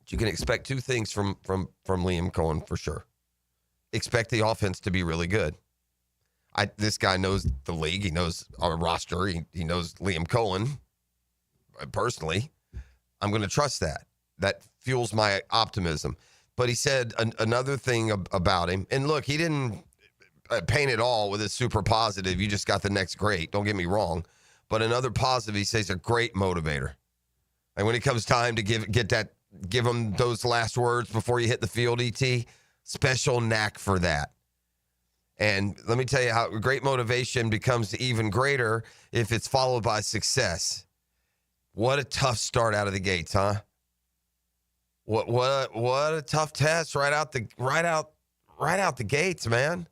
You can expect two things from Liam Cohen for sure. Expect the offense to be really good. This guy knows the league. He knows our roster. He knows Liam Cohen personally. I'm going to trust that. That fuels my optimism. But he said another thing about him. And look, he didn't paint it all with a super positive. You just got the next great. Don't get me wrong. But another positive, he says, a great motivator. And when it comes time to give him those last words before you hit the field, ET, special knack for that. And let me tell you how great motivation becomes even greater if it's followed by success. What a tough start out of the gates, huh? What a tough test right out the gates, man.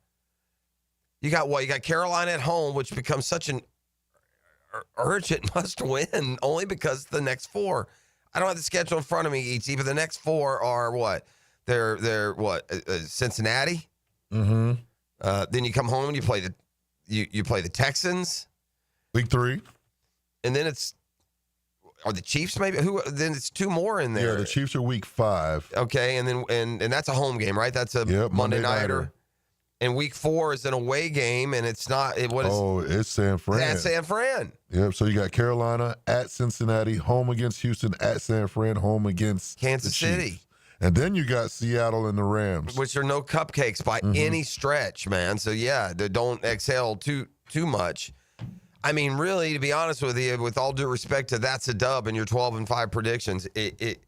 You got what? You got Carolina at home, which becomes such an urgent must win only because the next four. I don't have the schedule in front of me, ET, but the next four are what? They're what? Cincinnati. Mm-hmm. Then you come home and you play the Texans. Week 3. And then are the Chiefs maybe? Then it's two more in there. Yeah, the Chiefs are week 5. Okay, and then and that's a home game, right? That's a Monday nighter. And week 4 is an away game, and it's not. It's San Fran. That's San Fran. Yep. So you got Carolina at Cincinnati, home against Houston, at San Fran, home against Kansas City. And then you got Seattle and the Rams, which are no cupcakes by any stretch, man. So yeah, they don't exhale too much. I mean, really, to be honest with you, with all due respect to that's a dub in your 12-5 predictions, it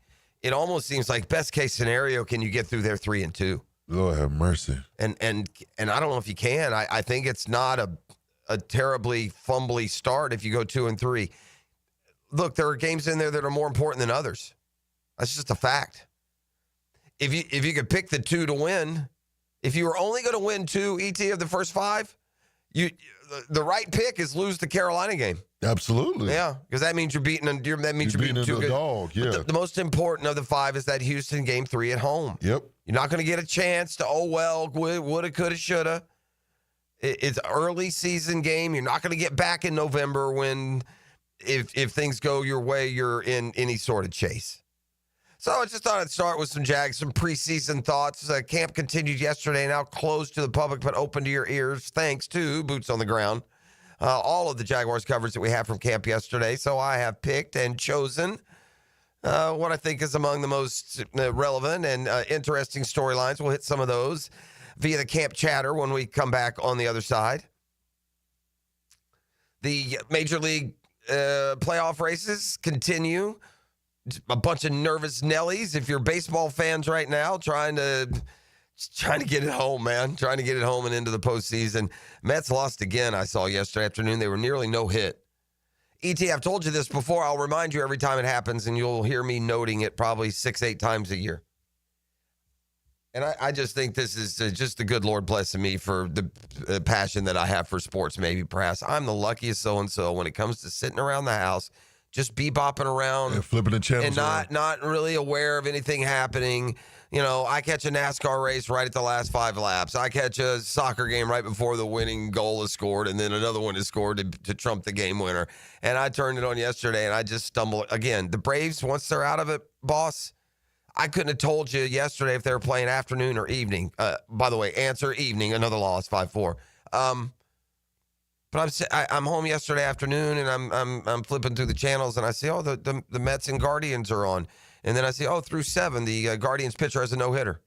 almost seems like best case scenario, can you get through there 3-2? Lord have mercy. And I don't know if you can. I think it's not a terribly fumbly start if you go 2-3. Look, there are games in there that are more important than others. That's just a fact. If you could pick the 2 to win, if you were only going to win 2 ET of the first 5, the right pick is lose the Carolina game. Absolutely. Yeah, because that means you're beating 2 good. Dog, yeah. The most important of the 5 is that Houston game 3 at home. Yep. You're not going to get a chance to, woulda, coulda, shoulda. It's an early season game. You're not going to get back in November when, if things go your way, you're in any sort of chase. So I just thought I'd start with some Jags, some preseason thoughts. Camp continued yesterday, now closed to the public, but open to your ears, thanks to Boots on the Ground. All of the Jaguars coverage that we have from camp yesterday. So I have picked and chosen what I think is among the most relevant and interesting storylines. We'll hit some of those via the camp chatter when we come back on the other side. The Major League playoff races continue. A bunch of nervous Nellies. If you're baseball fans right now, trying to get it home, man. Trying to get it home and into the postseason. Mets lost again, I saw yesterday afternoon. They were nearly no-hit. ET, I've told you this before. I'll remind you every time it happens, and you'll hear me noting it probably 6-8 times a year. And I just think this is just the good Lord blessing me for the passion that I have for sports, maybe, perhaps. I'm the luckiest so-and-so when it comes to sitting around the house, just bebopping around and flipping the channels and not really aware of anything happening. You know, I catch a NASCAR race right at the last 5 laps. I catch a soccer game right before the winning goal is scored, and then another one is scored to trump the game winner. And I turned it on yesterday, and I just stumbled. Again, the Braves, once they're out of it, boss, I couldn't have told you yesterday if they were playing afternoon or evening. By the way, answer evening, another loss, 5-4. But I'm home yesterday afternoon, and I'm flipping through the channels, and I see, the Mets and Guardians are on. And then I see, through 7, the Guardians pitcher has a no-hitter.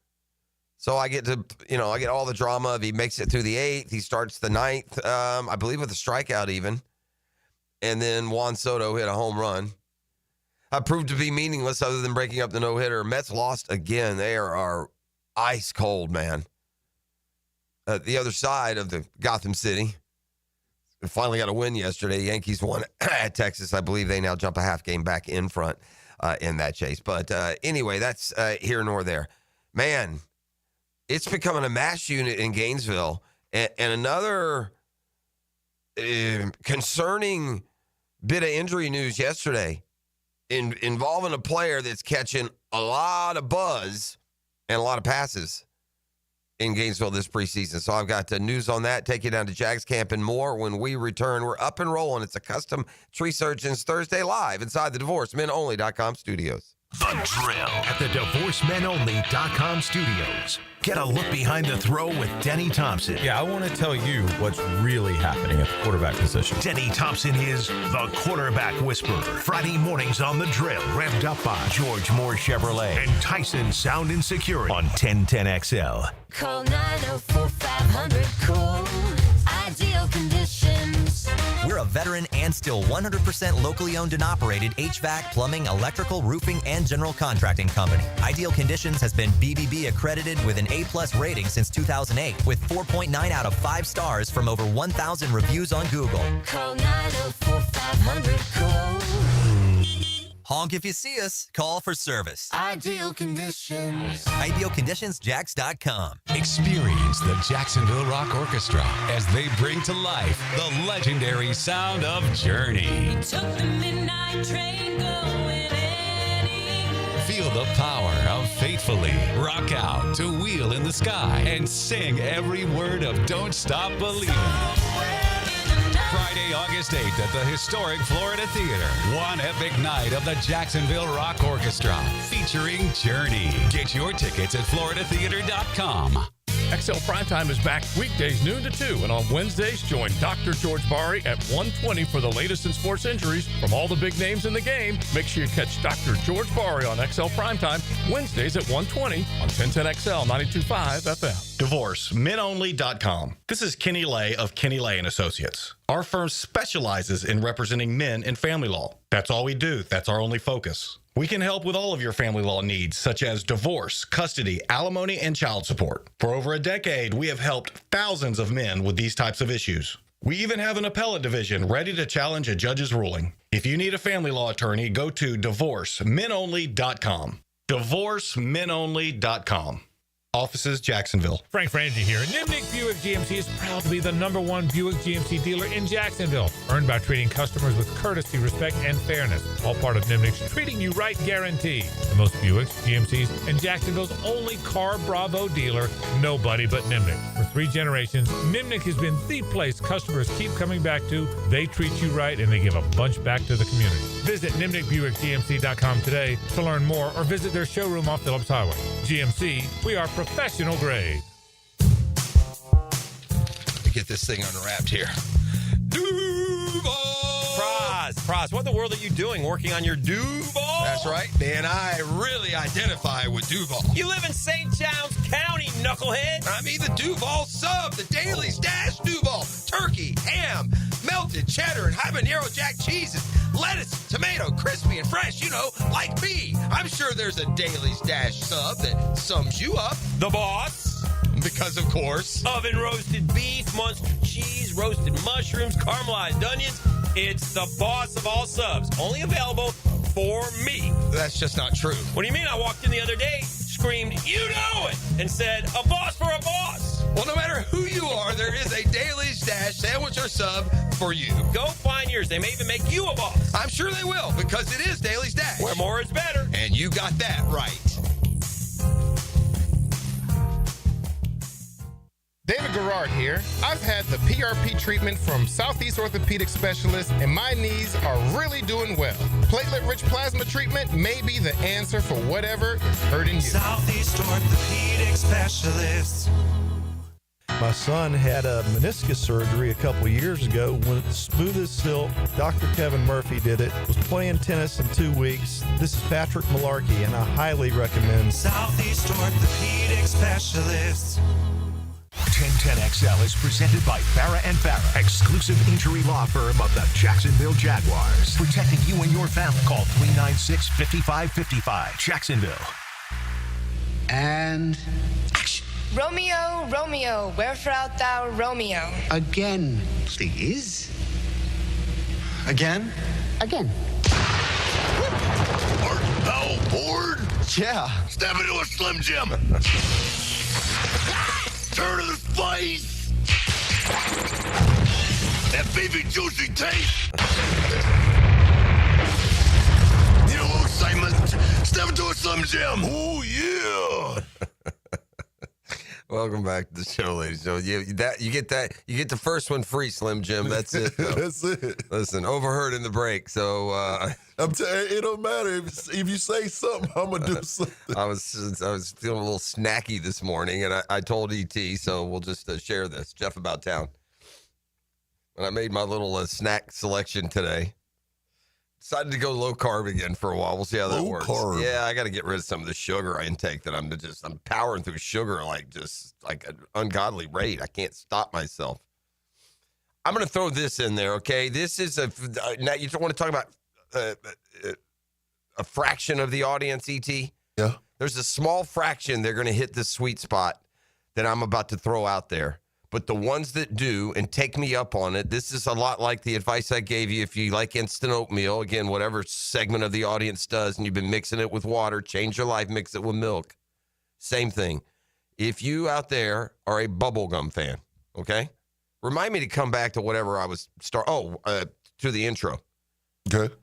So I get to, I get all the drama of he makes it through the 8th. He starts the 9th, I believe with a strikeout even. And then Juan Soto hit a home run. Proved to be meaningless other than breaking up the no-hitter. Mets lost again. They are ice cold, man. The other side of the Gotham City. They finally got a win yesterday. Yankees won at Texas. I believe they now jump a half game back in front in that chase. But anyway, that's here nor there. Man, it's becoming a mass unit in Gainesville. And another concerning bit of injury news yesterday involving a player that's catching a lot of buzz and a lot of passes in Gainesville this preseason. So I've got news on that. Take you down to Jags camp and more when we return. We're up and rolling. It's a custom Tree Surgeons Thursday live inside the DivorceMenOnly.com studios. The Drill at the DivorceMenOnly.com studios. Get a look behind the throw with Denny Thompson. Yeah, I want to tell you what's really happening at the quarterback position. Denny Thompson is the quarterback whisperer. Friday mornings on The Drill, revved up by George Moore Chevrolet and Tyson Sound and Security on 1010XL. Call 904-500-COOL. Ideal conditions. We're a veteran and still 100% locally owned and operated HVAC, plumbing, electrical, roofing, and general contracting company. Ideal Conditions has been BBB accredited with an A+ rating since 2008 with 4.9 out of 5 stars from over 1,000 reviews on Google. Call 904-500-COOL. Honk if you see us. Call for service. Ideal conditions. IdealConditionsJax.com. Experience the Jacksonville Rock Orchestra as they bring to life the legendary sound of Journey. Took the midnight train going anywhere. Feel the power of Faithfully. Rock out to Wheel in the Sky and sing every word of Don't Stop Believing. Friday, August 8th at the historic Florida Theater. One epic night of the Jacksonville Rock Orchestra featuring Journey. Get your tickets at floridatheater.com. XL Primetime is back weekdays noon to 2, and on Wednesdays, join Dr. George Bari at 1:20 for the latest in sports injuries from all the big names in the game. Make sure you catch Dr. George Bari on XL Primetime Wednesdays at 1:20 on 1010XL 92.5 FM. DivorceMenOnly.com. This is Kenny Lay of Kenny Lay & Associates. Our firm specializes in representing men in family law. That's all we do. That's our only focus. We can help with all of your family law needs, such as divorce, custody, alimony, and child support. For over a decade, we have helped thousands of men with these types of issues. We even have an appellate division ready to challenge a judge's ruling. If you need a family law attorney, go to DivorceMenOnly.com. DivorceMenOnly.com. Offices, Jacksonville. Frank Frangie here. Nimnick Buick GMC is proud to be the #1 Buick GMC dealer in Jacksonville. Earned by treating customers with courtesy, respect, and fairness. All part of Nimnick's Treating You Right guarantee. The most Buicks, GMCs, and Jacksonville's only Car Bravo dealer. Nobody but Nimnick. For 3 generations, Nimnick has been the place customers keep coming back to. They treat you right, and they give a bunch back to the community. Visit NimnickBuickGMC.com today to learn more or visit their showroom off Phillips Highway. GMC, we are professional grade. Get this thing unwrapped here. Duval! Prize, what in the world are you doing working on your Duval? That's right, man. I really identify with Duval. You live in St. John's County, knucklehead. I mean, the Duval sub, the Daily Stash Duval. Turkey, ham, melted cheddar, and habanero jack cheeses. Lettuce, tomato, crispy and fresh, you know, like me. I'm sure there's a Daily Stash sub that sums you up. The boss. Because, of course, oven roasted beef, monster cheese, roasted mushrooms, caramelized onions. It's the boss of all subs. Only available for me. That's just not true. What do you mean? I walked in the other day, screamed, "You know it," and said, "A boss for a boss." Well, no matter who you are, there is a Daily Stash sandwich or sub for you. Go find yours. They may even make you a boss. I'm sure they will, because it is Daily Stash. Where more is better. And you got that right. David Garrard here. I've had the PRP treatment from Southeast Orthopedic Specialists, and my knees are really doing well. Platelet-rich plasma treatment may be the answer for whatever is hurting you. Southeast Orthopedic Specialists. My son had a meniscus surgery a couple years ago. Went smooth as silk. Dr. Kevin Murphy did it. Was playing tennis in 2 weeks. This is Patrick Malarkey, and I highly recommend Southeast Orthopedic Specialists. 1010XL is presented by Farrah & Farrah, exclusive injury law firm of the Jacksonville Jaguars. Protecting you and your family. Call 396-5555. Jacksonville. And action. Romeo, Romeo, wherefore art thou, Romeo? Again, please. Again? Again. Art thou bored? Yeah. Step into a Slim Jim. Turn to the spice. That baby juicy taste. You know, excitement. Step into a Slim Jim. Oh, yeah. Welcome back to the show, ladies. So you get the first one free, Slim Jim. That's it. Though. That's it. Listen, overheard in the break. So it don't matter if you say something, I'm gonna do something. I was feeling a little snacky this morning, and I told ET. So we'll just share this. Jeff about town. When I made my little snack selection today, decided to go low carb again for a while. We'll see how that works. Carb. Yeah, I got to get rid of some of the sugar I intake that I'm powering through sugar like an ungodly rate. I can't stop myself. I'm going to throw this in there, okay? This is now you don't want to talk about a fraction of the audience, ET? Yeah. There's a small fraction they're going to hit the sweet spot that I'm about to throw out there. But the ones that do and take me up on it, this is a lot like the advice I gave you if you like instant oatmeal. Again, whatever segment of the audience does, and you've been mixing it with water, change your life, mix it with milk. Same thing. If you out there are a bubblegum fan, okay? Remind me to come back to whatever I was to the intro. Okay.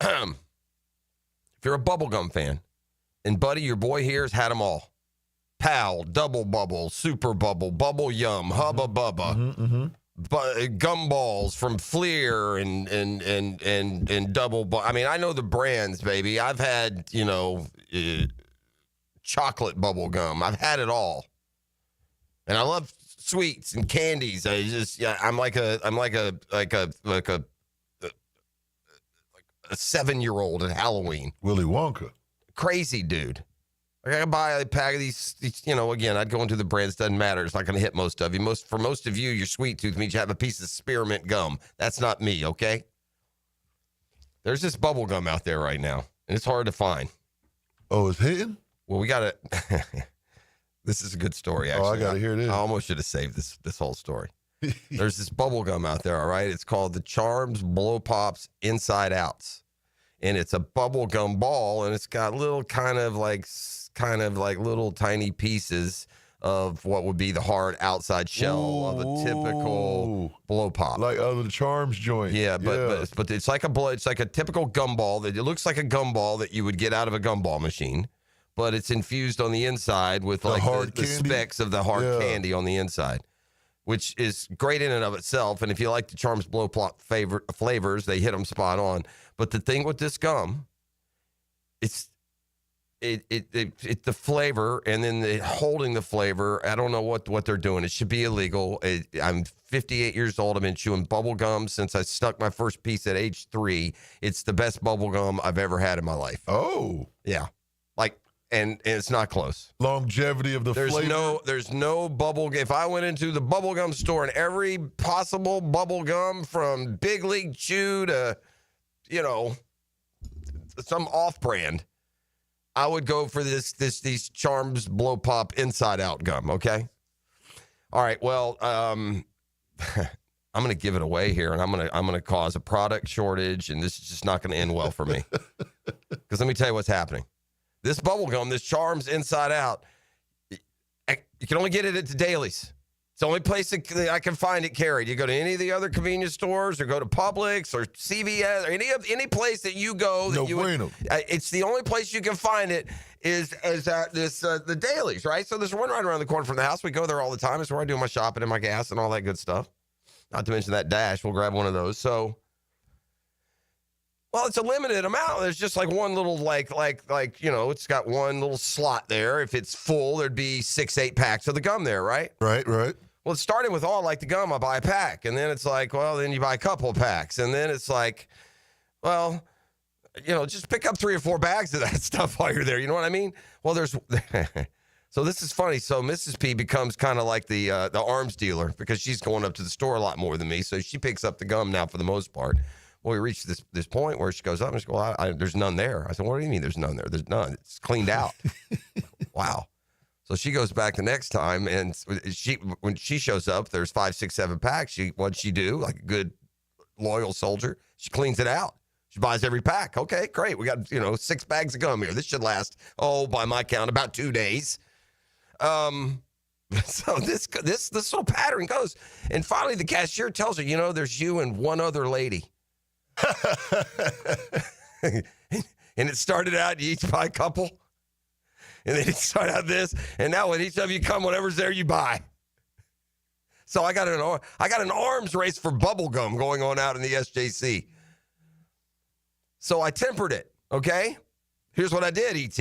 If you're a bubblegum fan, and Buddy, your boy here, has had them all. Pal, Double Bubble, Super Bubble, Bubble Yum, Hubba Bubba, Gumballs from Fleer and Double. I mean, I know the brands, baby. I've had chocolate bubble gum. I've had it all, and I love sweets and candies. I'm like a 7-year-old at Halloween. Willy Wonka, crazy dude. I gotta buy a pack of these, again, I'd go into the brands, doesn't matter. It's not going to hit most of you. For most of you, your sweet tooth means you have a piece of spearmint gum. That's not me, okay? There's this bubble gum out there right now, and it's hard to find. Oh, it's hitting? Well, we got to, this is a good story, actually. Oh, I got to hear this. I almost should have saved this whole story. There's this bubble gum out there, all right? It's called the Charms Blow Pops Inside Outs. And it's a bubble gum ball, and it's got little kind of like little tiny pieces of what would be the hard outside shell of a typical blow pop, like the Charms joint. Yeah, but it's like a typical gumball. It looks like a gumball that you would get out of a gumball machine, but it's infused on the inside with the specks of the hard candy on the inside, which is great in and of itself. And if you like the Charms Blow Pop flavors, they hit them spot on. But the thing with this gum, it's the flavor, and then holding the flavor. I don't know what they're doing. It should be illegal. I'm 58 years old. I've been chewing bubble gum since I stuck my first piece at age 3. It's the best bubble gum I've ever had in my life. Oh, yeah, and it's not close. Longevity of the flavor. There's no bubble. If I went into the bubble gum store and every possible bubble gum from Big League Chew to some off-brand, I would go for these Charms Blow Pop Inside Out gum, okay? All right, well, I'm going to give it away here, and I'm going to cause a product shortage, and this is just not going to end well for me. Because let me tell you what's happening. This bubble gum, this Charms Inside Out, you can only get it at the dailies. It's the only place that I can find it carried. You go to any of the other convenience stores, or go to Publix or CVS, or any place that you go. It's the only place you can find it is at the dailies, right? So there's one right around the corner from the house. We go there all the time. It's where I do my shopping and my gas and all that good stuff. Not to mention that Dash. We'll grab one of those. So, well, it's a limited amount. There's just like one little it's got one little slot there. If it's full, there'd be 6-8 packs of the gum there, right? Right. Well, it started with, like the gum, I buy a pack. And then it's like, well, then you buy a couple of packs. And then it's like, well, just pick up 3 or 4 bags of that stuff while you're there. You know what I mean? Well, so this is funny. So Mrs. P becomes kind of like the arms dealer, because she's going up to the store a lot more than me. So she picks up the gum now for the most part. Well, we reached this point where she goes up and she goes, there's none there. I said, what do you mean there's none there? There's none. It's cleaned out. Wow. So she goes back the next time, and when she shows up, there's 5, 6, 7 packs. What'd she do? Like a good loyal soldier, she cleans it out. She buys every pack. Okay, great. We got 6 bags of gum here. This should last, by my count, about 2 days. So this little pattern goes, and finally the cashier tells her, there's you and one other lady. And it started out, you each buy a couple. And then he started out this, and now when each of you come, whatever's there, you buy. So I got an arms race for bubble gum going on out in the SJC. So I tempered it, okay? Here's what I did, ET.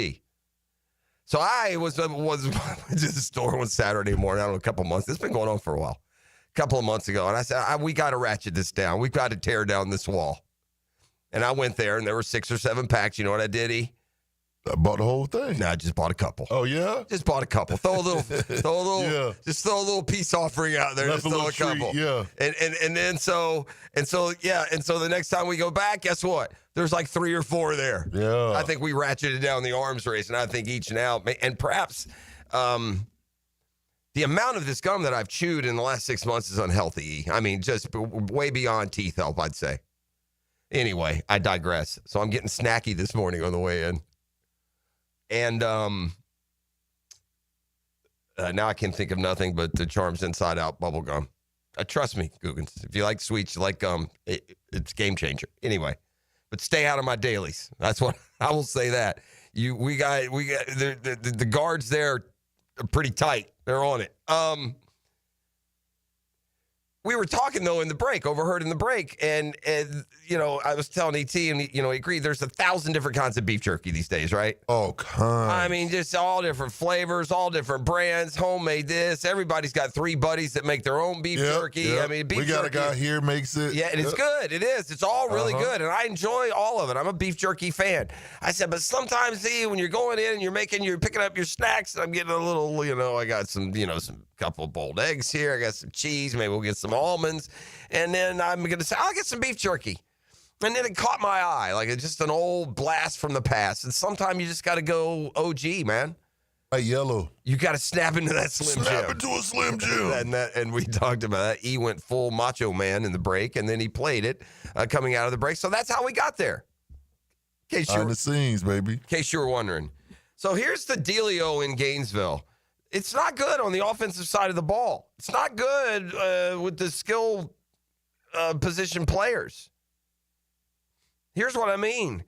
So I was to the store one Saturday morning, I don't know, a couple months. It's been going on for a while. A couple of months ago. And I said, we got to ratchet this down. We've got to tear down this wall. And I went there, and there were 6 or 7 packs. You know what I did, E? I bought the whole thing. No, I just bought a couple. Oh, yeah? Just bought a couple. Throw a little, just throw a little peace offering out there. Left just throw a couple. Treat, yeah. And then so the next time we go back, guess what? There's like 3 or 4 there. Yeah. I think we ratcheted down the arms race, and I think each now, and perhaps the amount of this gum that I've chewed in the last 6 months is unhealthy. I mean, just way beyond teeth help, I'd say. Anyway, I digress. So I'm getting snacky this morning on the way in. And now I can think of nothing but the Charms Inside Out bubble gum. Trust me, Googans. If you like sweets, you like gum, it's a game changer. Anyway, but stay out of my dailies. That's what I will say. That we got the guards there are pretty tight. They're on it. We were talking, though, overheard in the break, and I was telling ET, and, he agreed there's 1,000 different kinds of beef jerky these days, right? Oh, kinds. I mean, just all different flavors, all different brands, homemade this. Everybody's got 3 buddies that make their own beef jerky. Yep. I mean, beef we got jerky, a guy here makes it. Yeah, and it's good. It is. It's all really good, and I enjoy all of it. I'm a beef jerky fan. I said, but sometimes, when you're going in and you're picking up your snacks, and I'm getting a little, I got some couple of boiled eggs here. I got some cheese. Maybe we'll get some almonds. And then I'm going to say, I'll get some beef jerky. And then it caught my eye, like it's just an old blast from the past. And sometimes you just got to go OG, man. Like yellow. You got to snap into that Slim Jim. Snap into a Slim Jim. And we talked about that. E went full Macho Man in the break, and then he played it coming out of the break. So that's how we got there. Behind the scenes, baby. In case you were wondering. So here's the dealio in Gainesville. It's not good on the offensive side of the ball. It's not good with the skill position players. Here's what I mean.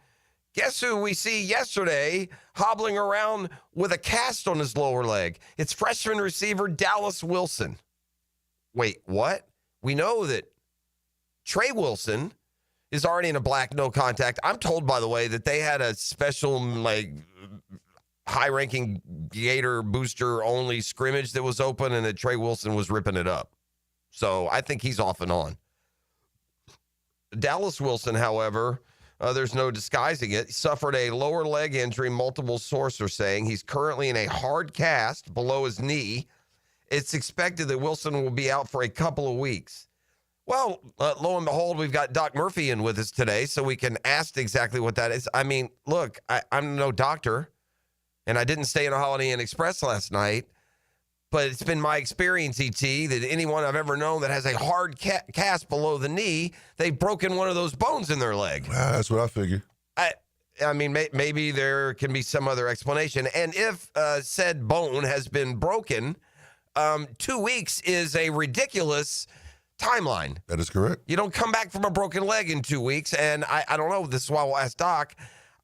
Guess who we see yesterday hobbling around with a cast on his lower leg? It's freshman receiver Dallas Wilson. Wait, what? We know that Trey Wilson is already in a black no contact. I'm told, by the way, that they had a special, high-ranking Gator booster only scrimmage that was open, and that Trey Wilson was ripping it up. So I think he's off and on. Dallas Wilson, however, there's no disguising it, suffered a lower leg injury. Multiple sources are saying he's currently in a hard cast below his knee. It's expected that Wilson will be out for a couple of weeks. Well, lo and behold, we've got Doc Murphy in with us today, so we can ask exactly what that is. I mean, look, I'm no doctor. And I didn't stay in a Holiday Inn Express last night, but it's been my experience, ET, that anyone I've ever known that has a hard cast below the knee, they've broken one of those bones in their leg. That's what I figure. I mean, maybe there can be some other explanation. And if said bone has been broken, 2 weeks is a ridiculous timeline. That is correct. You don't come back from a broken leg in 2 weeks. And I don't know. This is why we'll ask Doc.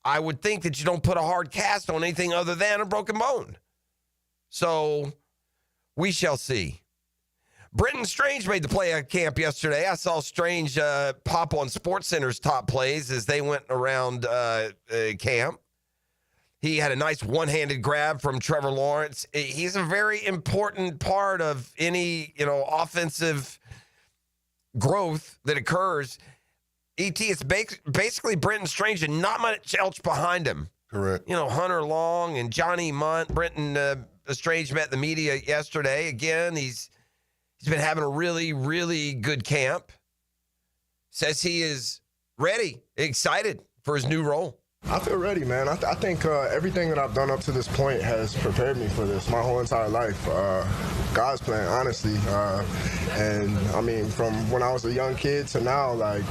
I would think that you don't put a hard cast on anything other than a broken bone. So we shall see. Britton Strange made the play at camp yesterday. I saw Strange pop on SportsCenter's top plays as they went around camp. He had a nice one-handed grab from Trevor Lawrence. He's a very important part of any, offensive growth that occurs. ET, it's basically Britton Strange and not much else behind him. Correct. Hunter Long and Johnny Munt. Britton Strange met the media yesterday. Again, he's been having a really, really good camp. Says he is ready, excited for his new role. I feel ready, man. I think everything that I've done up to this point has prepared me for this my whole entire life. God's plan, honestly. And I mean, from when I was a young kid to now, I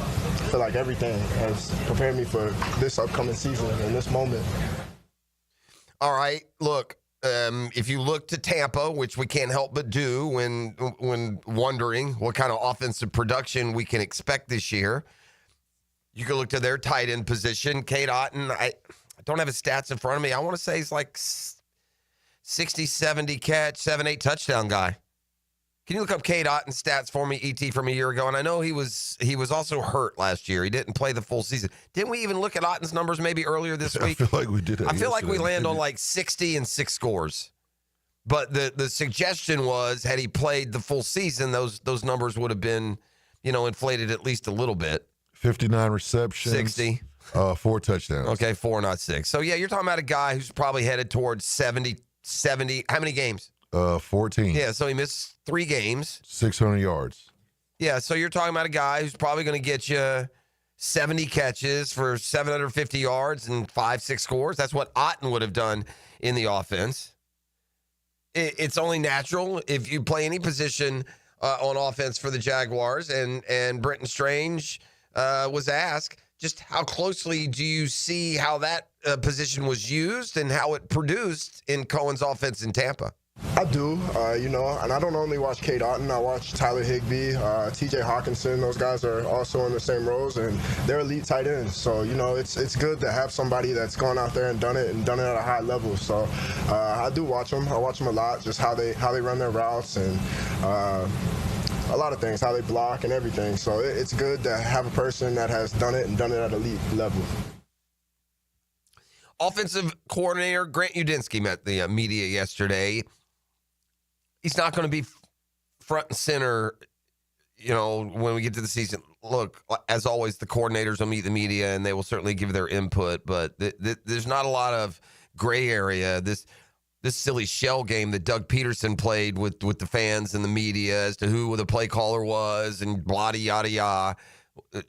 feel like everything has prepared me for this upcoming season and this moment. All right, look. If you look to Tampa, which we can't help but do when wondering what kind of offensive production we can expect this year, you can look to their tight end position. Cade Otton, I don't have his stats in front of me. I want to say he's like 60, 70 catch, 7-8 touchdown guy. Can you look up Cade Otton's stats for me, ET, from a year ago? And I know he was also hurt last year. He didn't play the full season. Didn't we even look at Otton's numbers maybe earlier this week? I feel like we did it. I feel like we land on like 60 and 6 scores. But the suggestion was, had he played the full season, those numbers would have been, inflated at least a little bit. 59 receptions. 60. 4 touchdowns. Okay, 4, not 6. So, yeah, you're talking about a guy who's probably headed towards 70. How many games? 14. Yeah, so he missed 3 games. 600 yards. Yeah, so you're talking about a guy who's probably going to get you 70 catches for 750 yards and 5-6 scores. That's what Otton would have done in the offense. It's only natural if you play any position on offense for the Jaguars. And Brenton Strange was asked, just how closely do you see how that position was used and how it produced in Cohen's offense in Tampa? I do, and I don't only watch Cade Otton. I watch Tyler Higbee, TJ Hawkinson. Those guys are also in the same roles, and they're elite tight ends. So, it's good to have somebody that's gone out there and done it at a high level. So I do watch them. I watch them a lot, just how they run their routes and a lot of things, how they block and everything. So it's good to have a person that has done it at elite level. Offensive coordinator Grant Udinski met the media yesterday. He's not going to be front and center, when we get to the season. Look, as always, the coordinators will meet the media, and they will certainly give their input, but there's not a lot of gray area. This silly shell game that Doug Peterson played with the fans and the media as to who the play caller was and blah, yada, yada.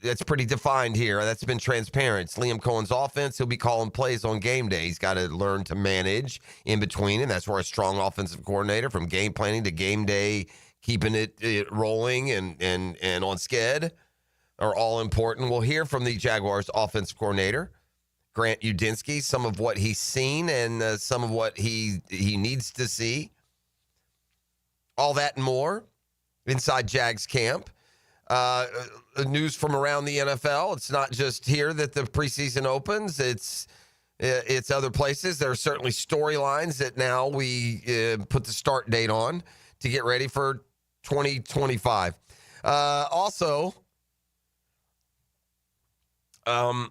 That's pretty defined here. That's been transparent. It's Liam Cohen's offense. He'll be calling plays on game day. He's got to learn to manage in between, and that's where a strong offensive coordinator, from game planning to game day, keeping it rolling and on sked, are all important. We'll hear from the Jaguars offensive coordinator, Grant Udinski, some of what he's seen and some of what he needs to see. All that and more inside Jags camp. News from around the NFL. It's not just here that the preseason opens. It's other places. There are certainly storylines that now we put the start date on to get ready for 2025. Also, some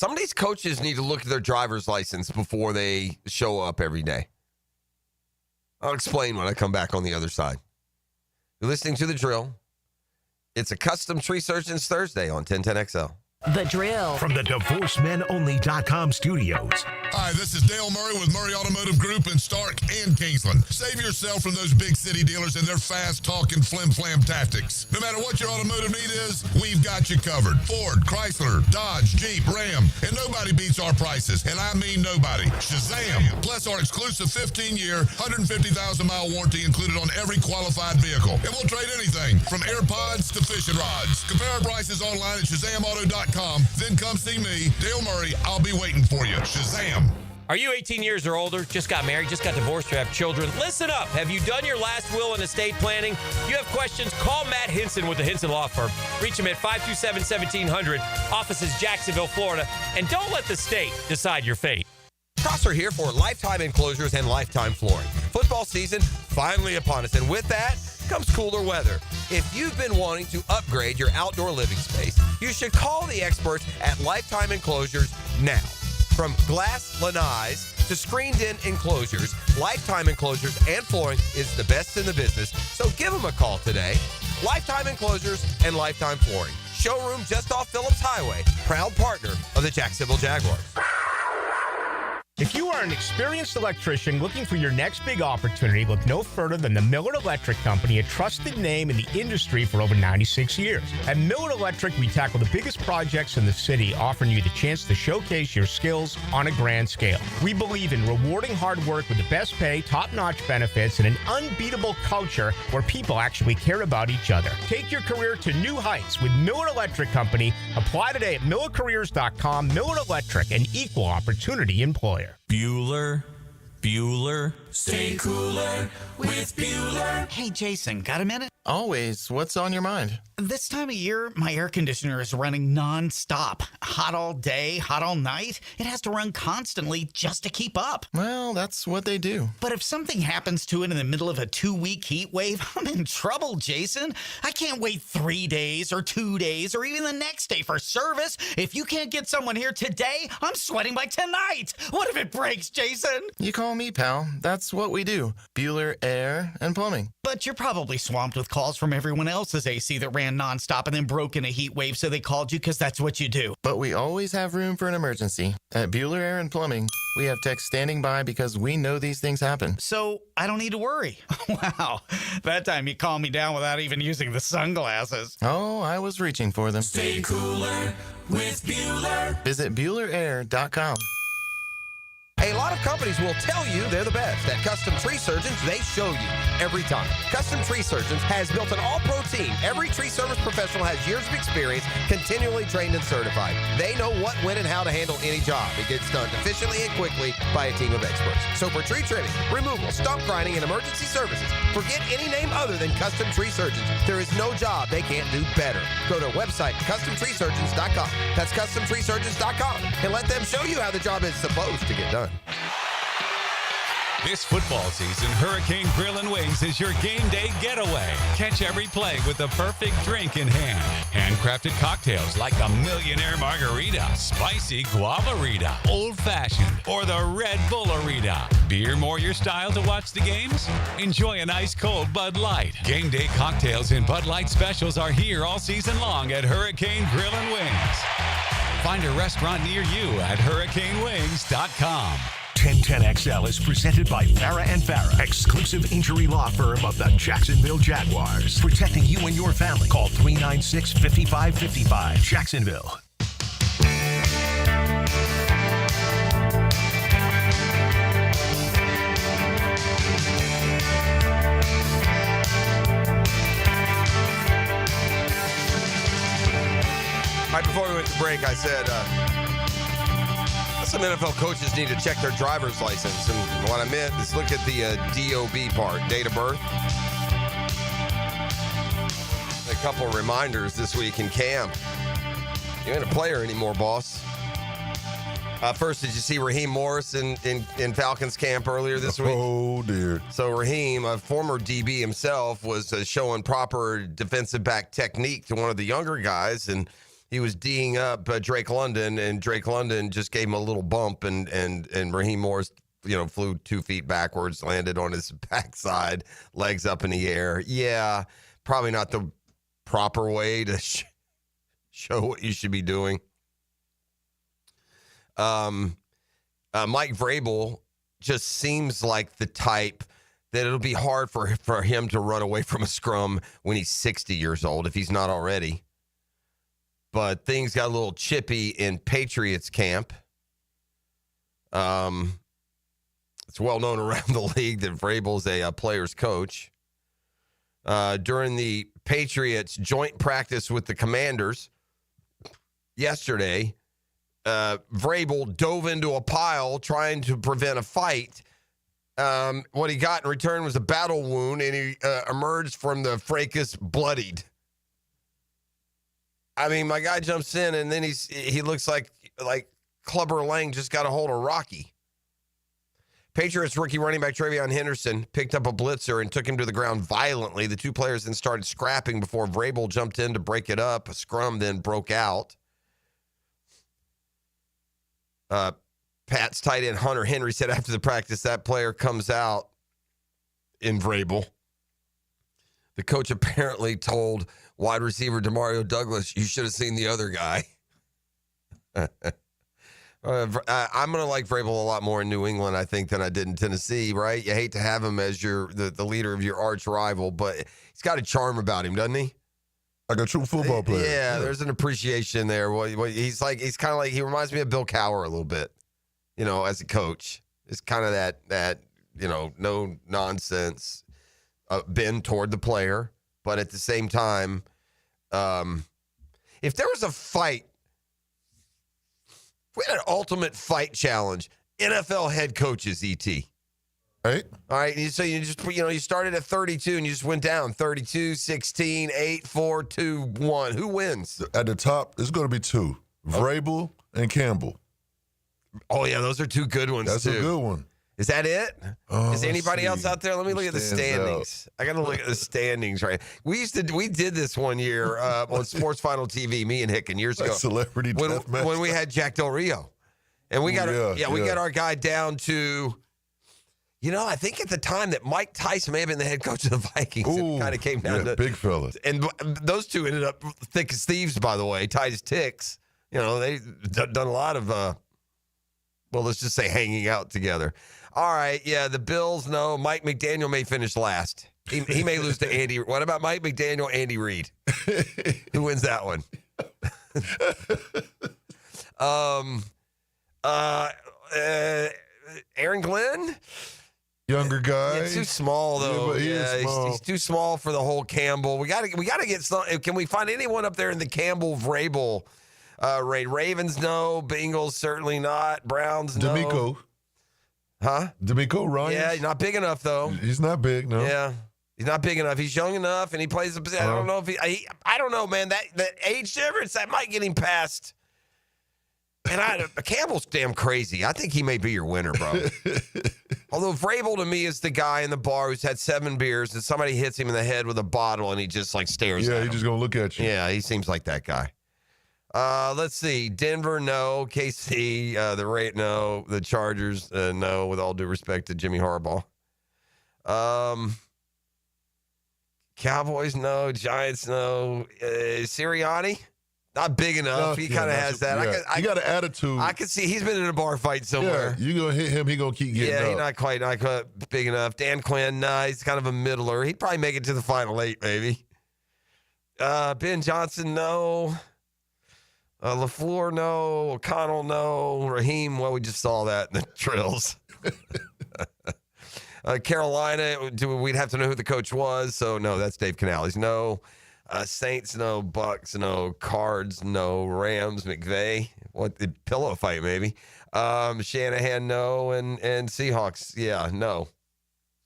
of these coaches need to look at their driver's license before they show up every day. I'll explain when I come back on the other side. You're listening to The Drill. It's a Custom Tree Surgeons Thursday on 1010XL. The Drill. From the DivorceMenOnly.com studios. Hi, this is Dale Murray with Murray Automotive Group in Stark and Kingsland. Save yourself from those big city dealers and their fast-talking flim-flam tactics. No matter what your automotive need is, we've got you covered. Ford, Chrysler, Dodge, Jeep, Ram, and nobody beats our prices, and I mean nobody. Shazam! Plus our exclusive 15-year, 150,000-mile warranty included on every qualified vehicle. And we'll trade anything from AirPods to fishing rods. Compare our prices online at ShazamAuto.com. Then come see me, Dale Murray. I'll be waiting for you. Shazam! Are you 18 years or older, just got married, just got divorced, or have children? Listen up. Have you done your last will and estate planning? If you have questions, call Matt Hinson with the Hinson Law Firm. Reach him at 527-1700, offices Jacksonville, Florida. And don't let the state decide your fate. Cross are here for Lifetime Enclosures and Lifetime Flooring. Football season finally upon us, and with that comes cooler weather. If you've been wanting to upgrade your outdoor living space, you should call the experts at Lifetime Enclosures now. From glass lanais to screened-in enclosures, Lifetime Enclosures and Flooring is the best in the business, so give them a call today. Lifetime Enclosures and Lifetime Flooring. Showroom just off Phillips Highway, proud partner of the Jacksonville Jaguars. If you are an experienced electrician looking for your next big opportunity, look no further than the Miller Electric Company, a trusted name in the industry for over 96 years. At Miller Electric, we tackle the biggest projects in the city, offering you the chance to showcase your skills on a grand scale. We believe in rewarding hard work with the best pay, top-notch benefits, and an unbeatable culture where people actually care about each other. Take your career to new heights with Miller Electric Company. Apply today at millercareers.com. Miller Electric, an equal opportunity employer. Bueller. Stay cooler with Bueller. Hey, Jason, got a minute? Always. What's on your mind? This time of year, my air conditioner is running non-stop. Hot all day, hot all night. It has to run constantly just to keep up. Well, that's what they do. But if something happens to it in the middle of a 2-week heat wave, I'm in trouble, Jason. I can't wait 3 days or 2 days or even the next day for service. If you can't get someone here today, I'm sweating by tonight. What if it breaks, Jason? You call me, pal. That's what we do. Bueller Air and Plumbing. But you're probably swamped with calls from everyone else's AC that ran nonstop and then broke in a heat wave, so they called you because that's what you do. But we always have room for an emergency. At Bueller Air and Plumbing, we have techs standing by because we know these things happen. So I don't need to worry. Wow. That time you calmed me down without even using the sunglasses. Oh, I was reaching for them. Stay cooler with Bueller. Visit BuellerAir.com. A lot of companies will tell you they're the best. At Custom Tree Surgeons, they show you every time. Custom Tree Surgeons has built an all-pro team. Every tree service professional has years of experience, continually trained and certified. They know what, when, and how to handle any job. It gets done efficiently and quickly by a team of experts. So for tree trimming, removal, stump grinding, and emergency services, forget any name other than Custom Tree Surgeons. There is no job they can't do better. Go to website CustomTreeSurgeons.com. That's CustomTreeSurgeons.com. And let them show you how the job is supposed to get done. This football season, Hurricane Grill and Wings is your game day getaway. Catch every play with the perfect drink in hand. Handcrafted cocktails like the Millionaire Margarita, Spicy Guavarita, Old Fashioned, or the Red Bullerita. Beer more your style to watch the games? Enjoy an ice cold Bud Light. Game day cocktails and Bud Light specials are here all season long at Hurricane Grill and Wings. Find a restaurant near you at hurricanewings.com. 1010XL is presented by Farah and Farah, exclusive injury law firm of the Jacksonville Jaguars. Protecting you and your family. Call 396-5555. Jacksonville. Right before we went to break, I said some NFL coaches need to check their driver's license. And what I meant is look at the DOB part, date of birth. A couple of reminders this week in camp. You ain't a player anymore, boss. First, did you see Raheem Morris in Falcons camp earlier this week? Oh, dear. So Raheem, a former DB himself, was showing proper defensive back technique to one of the younger guys, and he was D'ing up Drake London, and Drake London just gave him a little bump, and Raheem Morris, flew 2 feet backwards, landed on his backside, legs up in the air. Yeah, probably not the proper way to show what you should be doing. Mike Vrabel just seems like the type that it'll be hard for him to run away from a scrum when he's 60 years old, if he's not already. But things got a little chippy in Patriots camp. It's well known around the league that Vrabel's a player's coach. During the Patriots joint practice with the Commanders yesterday, Vrabel dove into a pile trying to prevent a fight. What he got in return was a battle wound, and he emerged from the fracas bloodied. I mean, my guy jumps in, and then he looks like Clubber Lang just got a hold of Rocky. Patriots rookie running back Travion Henderson picked up a blitzer and took him to the ground violently. The two players then started scrapping before Vrabel jumped in to break it up. A scrum then broke out. Pat's tight end Hunter Henry said after the practice that player comes out in Vrabel. The coach apparently told wide receiver Demario Douglas, you should have seen the other guy. I'm going to like Vrabel a lot more in New England, I think, than I did in Tennessee, right? You hate to have him as the leader of your arch rival, but he's got a charm about him, doesn't he? Like a true football player. Yeah, there's an appreciation there. He's kind of like, he reminds me of Bill Cowher a little bit, as a coach. It's kind of that no nonsense bend toward the player, but at the same time, if there was a fight, if we had an ultimate fight challenge, NFL head coaches, ET. Right. All right. So you just, you started at 32 and you just went down 32, 16, 8, 4, 2, 1. Who wins? At the top, it's going to be two. Vrabel and Campbell. Oh, yeah. Those are two good ones, That's too. a good one. Is that it? Is anybody else out there? Let me look at the standings. I got to look at the standings, right? We did this one year on Sports Final TV, me and Hicken, years ago. Celebrity Deathmatch. When we had Jack Del Rio. And we got we got our guy down to, I think at the time that Mike Tyson may have been the head coach of the Vikings. It kind of came down to big fellas. And those two ended up thick as thieves, by the way, tight as ticks. They've done a lot of, let's just say hanging out together. All right, yeah, the Bills, no. Mike McDaniel may finish last. He may lose to Andy. What about Mike McDaniel, Andy Reid? Who wins that one? Aaron Glenn? Younger guy. Yeah, too small, though. Yeah, he's too small for the whole Campbell. We got to get some. Can we find anyone up there in the Campbell-Vrabel Ravens, no. Bengals, certainly not. Browns, no. D'Amico. Huh? D'Amico Ryan. Yeah, he's not big enough, though. He's not big, no. Yeah. He's not big enough. He's young enough, and he plays the position. I don't know if I don't know, man. That age difference, that might get him past. And Campbell's damn crazy. I think he may be your winner, bro. Although Vrabel to me is the guy in the bar who's had 7 beers and somebody hits him in the head with a bottle and he just stares at him. Yeah, he's just going to look at you. Yeah, he seems like that guy. Let's see. Denver, no. KC, no. The Chargers, no, with all due respect to Jimmy Harbaugh. Cowboys, no. Giants, no. Sirianni, not big enough. He kind of has that. Yeah. He got an attitude. I can see he's been in a bar fight somewhere. Yeah, you going to hit him, he going to keep getting up. He's not quite big enough. Dan Quinn, nah, he's kind of a middler. He'd probably make it to the final 8, maybe. Ben Johnson, no. LaFleur, no. O'Connell, no. Raheem, well, we just saw that in the drills. Carolina, we'd have to know who the coach was. So, no, that's Dave Canales. No. Saints, no. Bucks, no. Cards, no. Rams, McVay. What, the pillow fight, maybe. Shanahan, no. And Seahawks, yeah, no.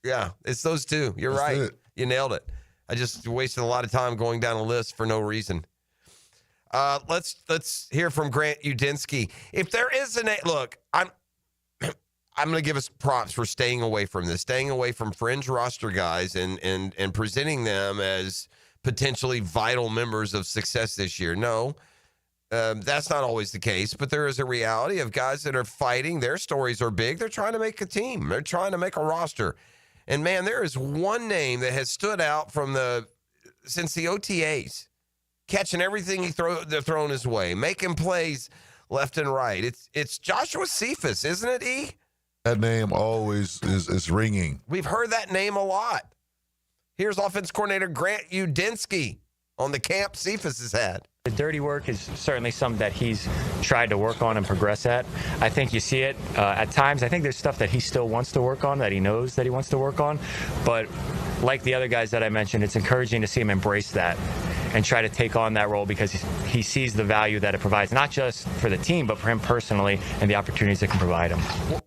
Yeah, it's those two. You're right. It. You nailed it. I just wasted a lot of time going down a list for no reason. Let's hear from Grant Udinski. If there is look, I'm going to give us props for staying away from this, staying away from fringe roster guys and presenting them as potentially vital members of success this year. No, that's not always the case, but there is a reality of guys that are fighting. Their stories are big. They're trying to make a team. They're trying to make a roster. And, man, there is one name that has stood out since the OTAs. Catching everything they're throwing his way, making plays left and right. It's Joshua Cephus, isn't it, E? That name always is ringing. We've heard that name a lot. Here's offense coordinator Grant Udinski on the camp Cephus has had. The dirty work is certainly something that he's tried to work on and progress at. I think you see it at times. I think there's stuff that he still wants to work on, that he knows that he wants to work on. But like the other guys that I mentioned, it's encouraging to see him embrace that and try to take on that role because he sees the value that it provides, not just for the team, but for him personally and the opportunities it can provide him.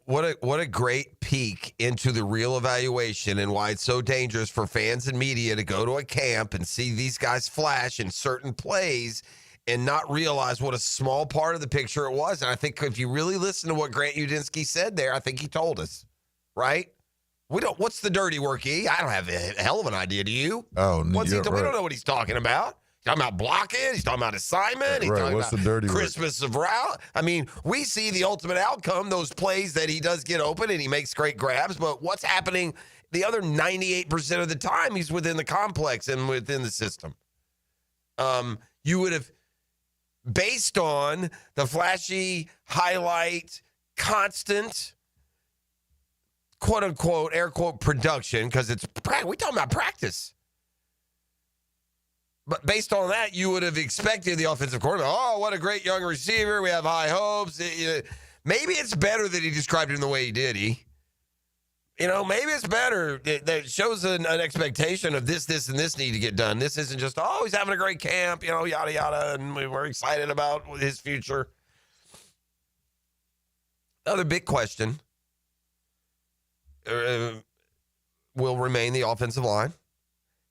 What a great peek into the real evaluation and why it's so dangerous for fans and media to go to a camp and see these guys flash in certain plays and not realize what a small part of the picture it was. And I think if you really listen to what Grant Udinski said there, I think he told us, right? What's the dirty work, E? I don't have a hell of an idea. Do you? Oh, we don't know what he's talking about. He's talking about blocking. He's talking about assignment. He's talking What's about the dirty Christmas of route. I mean, we see the ultimate outcome, those plays that he does get open and he makes great grabs. But what's happening the other 98% of the time, he's within the complex and within the system. You would have, based on the flashy, highlight, constant, quote unquote, air quote, production, because we're talking about practice. But based on that, you would have expected the offensive coordinator, oh, what a great young receiver. We have high hopes. Maybe it's better that he described him the way he did, maybe it's better. That shows an expectation of this, and this need to get done. This isn't just, oh, he's having a great camp, yada, yada, and we're excited about his future. Another big question. will remain the offensive line,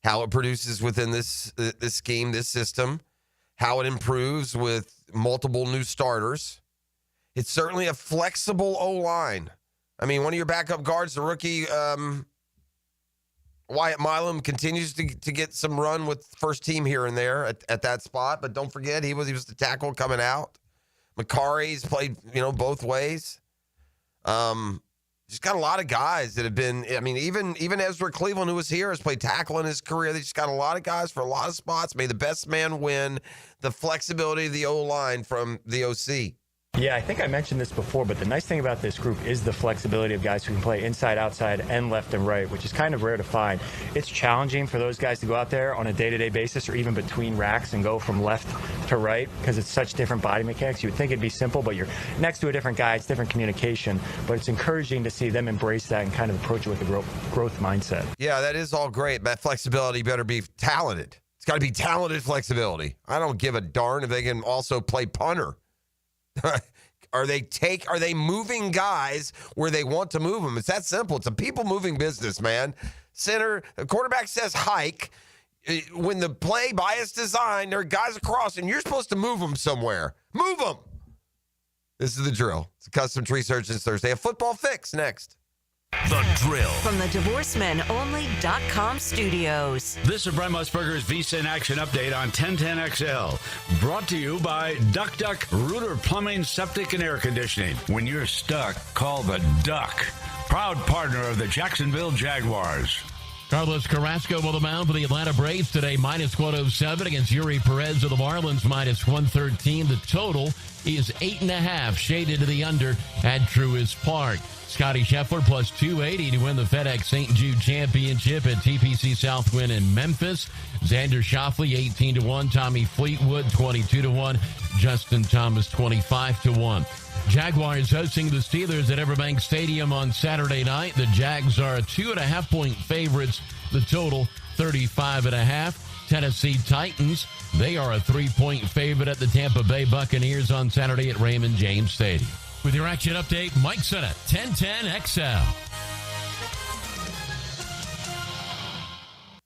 how it produces within this scheme, this system, how it improves with multiple new starters. It's certainly a flexible O-line. I mean, one of your backup guards, the rookie Wyatt Milam, continues to get some run with first team here and there at that spot. But don't forget, he was the tackle coming out. Macari's played, both ways. Just got a lot of guys that have been, I mean, even Ezra Cleveland, who was here, has played tackle in his career. They just got a lot of guys for a lot of spots. May the best man win. The flexibility of the O-line from the OC. Yeah, I think I mentioned this before, but the nice thing about this group is the flexibility of guys who can play inside, outside, and left and right, which is kind of rare to find. It's challenging for those guys to go out there on a day-to-day basis or even between racks and go from left to right because it's such different body mechanics. You would think it'd be simple, but you're next to a different guy. It's different communication, but it's encouraging to see them embrace that and kind of approach it with a growth mindset. Yeah, that is all great. That flexibility better be talented. It's got to be talented flexibility. I don't give a darn if they can also play punter. Are they moving guys where they want to move them? It's that simple. It's a people moving business, man. The quarterback says hike. When the play by its design, there are guys across, and you're supposed to move them somewhere. Move them. This is the drill. It's a Custom Tree Surgeons Thursday. A football fix next. The Drill. From the DivorceMenOnly.com studios. This is Brent Musburger's VSIN Action Update on 1010XL. Brought to you by Duck Duck Rooter Plumbing, Septic, and Air Conditioning. When you're stuck, call the Duck. Proud partner of the Jacksonville Jaguars. Carlos Carrasco will the mound for the Atlanta Braves today, minus 107 against Yuri Perez of the Marlins, minus 113. The total is 8.5, shaded to the under at Truist Park. Scotty Scheffler plus 280 to win the FedEx St. Jude Championship at TPC Southwind in Memphis. Xander Schauffele 18-1. Tommy Fleetwood 22-1. Justin Thomas 25-1. Jaguars hosting the Steelers at Everbank Stadium on Saturday night. The Jags are 2.5-point favorites. The total 35.5. Tennessee Titans, they are a 3-point favorite at the Tampa Bay Buccaneers on Saturday at Raymond James Stadium. With your action update, Mike Sennett, 1010XL.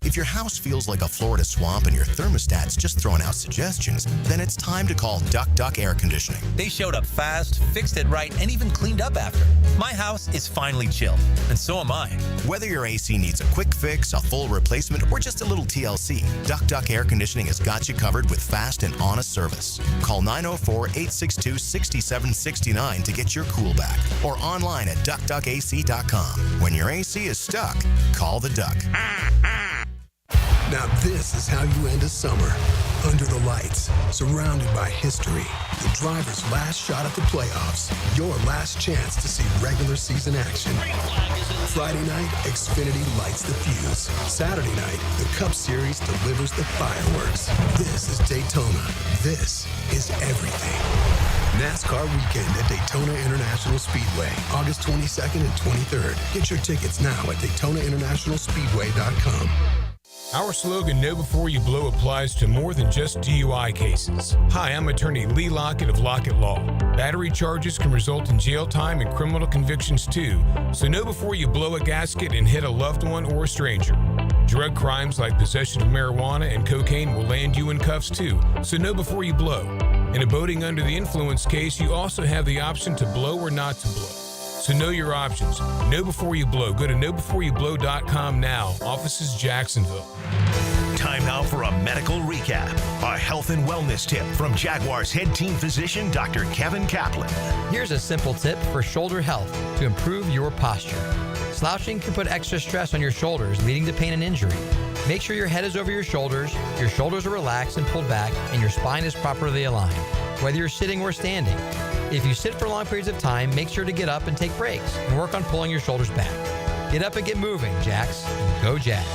If your house feels like a Florida swamp and your thermostat's just throwing out suggestions, then it's time to call Duck Duck Air Conditioning. They showed up fast, fixed it right, and even cleaned up after. My house is finally chilled, and so am I. Whether your AC needs a quick fix, a full replacement, or just a little TLC, Duck Duck Air Conditioning has got you covered with fast and honest service. Call 904-862-6769 to get your cool back, or online at duckduckac.com. When your AC is stuck, call the Duck. Now this is how you end a summer. Under the lights, surrounded by history. The driver's last shot at the playoffs. Your last chance to see regular season action. Friday night, Xfinity lights the fuse. Saturday night, the Cup Series delivers the fireworks. This is Daytona. This is everything. NASCAR weekend at Daytona International Speedway, August 22nd and 23rd. Get your tickets now at DaytonaInternationalSpeedway.com. Our slogan, Know Before You Blow, applies to more than just DUI cases. Hi, I'm attorney Lee Lockett of Lockett Law. Battery charges can result in jail time and criminal convictions too, so know before you blow a gasket and hit a loved one or a stranger. Drug crimes like possession of marijuana and cocaine will land you in cuffs too, so know before you blow. In a boating under the influence case, you also have the option to blow or not to blow. So know your options. Know before you blow. Go to knowbeforeyoublow.com now. Offices Jacksonville. Time now for a medical recap. A health and wellness tip from Jaguars head team physician, Dr. Kevin Kaplan. Here's a simple tip for shoulder health to improve your posture. Slouching can put extra stress on your shoulders, leading to pain and injury. Make sure your head is over your shoulders are relaxed and pulled back, and your spine is properly aligned, whether you're sitting or standing. If you sit for long periods of time, make sure to get up and take breaks and work on pulling your shoulders back. Get up and get moving, Jacks. Go Jags.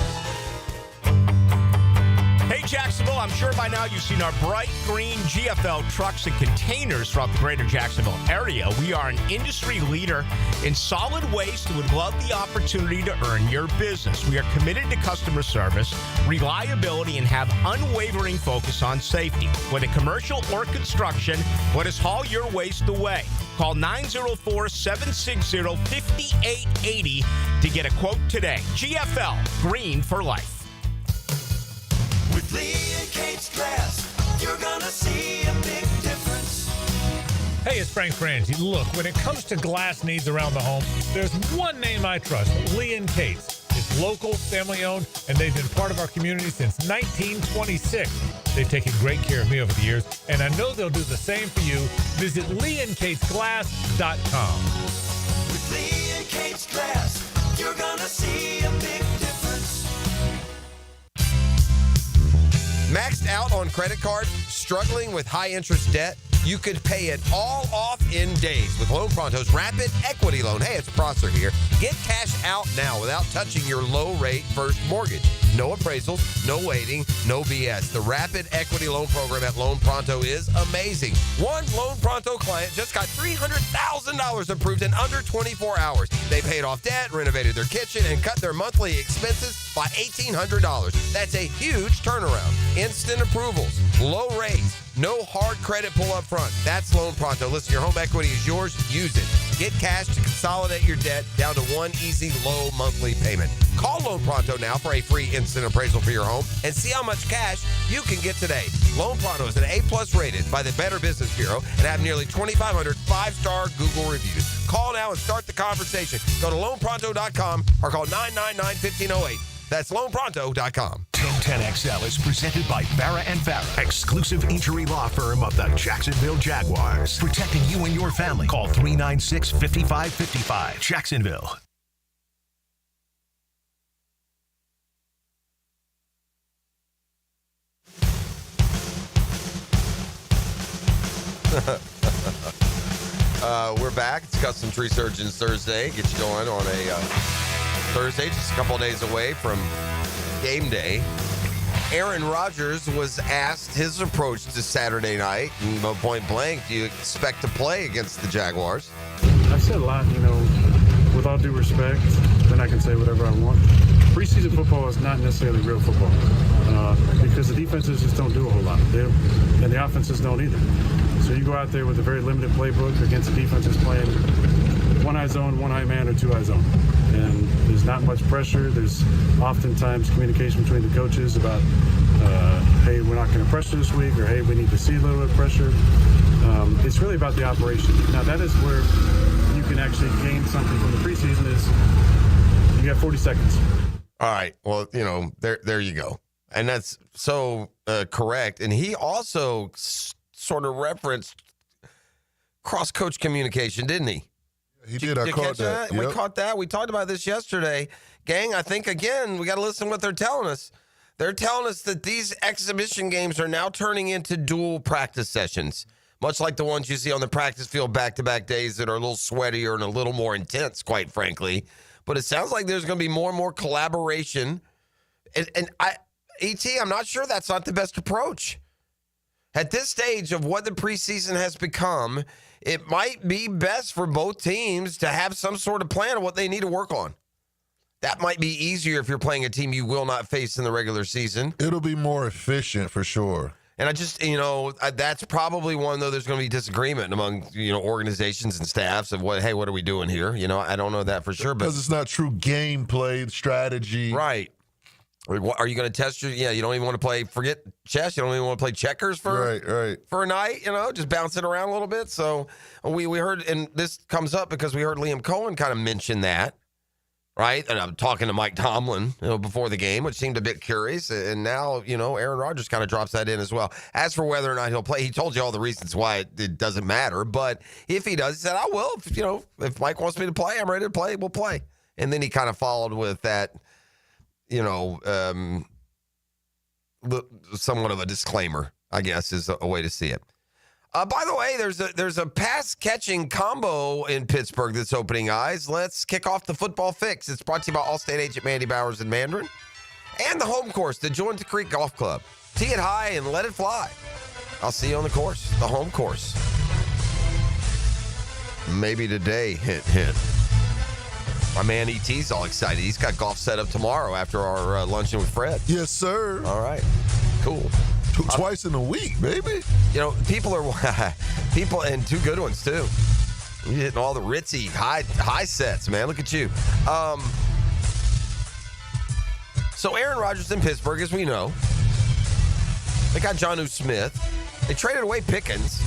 Hey, Jacksonville, I'm sure by now you've seen our bright green GFL trucks and containers throughout the greater Jacksonville area. We are an industry leader in solid waste and would love the opportunity to earn your business. We are committed to customer service, reliability, and have unwavering focus on safety. Whether commercial or construction, let us haul your waste away. Call 904-760-5880 to get a quote today. GFL, green for life. With Lee and Kate's Glass, you're gonna see a big difference. Hey, it's Frank Frangie. Look, when it comes to glass needs around the home, there's one name I trust, Lee and Kate's. It's local, family-owned, and they've been part of our community since 1926. They've taken great care of me over the years, and I know they'll do the same for you. Visit leeandkatesglass.com. With Lee and Kate's Glass, you're gonna see a big difference. Maxed out on credit card, struggling with high interest debt? You could pay it all off in days with Loan Pronto's Rapid Equity Loan. Hey, it's Prosser here. Get cash out now without touching your low-rate first mortgage. No appraisals, no waiting, no BS. The Rapid Equity Loan Program at Loan Pronto is amazing. One Loan Pronto client just got $300,000 approved in under 24 hours. They paid off debt, renovated their kitchen, and cut their monthly expenses by $1,800. That's a huge turnaround. Instant approvals, low rates, no hard credit pull up front. That's Loan Pronto. Listen, your home equity is yours. Use it. Get cash to consolidate your debt down to one easy, low monthly payment. Call Loan Pronto now for a free instant appraisal for your home and see how much cash you can get today. Loan Pronto is an A+ rated by the Better Business Bureau and have nearly 2,500 5-star Google reviews. Call now and start the conversation. Go to loanpronto.com or call 999-1508. That's loanpronto.com. 1010XL is presented by Farah and Farah, exclusive injury law firm of the Jacksonville Jaguars. Protecting you and your family. Call 396-5555. Jacksonville. We're back. It's Custom Tree Surgeons Thursday. Get you going on a Thursday, just a couple of days away from game day. Aaron Rodgers was asked his approach to Saturday night, and point blank, do you expect to play against the Jaguars? I've said a lot, with all due respect, then I can say whatever I want. Preseason football is not necessarily real football because the defenses just don't do a whole lot, and the offenses don't either. So you go out there with a very limited playbook against a defense that's playing one-eye zone, one-eye man, or two-eye zone. And there's not much pressure. There's oftentimes communication between the coaches about, hey, we're not going to pressure this week, or hey, we need to see a little bit of pressure. It's really about the operation. Now, that is where you can actually gain something from the preseason is you got 40 seconds. All right. Well, there you go. And that's so correct. And he also sort of referenced cross-coach communication, didn't he? He did. I caught that. We caught that. We talked about this yesterday. Gang, I think, again, we got to listen to what they're telling us. They're telling us that these exhibition games are now turning into dual practice sessions, much like the ones you see on the practice field back-to-back days that are a little sweatier and a little more intense, quite frankly. But it sounds like there's going to be more and more collaboration. And I'm not sure that's not the best approach. At this stage of what the preseason has become, it might be best for both teams to have some sort of plan of what they need to work on. That might be easier if you're playing a team you will not face in the regular season. It'll be more efficient for sure. And I just, that's probably one, though, there's going to be disagreement among, organizations and staffs of what are we doing here? I don't know that for sure. Because it's not true gameplay, strategy. Right. Are you going to test you don't even want to play, forget chess. You don't even want to play checkers for a night, just bounce it around a little bit. So we heard, and this comes up because we heard Liam Cohen kind of mention that, right? And I'm talking to Mike Tomlin, before the game, which seemed a bit curious. And now, Aaron Rodgers kind of drops that in as well. As for whether or not he'll play, he told you all the reasons why it doesn't matter. But if he does, he said, I will. If Mike wants me to play, I'm ready to play. We'll play. And then he kind of followed with that, somewhat of a disclaimer, I guess, is a way to see it. By the way, there's a pass-catching combo in Pittsburgh that's opening eyes. Let's kick off the football fix. It's brought to you by Allstate agent Mandy Bowers in Mandarin and the home course, the Joint Creek Golf Club. tee it high and let it fly. I'll see you on the course, the home course. Maybe today, hint, hint. My man E.T.'s all excited. He's got golf set up tomorrow after our luncheon with Fred. Yes, sir. All right. Cool. Twice in a week, baby. You know, people, and two good ones, too. You're hitting all the ritzy high sets, man. Look at you. So Aaron Rodgers in Pittsburgh, as we know. They got Jonnu Smith. They traded away Pickens.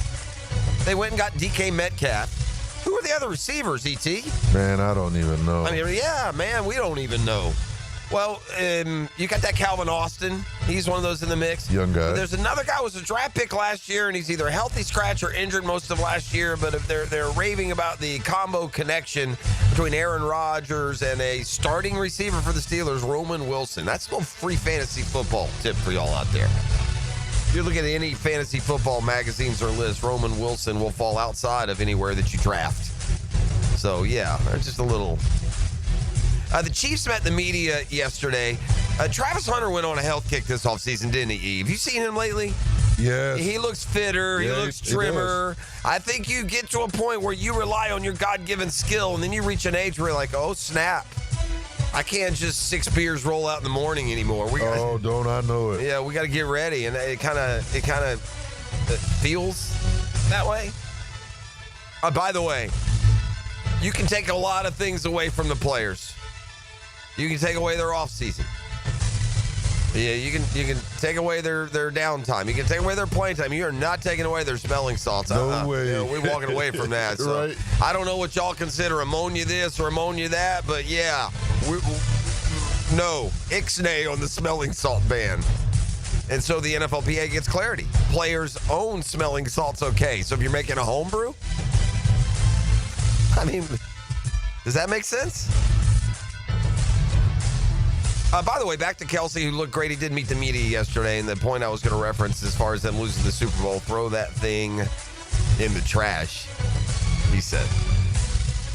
They went and got DK Metcalf. Who are the other receivers, E.T.? Man, I don't even know. I mean, yeah, man, we don't even know. Well, you got that Calvin Austin. He's one of those in the mix. Young guy. But there's another guy who was a draft pick last year, and he's either healthy scratch or injured most of last year. But if they're raving about the combo connection between Aaron Rodgers and a starting receiver for the Steelers, Roman Wilson. That's a little free fantasy football tip for y'all out there. If you're looking at any fantasy football magazines or lists, Roman Wilson will fall outside of anywhere that you draft. So, yeah, just a little. The Chiefs met the media yesterday. Travis Hunter went on a health kick this offseason, didn't he, Eve? You seen him lately? Yes. He looks fitter. Yeah, he looks trimmer. I think you get to a point where you rely on your God-given skill, and then you reach an age where you're like, oh, snap. I can't just 6 beers roll out in the morning anymore. Don't I know it? Yeah, we got to get ready, and it kind of feels that way. By the way, you can take a lot of things away from the players. You can take away their off season. Yeah, you can take away their downtime. You can take away their playing time. You are not taking away their smelling salts. No way. You know, we're walking away from that. So Right. I don't know what y'all consider ammonia this or ammonia that, but yeah, no ixnay on the smelling salt ban. And so the NFLPA gets clarity. Players own smelling salts, okay. So if you're making a home brew, I mean, does that make sense? By the way, back to Kelsey, who looked great. He did meet the media yesterday, and the point I was going to reference as far as them losing the Super Bowl, throw that thing in the trash, he said.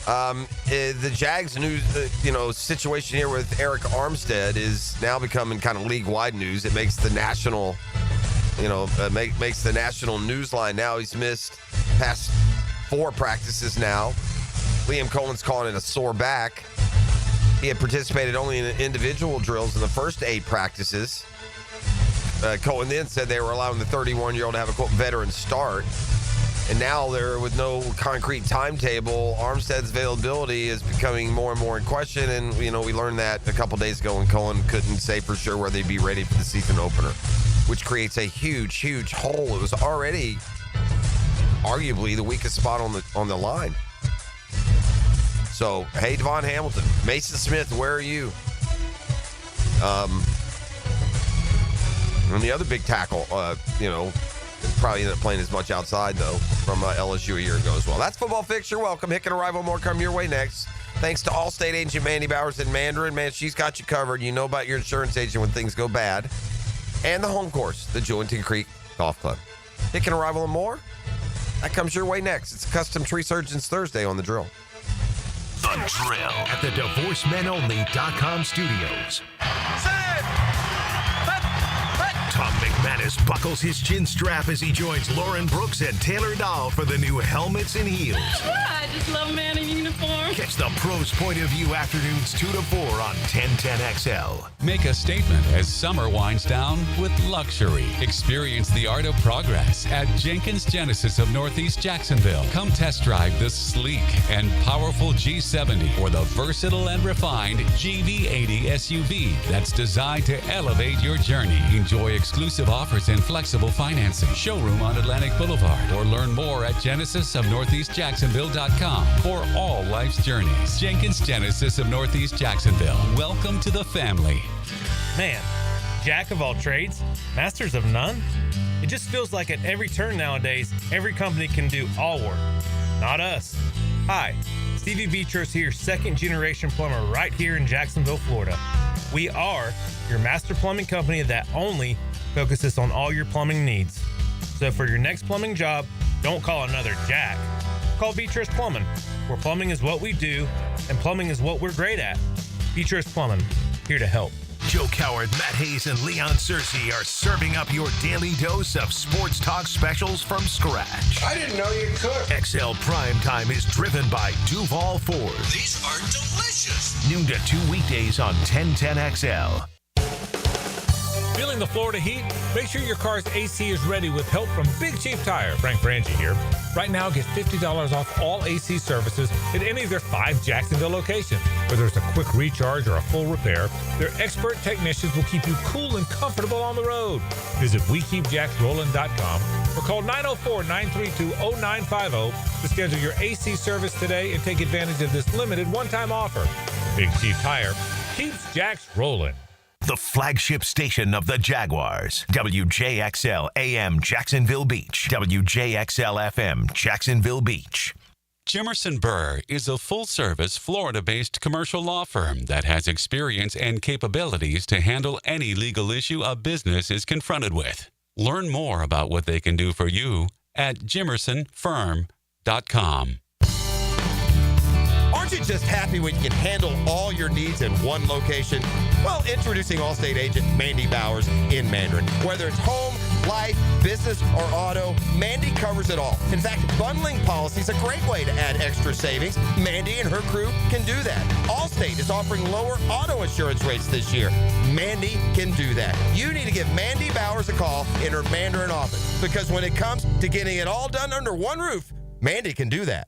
The Jags news, situation here with Eric Armstead is now becoming kind of league-wide news. It makes the national, makes the national news line now. He's missed past 4 practices now. Liam Cohen's calling it a sore back. He had participated only in individual drills in the first 8 practices. Cohen then said they were allowing the 31-year-old to have a, quote, veteran start. And now they're with no concrete timetable. Armstead's availability is becoming more and more in question. And, we learned that a couple days ago when Cohen couldn't say for sure where they'd be ready for the season opener, which creates a huge, huge hole. It was already arguably the weakest spot on the line. So, hey, Devon Hamilton, Mason Smith, where are you? And the other big tackle, probably ended up playing as much outside, though, from LSU a year ago as well. That's Football Fix. You're welcome. Hick and Arrival, more come your way next. Thanks to Allstate agent Mandy Bowers in Mandarin. Man, she's got you covered. You know about your insurance agent when things go bad. And the home course, the Jewington Creek Golf Club. Hick and Arrival and more, that comes your way next. It's Custom Tree Surgeons Thursday on The Drill. The Drill at the DivorceMenOnly.com studios. Tom McManus buckles his chin strap as he joins Lauren Brooks and Taylor Dahl for the new Helmets and Heels. I just love a man in uniform. Catch the pros' point of view afternoons 2 to 4 on 1010XL. Make a statement as summer winds down with luxury. Experience the art of progress at Jenkins Genesis of Northeast Jacksonville. Come test drive the sleek and powerful G70 or the versatile and refined GV80 SUV that's designed to elevate your journey. Enjoy exclusive offers and flexible financing. Showroom on Atlantic Boulevard or learn more at genesisofnortheastjacksonville.com for all life's journeys. Jenkins Genesis of Northeast Jacksonville. Welcome to the family. Man, jack of all trades, masters of none? It just feels like at every turn nowadays, every company can do all work. Not us. Hi, Stevie Vitros here, second generation plumber right here in Jacksonville, Florida. We are your master plumbing company that only focuses on all your plumbing needs. So for your next plumbing job, don't call another Jack. Call Vitros Plumbing, where plumbing is what we do and plumbing is what we're great at. Vitros Plumbing, here to help. Joe Coward, Matt Hayes, and Leon Searcy are serving up your daily dose of sports talk specials from scratch. I didn't know you could. XL Primetime is driven by Duval Ford. These are delicious. Noon to 2 weekdays on 1010XL. Feeling the Florida heat? Make sure your car's AC is ready with help from Big Cheap Tire. Frank Frangie here. Right now, get $50 off all AC services at any of their 5 Jacksonville locations. Whether it's a quick recharge or a full repair, their expert technicians will keep you cool and comfortable on the road. Visit WeKeepJacksRollin.com or call 904-932-0950 to schedule your AC service today and take advantage of this limited one-time offer. Big Cheap Tire keeps Jacks rolling. The flagship station of the Jaguars. WJXL AM Jacksonville Beach. WJXL FM Jacksonville Beach. Jimerson Burr is a full-service, Florida-based commercial law firm that has experience and capabilities to handle any legal issue a business is confronted with. Learn more about what they can do for you at jimersonfirm.com. Aren't you just happy when you can handle all your needs in one location? Well, introducing Allstate agent Mandy Bowers in Mandarin. Whether it's home, life, business, or auto, Mandy covers it all. In fact, bundling policy is a great way to add extra savings. Mandy and her crew can do that. Allstate is offering lower auto insurance rates this year. Mandy can do that. You need to give Mandy Bowers a call in her Mandarin office, because when it comes to getting it all done under one roof, Mandy can do that.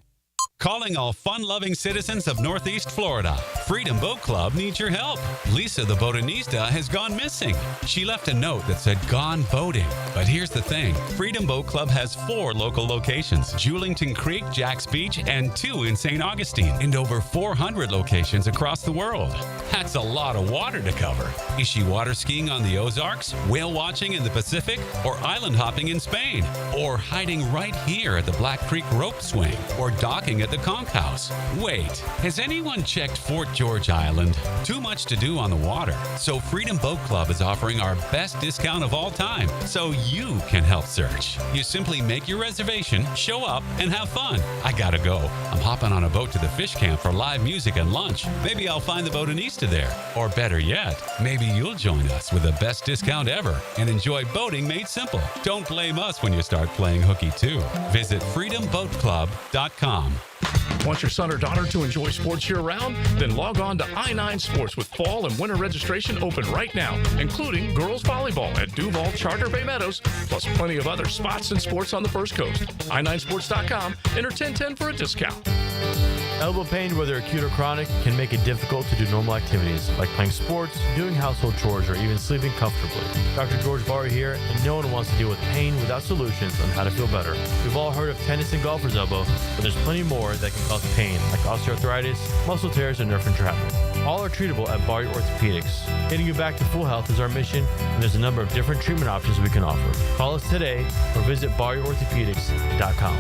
Calling all fun-loving citizens of Northeast Florida. Freedom Boat Club needs your help. Lisa the botanista has gone missing. She left a note that said gone boating. But here's the thing. Freedom Boat Club has 4 local locations. Julington Creek, Jacks Beach, and 2 in St. Augustine. And over 400 locations across the world. That's a lot of water to cover. Is she water skiing on the Ozarks, whale watching in the Pacific, or island hopping in Spain? Or hiding right here at the Black Creek Rope Swing? Or docking at the Conch House? Wait, has anyone checked Fort George Island? Too much to do on the water. So Freedom Boat Club is offering our best discount of all time, so you can help search. You simply make your reservation, show up, and have fun. I gotta go. I'm hopping on a boat to the fish camp for live music and lunch. Maybe I'll find the botanista there. Or better yet, maybe you'll join us with the best discount ever and enjoy boating made simple. Don't blame us when you start playing hooky too. Visit freedomboatclub.com. Want your son or daughter to enjoy sports year-round? Then log on to I-9 Sports with fall and winter registration open right now, including girls volleyball at Duval Charter Bay Meadows, plus plenty of other spots and sports on the First Coast. I9sports.com. Enter 1010 for a discount. Elbow pain, whether acute or chronic, can make it difficult to do normal activities like playing sports, doing household chores, or even sleeping comfortably. Dr. George Barr here, and no one wants to deal with pain without solutions on how to feel better. We've all heard of tennis and golfer's elbow, but there's plenty more that can cause pain, like osteoarthritis, muscle tears, and nerve entrapment. All are treatable at Barr Orthopedics. Getting you back to full health is our mission, and there's a number of different treatment options we can offer. Call us today or visit barrorthopedics.com.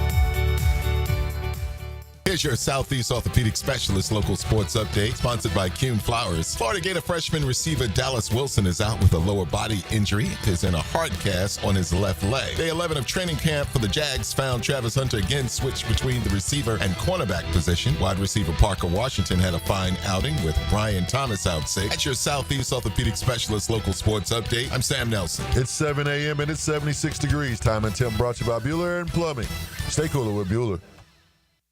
Here's your Southeast Orthopedic Specialist local sports update, sponsored by Kuhn Flowers. Florida Gator freshman receiver Dallas Wilson is out with a lower body injury. Is in a hard cast on his left leg. Day 11 of training camp for the Jags found Travis Hunter again switched between the receiver and cornerback position. Wide receiver Parker Washington had a fine outing with Brian Thomas out sick. That's your Southeast Orthopedic Specialist local sports update. I'm Sam Nelson. It's 7 a.m. and it's 76 degrees. Time and temp brought to you by Bueller and Plumbing. Stay cooler with Bueller.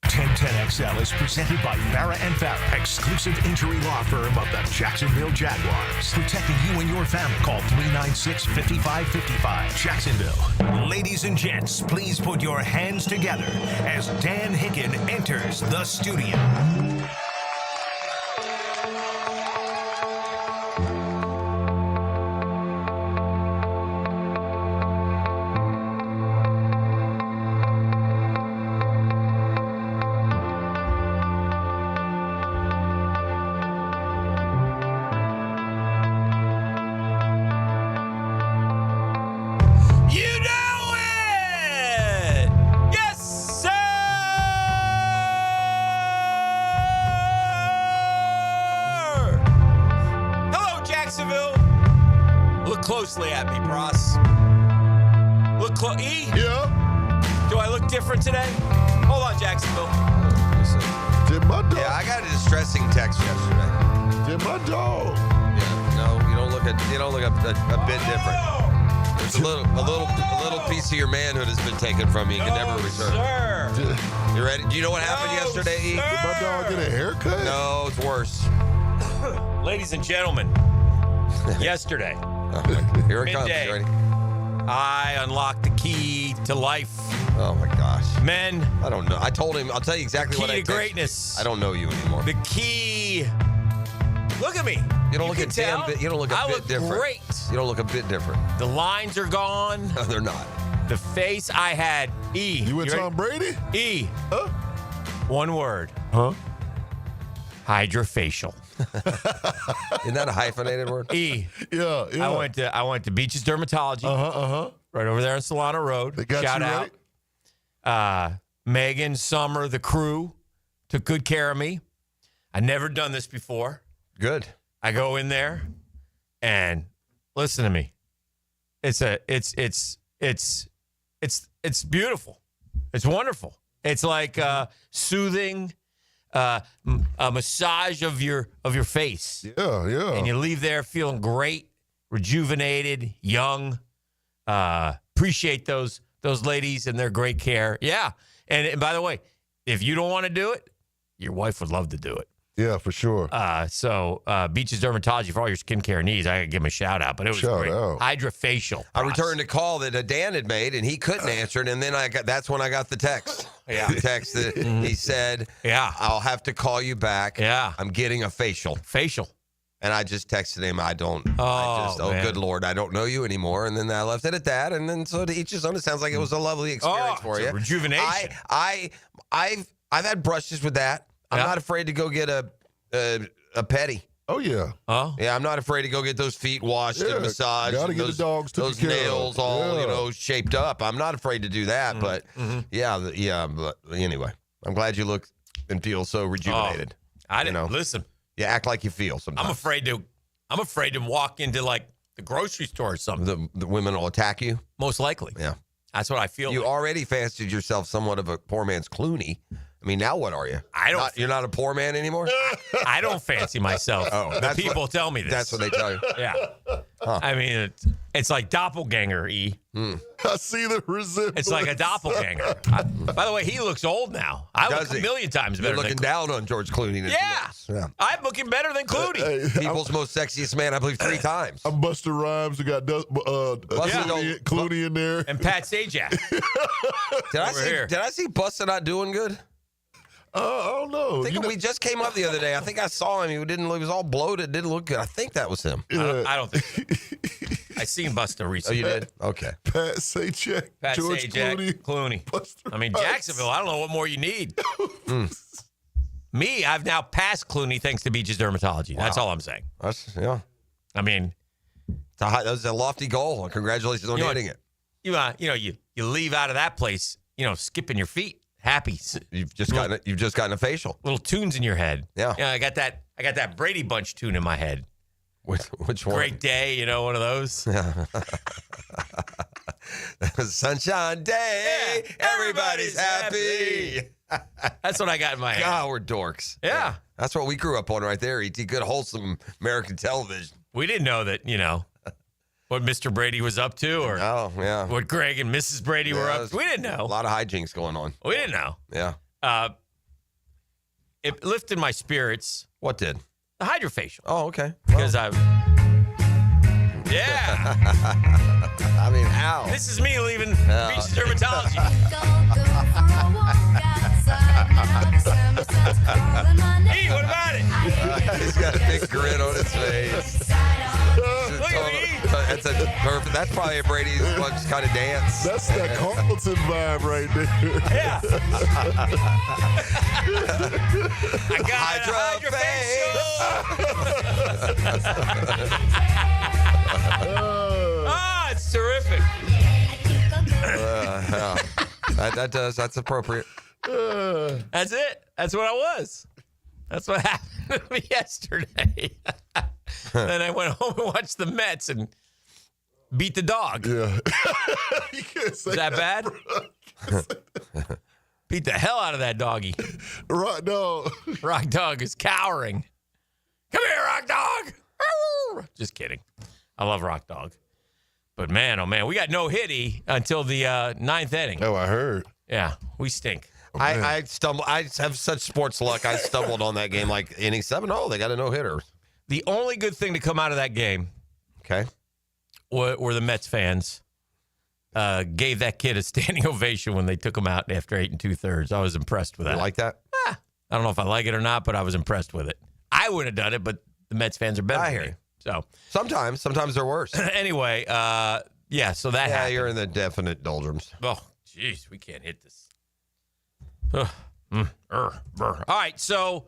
1010XL is presented by Farah and Farah, exclusive injury law firm of the Jacksonville Jaguars. Protecting you and your family. Call 396-5555. Jacksonville. Ladies and gents, please put your hands together as Dan Hicken enters the studio. Closely at me, Pross. Look close. E? Yeah. Do I look different today? Hold on, Jacksonville. Did my dog? Yeah, I got a distressing text yesterday. Did my dog? Yeah, no, you don't look look a bit different. There's a little piece of your manhood has been taken from you. You can never return. Sir. You ready? Do you know what happened yesterday, E? Did my dog get a haircut? No, it's worse. Ladies and gentlemen, yesterday, Here it comes. midday, You ready? I unlocked the key to life. Oh my gosh. Men. I don't know. I told him. I'll tell you exactly what I Key to texted. greatness. I don't know you anymore. The key. Look at me. You don't look a can damn tell bit. You don't look a I bit look different. Great. You don't look a bit different. The lines are gone. No, they're not. The face I had. E. You went ready? Tom Brady? E. Huh? One word. Huh? Hydrofacial. Isn't that a hyphenated word? E. Yeah. I went to Beaches Dermatology. Right over there on Solano Road. They got Shout you out. right? Megan, Summer, the crew took good care of me. I never done this before. Good. I go in there and listen to me. It's beautiful. It's wonderful. It's like soothing, a massage of your face. Yeah. And you leave there feeling great, rejuvenated, young. Appreciate those ladies and their great care. Yeah. And by the way, if you don't want to do it, your wife would love to do it. Yeah, for sure. So Beaches Dermatology for all your skincare needs. I gotta give him a shout out, but it was great. Hydrofacial. I returned a call that Dan had made, and he couldn't answer it. And then that's when I got the text. Yeah. The text that he said, "Yeah, I'll have to call you back. Yeah, I'm getting a facial." And I just texted him, good Lord, I don't know you anymore. And then I left it at that. And then so to each his own. It sounds like it was a lovely experience for you. Rejuvenation. I've had brushes with that. I'm not afraid to go get a pedi. Oh, yeah. Oh? Yeah, I'm not afraid to go get those feet washed and massaged. Gotta and get the dogs taken those care of. nails all, shaped up. I'm not afraid to do that. But, but anyway, I'm glad you look and feel so rejuvenated. I didn't listen. You act like you feel sometimes. I'm afraid to walk into like the grocery store or something. The women will attack you? Most likely. Yeah. That's what I feel. You already fancied yourself somewhat of a poor man's Clooney. I mean, now what are you? You're not a poor man anymore? I don't fancy myself. The people tell me this. That's what they tell you. Yeah. Huh. I mean, it's like doppelganger, E. I see the resemblance. It's like a doppelganger. By the way, he looks old now. I look a million times better. You're looking down on George Clooney. Yeah. I'm looking better than Clooney. People's most sexiest man, I believe, 3 times. I'm Busta Rhymes. We got Clooney in there. And Pat Sajak. Did I see Busta not doing good? I don't know. I think we just came up the other day. I think I saw him. He was all bloated. Didn't look good. I think that was him. I don't think. I seen Busta recently. Oh, you did? Okay. Pat Sajak. George Clooney. I mean, Jacksonville. I don't know what more you need. Me, I've now passed Clooney thanks to Beaches Dermatology. That's all I'm saying. I mean, that was a lofty goal. Congratulations on hitting it. You leave out of that place, skipping your feet. Happy. You've just gotten a facial. Little tunes in your head. Yeah. I got that Brady Bunch tune in my head. Which one? Great day, one of those. Yeah. Sunshine day, everybody's happy. That's what I got in my head. God, we're dorks. Yeah. That's what we grew up on right there, E.T. Good, wholesome American television. We didn't know that, what Mr. Brady was up to or what Greg and Mrs. Brady were up to. We didn't know. A lot of hijinks going on. We didn't know. Yeah. It lifted my spirits. What did? The hydrofacial. Oh, okay. Because I mean, how? This is me leaving Beaches Dermatology. Hey, what about it? He's got a big grin on his face. Look at me. That's perfect. That's probably a Brady Bunch kind of dance. That's that Carlton vibe right there. Yeah. I got hydrofacial. It's terrific. That's appropriate. That's it. That's what I was. That's what happened to me yesterday. Then I went home and watched the Mets and beat the dog. Yeah. Is that bad? Beat the hell out of that doggy. Rock Dog. Rock Dog is cowering. Come here, Rock Dog. Just kidding. I love Rock Dog. But, man, oh, man, we got no hitty until the ninth inning. Oh, I heard. Yeah, we stink. I stumbled. I have such sports luck. I stumbled on that game like inning 7. Oh, they got a no-hitter. The only good thing to come out of that game were the Mets fans gave that kid a standing ovation when they took him out after 8 2/3. I was impressed with that. You like that? I don't know if I like it or not, but I was impressed with it. I wouldn't have done it, but the Mets fans are better I than hear me. you. So sometimes they're worse. Anyway, so that happened. You're in the definite doldrums. Oh, jeez, we can't hit this. All right, so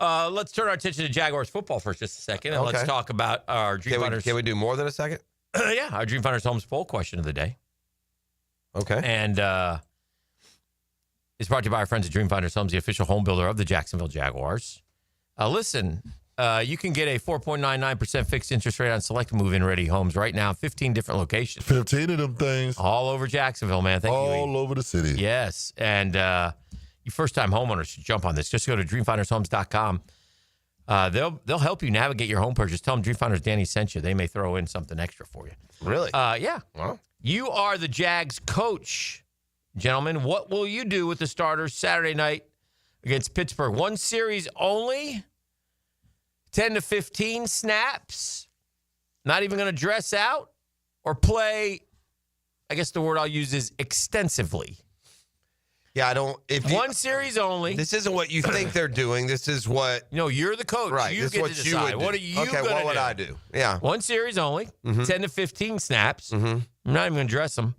let's turn our attention to Jaguars football for just a second, and let's talk about our Dream Finders. Can we do more than a second? Yeah, our Dream Finders Homes poll question of the day. Okay. And it's brought to you by our friends at Dream Finders Homes, the official home builder of the Jacksonville Jaguars. Listen, you can get a 4.99% fixed interest rate on select move-in ready homes right now, 15 different locations. 15 of them things. All over Jacksonville, man. Thank you. All over the city. Yes. And you first-time homeowners should jump on this. Just go to dreamfindershomes.com. They'll help you navigate your home purchase. Tell them Dream Finders Danny sent you. They may throw in something extra for you. Really? Yeah. Wow. You are the Jags coach, gentlemen. What will you do with the starters Saturday night against Pittsburgh? One series only, 10 to 15 snaps, not even going to dress out or play, I guess the word I'll use is extensively. Yeah, I don't. One series only. This isn't what you think they're doing. This is what. No, you're the coach. Right. You This get is what to you decide. would do. What are you Okay, going to do? what would I do? Yeah. One series only, 10 to 15 snaps. I'm not even going to dress them.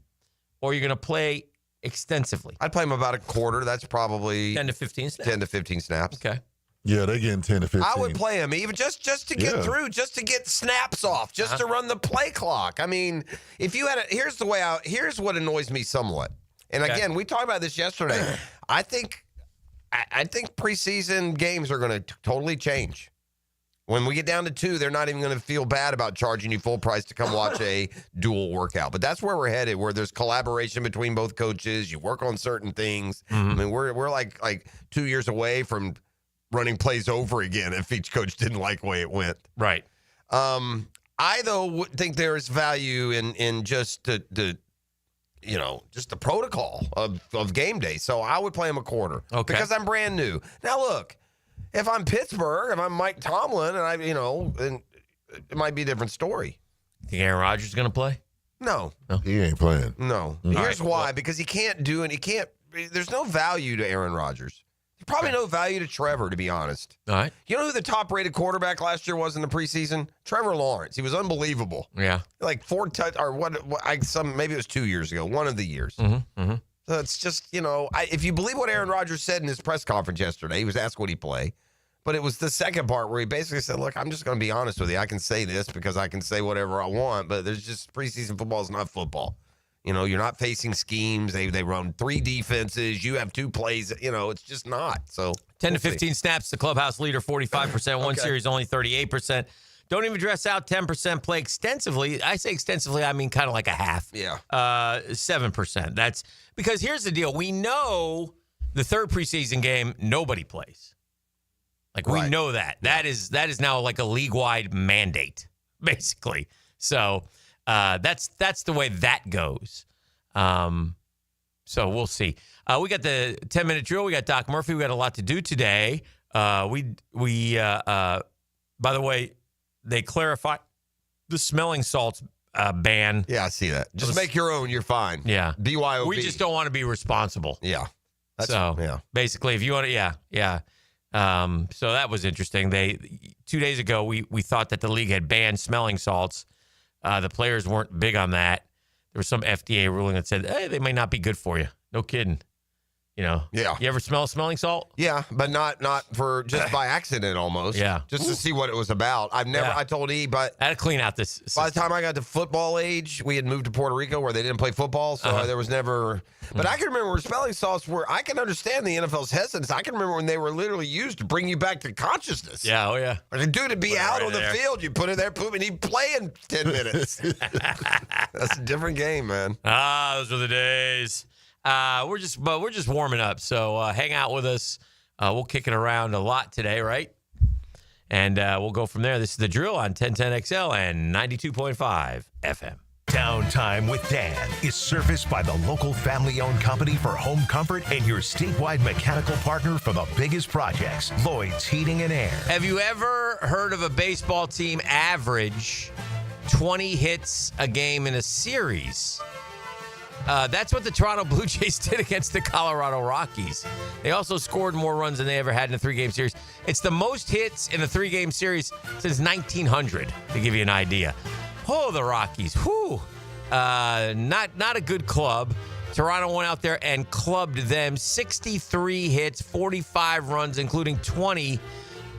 Or you're going to play extensively. I'd play them about a quarter. That's probably 10 to 15 snaps. 10 to 15 snaps. Okay. Yeah, they're getting 10 to 15. I would play them even just to get through, just to get snaps off, just to run the play clock. I mean, if you had here's what annoys me somewhat. And again, we talked about this yesterday. I think preseason games are going to totally change. When we get down to 2, they're not even going to feel bad about charging you full price to come watch a dual workout. But that's where we're headed, where there's collaboration between both coaches. You work on certain things. I mean, we're like 2 years away from running plays over again if each coach didn't like the way it went. Right. I, though, would think there is value in just the protocol of game day. So I would play them a quarter because I'm brand new. Now, look, if I'm Pittsburgh, if I'm Mike Tomlin, and it might be a different story. Think Aaron Rodgers is going to play? No. He ain't playing. No. Here's why. Because he can't do it. There's no value to Aaron Rodgers. There's probably no value to Trevor, to be honest. All right. You know who the top-rated quarterback last year was in the preseason? Trevor Lawrence. He was unbelievable. Yeah. Like 4 touch or maybe it was 2 years ago, one of the years. So it's just, if you believe what Aaron Rodgers said in his press conference yesterday, he was asked would he play. But it was the second part where he basically said, look, I'm just going to be honest with you. I can say this because I can say whatever I want, but there's just preseason football is not football. You're not facing schemes. They run 3 defenses. You have 2 plays. It's just not. So 10 to 15 snaps, the clubhouse leader, 45%. One series, only 38%. Don't even dress out, 10%. Play extensively. I say extensively, I mean kind of like a half. Yeah. 7%. That's because here's the deal. We know the third preseason game, nobody plays. Like, we know that. That is now like a league-wide mandate, basically. So that's the way that goes. So we'll see. We got the 10-minute drill. We got Doc Murphy. We got a lot to do today. By the way, they clarify the smelling salts ban. Yeah, I see that. Just make your own. You're fine. Yeah. BYOB. We just don't want to be responsible. Yeah. Basically, if you want to, yeah. So that was interesting. 2 days ago, we thought that the league had banned smelling salts. The players weren't big on that. There was some FDA ruling that said, hey, they may not be good for you. No kidding. Yeah. You ever smell smelling salt? Yeah, but not for just by accident almost. Yeah. Just to see what it was about. I told E, but I had to clean out this system. By the time I got to football age, we had moved to Puerto Rico where they didn't play football, so there was never. But I can remember where smelling salts were. I can understand the NFL's hesitance. I can remember when they were literally used to bring you back to consciousness. Yeah, oh yeah. Like, dude, to be Put it out right on the there. field, you put it there, poop, and he'd play in 10 minutes. That's a different game, man. Those were the days. We're just warming up. So hang out with us. We'll kick it around a lot today, right? And we'll go from there. This is The Drill on 1010XL and 92.5 FM. Downtime with Dan is serviced by the local family-owned company for home comfort and your statewide mechanical partner for the biggest projects, Lloyd's Heating and Air. Have you ever heard of a baseball team average 20 hits a game in a series? That's what the Toronto Blue Jays did against the Colorado Rockies. They also scored more runs than they ever had in a 3-game series. It's the most hits in a 3-game series since 1900, to give you an idea. Oh, the Rockies. Whew. Not a good club. Toronto went out there and clubbed them. 63 hits, 45 runs, including 20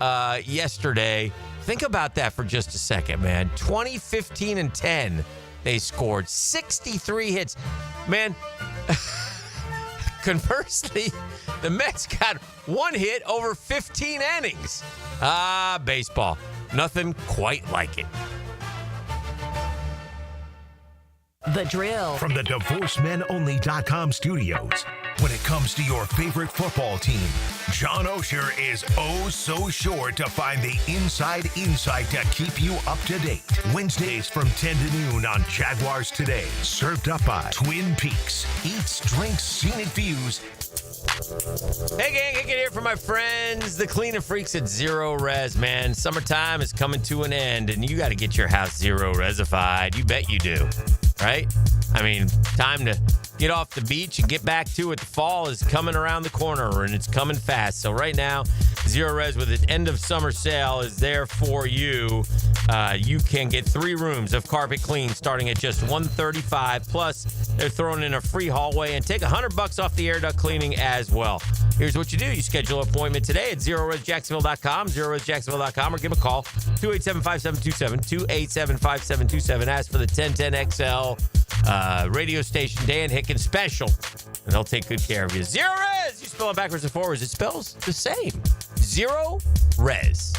yesterday. Think about that for just a second, man. 20, 15, and 10. They scored 63 hits. Man, conversely, the Mets got 1 hit over 15 innings. Baseball. Nothing quite like it. The Drill. From the DivorceMenOnly.com studios. When it comes to your favorite football team, John Osher is oh so sure to find the inside insight to keep you up to date. Wednesdays from 10 to noon on Jaguars Today. Served up by Twin Peaks. Eats, drinks, scenic views. Hey, gang, Hickett here for my friends, the cleaning freaks at Zero Res, man. Summertime is coming to an end, and you got to get your house Zero Resified. You bet you do, right? I mean, time to get off the beach and get back to it. The fall is coming around the corner, and it's coming fast. So right now, Zero Res with its end of summer sale is there for you. You can get 3 rooms of carpet clean starting at just $135. Plus, they're throwing in a free hallway and take $100 off the air duct cleaning as well. Here's what you do. You schedule an appointment today at ZeroResJacksonville.com, ZeroResJacksonville.com, or give a call, 287-5727, 287-5727. Ask for the 1010XL radio station, Dan Hicken special, and they'll take good care of you. Zero Res! You spell it backwards and forwards. It spells the same. Zero Res.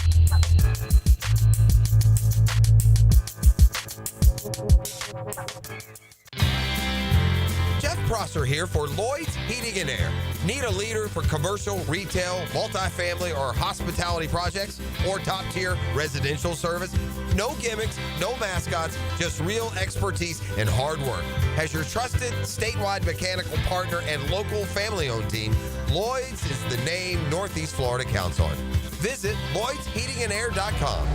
Jeff Prosser here for Lloyd's Heating and Air. Need a leader for commercial, retail, multifamily, or hospitality projects, or top-tier residential service? No gimmicks, no mascots, just real expertise and hard work. As your trusted statewide mechanical partner and local family-owned team, Lloyd's is the name Northeast Florida counts on. Visit Lloyd'sHeatingandAir.com.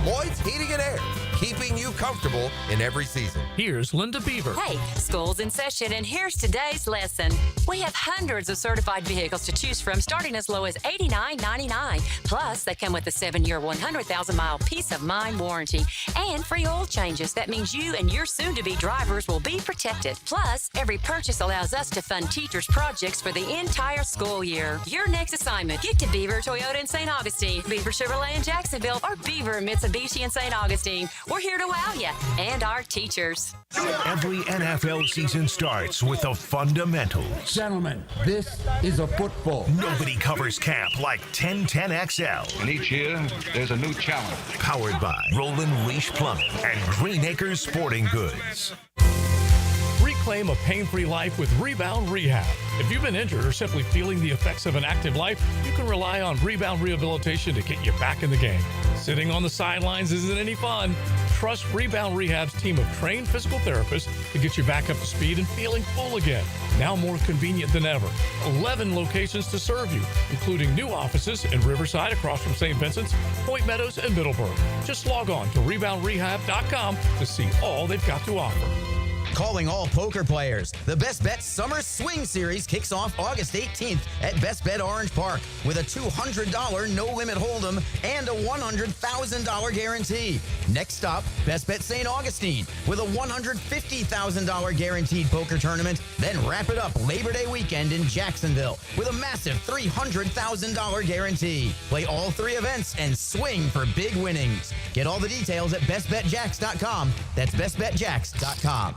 Lloyd's Heating and Air, keeping you comfortable in every season. Here's Linda Beaver. Hey, school's in session, and here's today's lesson. We have hundreds of certified vehicles to choose from, starting as low as $89.99. Plus, they come with a 7-year, 100,000-mile peace of mind warranty and free oil changes. That means you and your soon-to-be drivers will be protected. Plus, every purchase allows us to fund teachers' projects for the entire school year. Your next assignment, get to Beaver Toyota in St. Augustine, Beaver Chevrolet in Jacksonville, or Beaver Mitsubishi in St. Augustine. We're here to wow you and our teachers. Every NFL season starts with the fundamentals. Gentlemen, this is a football. Nobody covers camp like 1010XL. And each year, there's a new challenge. Powered by Roland Leash Plumbing and Green Acres Sporting Goods. Reclaim a pain-free life with Rebound Rehab. If you've been injured or simply feeling the effects of an active life, you can rely on Rebound Rehabilitation to get you back in the game. Sitting on the sidelines isn't any fun. Trust Rebound Rehab's team of trained physical therapists to get you back up to speed and feeling full again. Now more convenient than ever. 11 locations to serve you, including new offices in Riverside across from St. Vincent's, Point Meadows, and Middleburg. Just log on to reboundrehab.com to see all they've got to offer. Calling all poker players. The Best Bet Summer Swing Series kicks off August 18th at Best Bet Orange Park with a $200 no-limit hold'em and a $100,000 guarantee. Next stop, Best Bet St. Augustine with a $150,000 guaranteed poker tournament. Then wrap it up Labor Day weekend in Jacksonville with a massive $300,000 guarantee. Play all 3 events and swing for big winnings. Get all the details at bestbetjacks.com. That's bestbetjacks.com.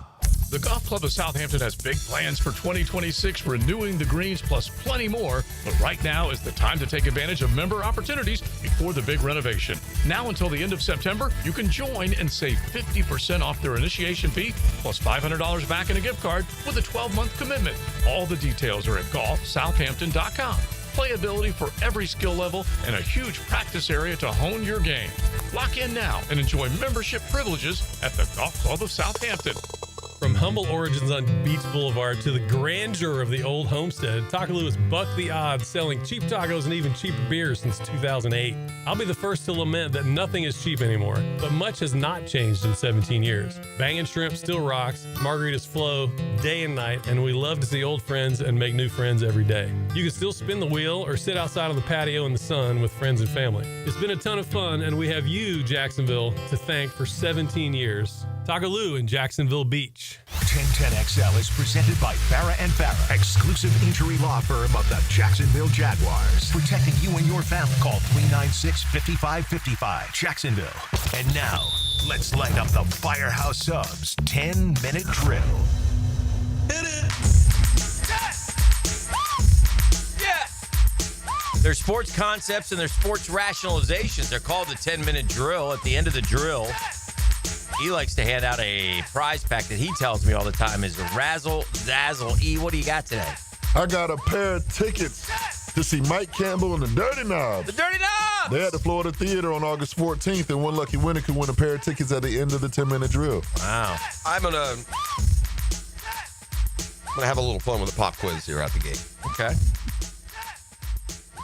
The Golf Club of Southampton has big plans for 2026, renewing the greens plus plenty more. But right now is the time to take advantage of member opportunities before the big renovation. Now until the end of September, you can join and save 50% off their initiation fee, plus $500 back in a gift card with a 12-month commitment. All the details are at golfsouthampton.com. playability for every skill level, and a huge practice area to hone your game. Lock in now and enjoy membership privileges at the Golf Club of Southampton. From humble origins on Beach Boulevard to the grandeur of the old homestead, Takaloo has bucked the odds, selling cheap tacos and even cheaper beers since 2008. I'll be the first to lament that nothing is cheap anymore, but much has not changed in 17 years. Bangin' Shrimp still rocks, margaritas flow day and night, and we love to see old friends and make new friends every day. You can still spin the wheel or sit outside on the patio in the sun with friends and family. It's been a ton of fun, and we have you, Jacksonville, to thank for 17 years. Takaloo in Jacksonville Beach. 1010XL is presented by Farrah & Farrah, exclusive injury law firm of the Jacksonville Jaguars. Protecting you and your family. Call 396-5555. Jacksonville. And now, let's light up the Firehouse Subs 10-minute drill. Hit it! Yeah! There's sports concepts and there's sports rationalizations. They're called the 10-minute drill. At the end of the drill, he likes to hand out a prize pack that he tells me all the time is razzle dazzle. E, what do you got today? I got a pair of tickets to see Mike Campbell and the Dirty Knobs. The Dirty Knobs! They at the Florida Theater on August 14th, and one lucky winner could win a pair of tickets at the end of the 10-minute drill. Wow. I'm gonna have a little fun with a pop quiz here out the gate. Okay.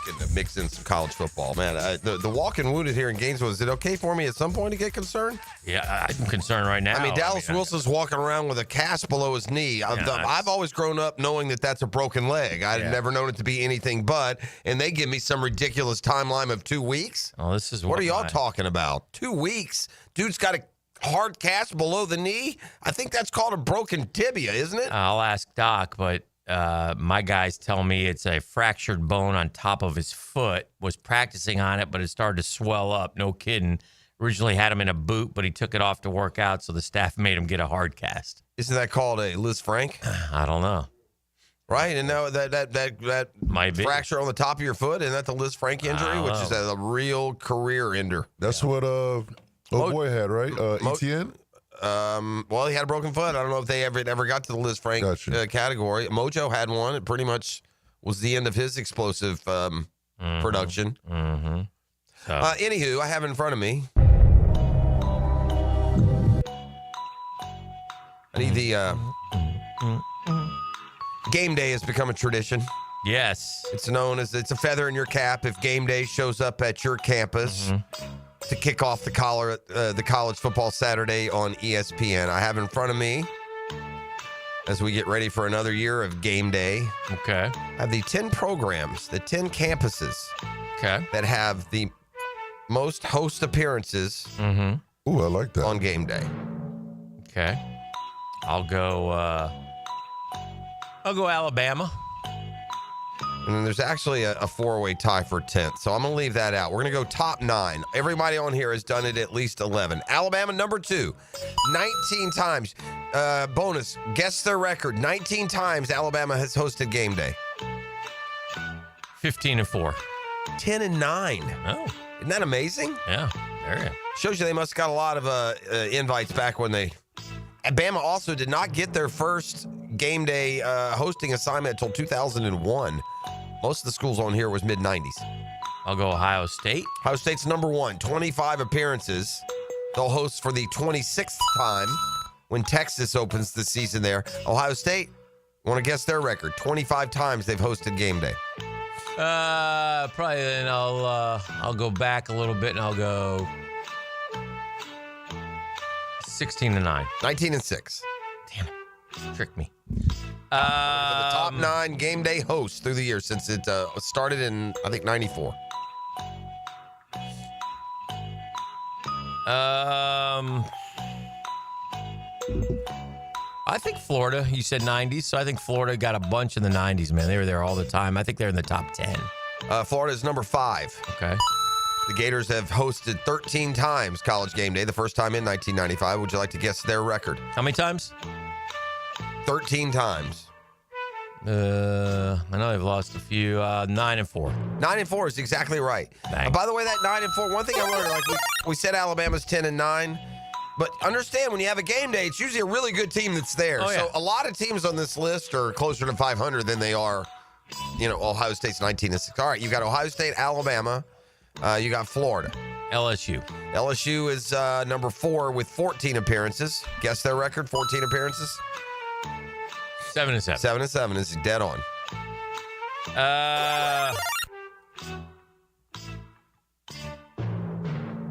Getting to mix in some college football. Man, the walking wounded here in Gainesville, is it okay for me at some point to get concerned? Yeah, I'm concerned right now. I mean, Dallas Wilson's walking around with a cast below his knee. I've always grown up knowing that that's a broken leg. I've never known it to be anything but, and they give me some ridiculous timeline of 2 weeks. Oh, this is what are y'all talking about? 2 weeks? Dude's got a hard cast below the knee? I think that's called a broken tibia, isn't it? I'll ask Doc, but my guys tell me it's a fractured bone on top of his foot. Was practicing on it, but it started to swell up. No kidding. Originally had him in a boot, but he took it off to work out, so the staff made him get a hard cast. Isn't that called a Liz Frank? I don't know. Right? And now that might be fracture on the top of your foot, isn't that the Liz Frank injury, which is a real career ender? That's what boy had, right? ETN? Well, he had a broken foot. I don't know if they ever got to the Liz Frank category. Mojo had one. It pretty much was the end of his explosive production. Mm-hmm. So. Anywho, I have in front of me. I need the game day has become a tradition. Yes. It's known as it's a feather in your cap if game day shows up at your campus. To kick off the college football Saturday on ESPN. I have in front of me, as we get ready for another year of game day. Okay. I have the 10 programs, the 10 campuses that have the most host appearances Ooh, I like that. on game day. Okay. I'll go Alabama. And then there's actually a four-way tie for 10th. So I'm going to leave that out. We're going to go top 9. Everybody on here has done it at least 11. Alabama, number 2, 19 times. Bonus, guess their record. 19 times Alabama has hosted game day. 15-4. 10-9. Oh. Isn't that amazing? Yeah. There you go. Shows you they must have got a lot of invites back when they... Bama also did not get their first game day hosting assignment until 2001. Most of the schools on here was mid-90s. I'll go Ohio State. Ohio State's number 1, 25 appearances. They'll host for the 26th time when Texas opens the season there. Ohio State, want to guess their record? 25 times they've hosted game day. Probably then I'll go back a little bit and I'll go 16-9. 19-6. Damn it. Tricked me. The top 9 game day hosts through the years since it started in, I think, 94. I think Florida, you said 90s, so I think Florida got a bunch in the 90s, man. They were there all the time. I think they're in the top 10. Florida's number 5. Okay. The Gators have hosted 13 times college game day, the first time in 1995. Would you like to guess their record? How many times? 13 times. I know they've lost a few. 9-4. 9-4 is exactly right. By the way, that 9-4, one thing I learned, like we said Alabama's 10-9, but understand when you have a game day, it's usually a really good team that's there. Oh, yeah. So a lot of teams on this list are closer to 500 than they are Ohio State's 19-6. All right, you got Ohio State, Alabama. You got Florida. LSU. LSU is number 4 with 14 appearances. Guess their record, 14 appearances? 7-7. 7-7 is dead on. I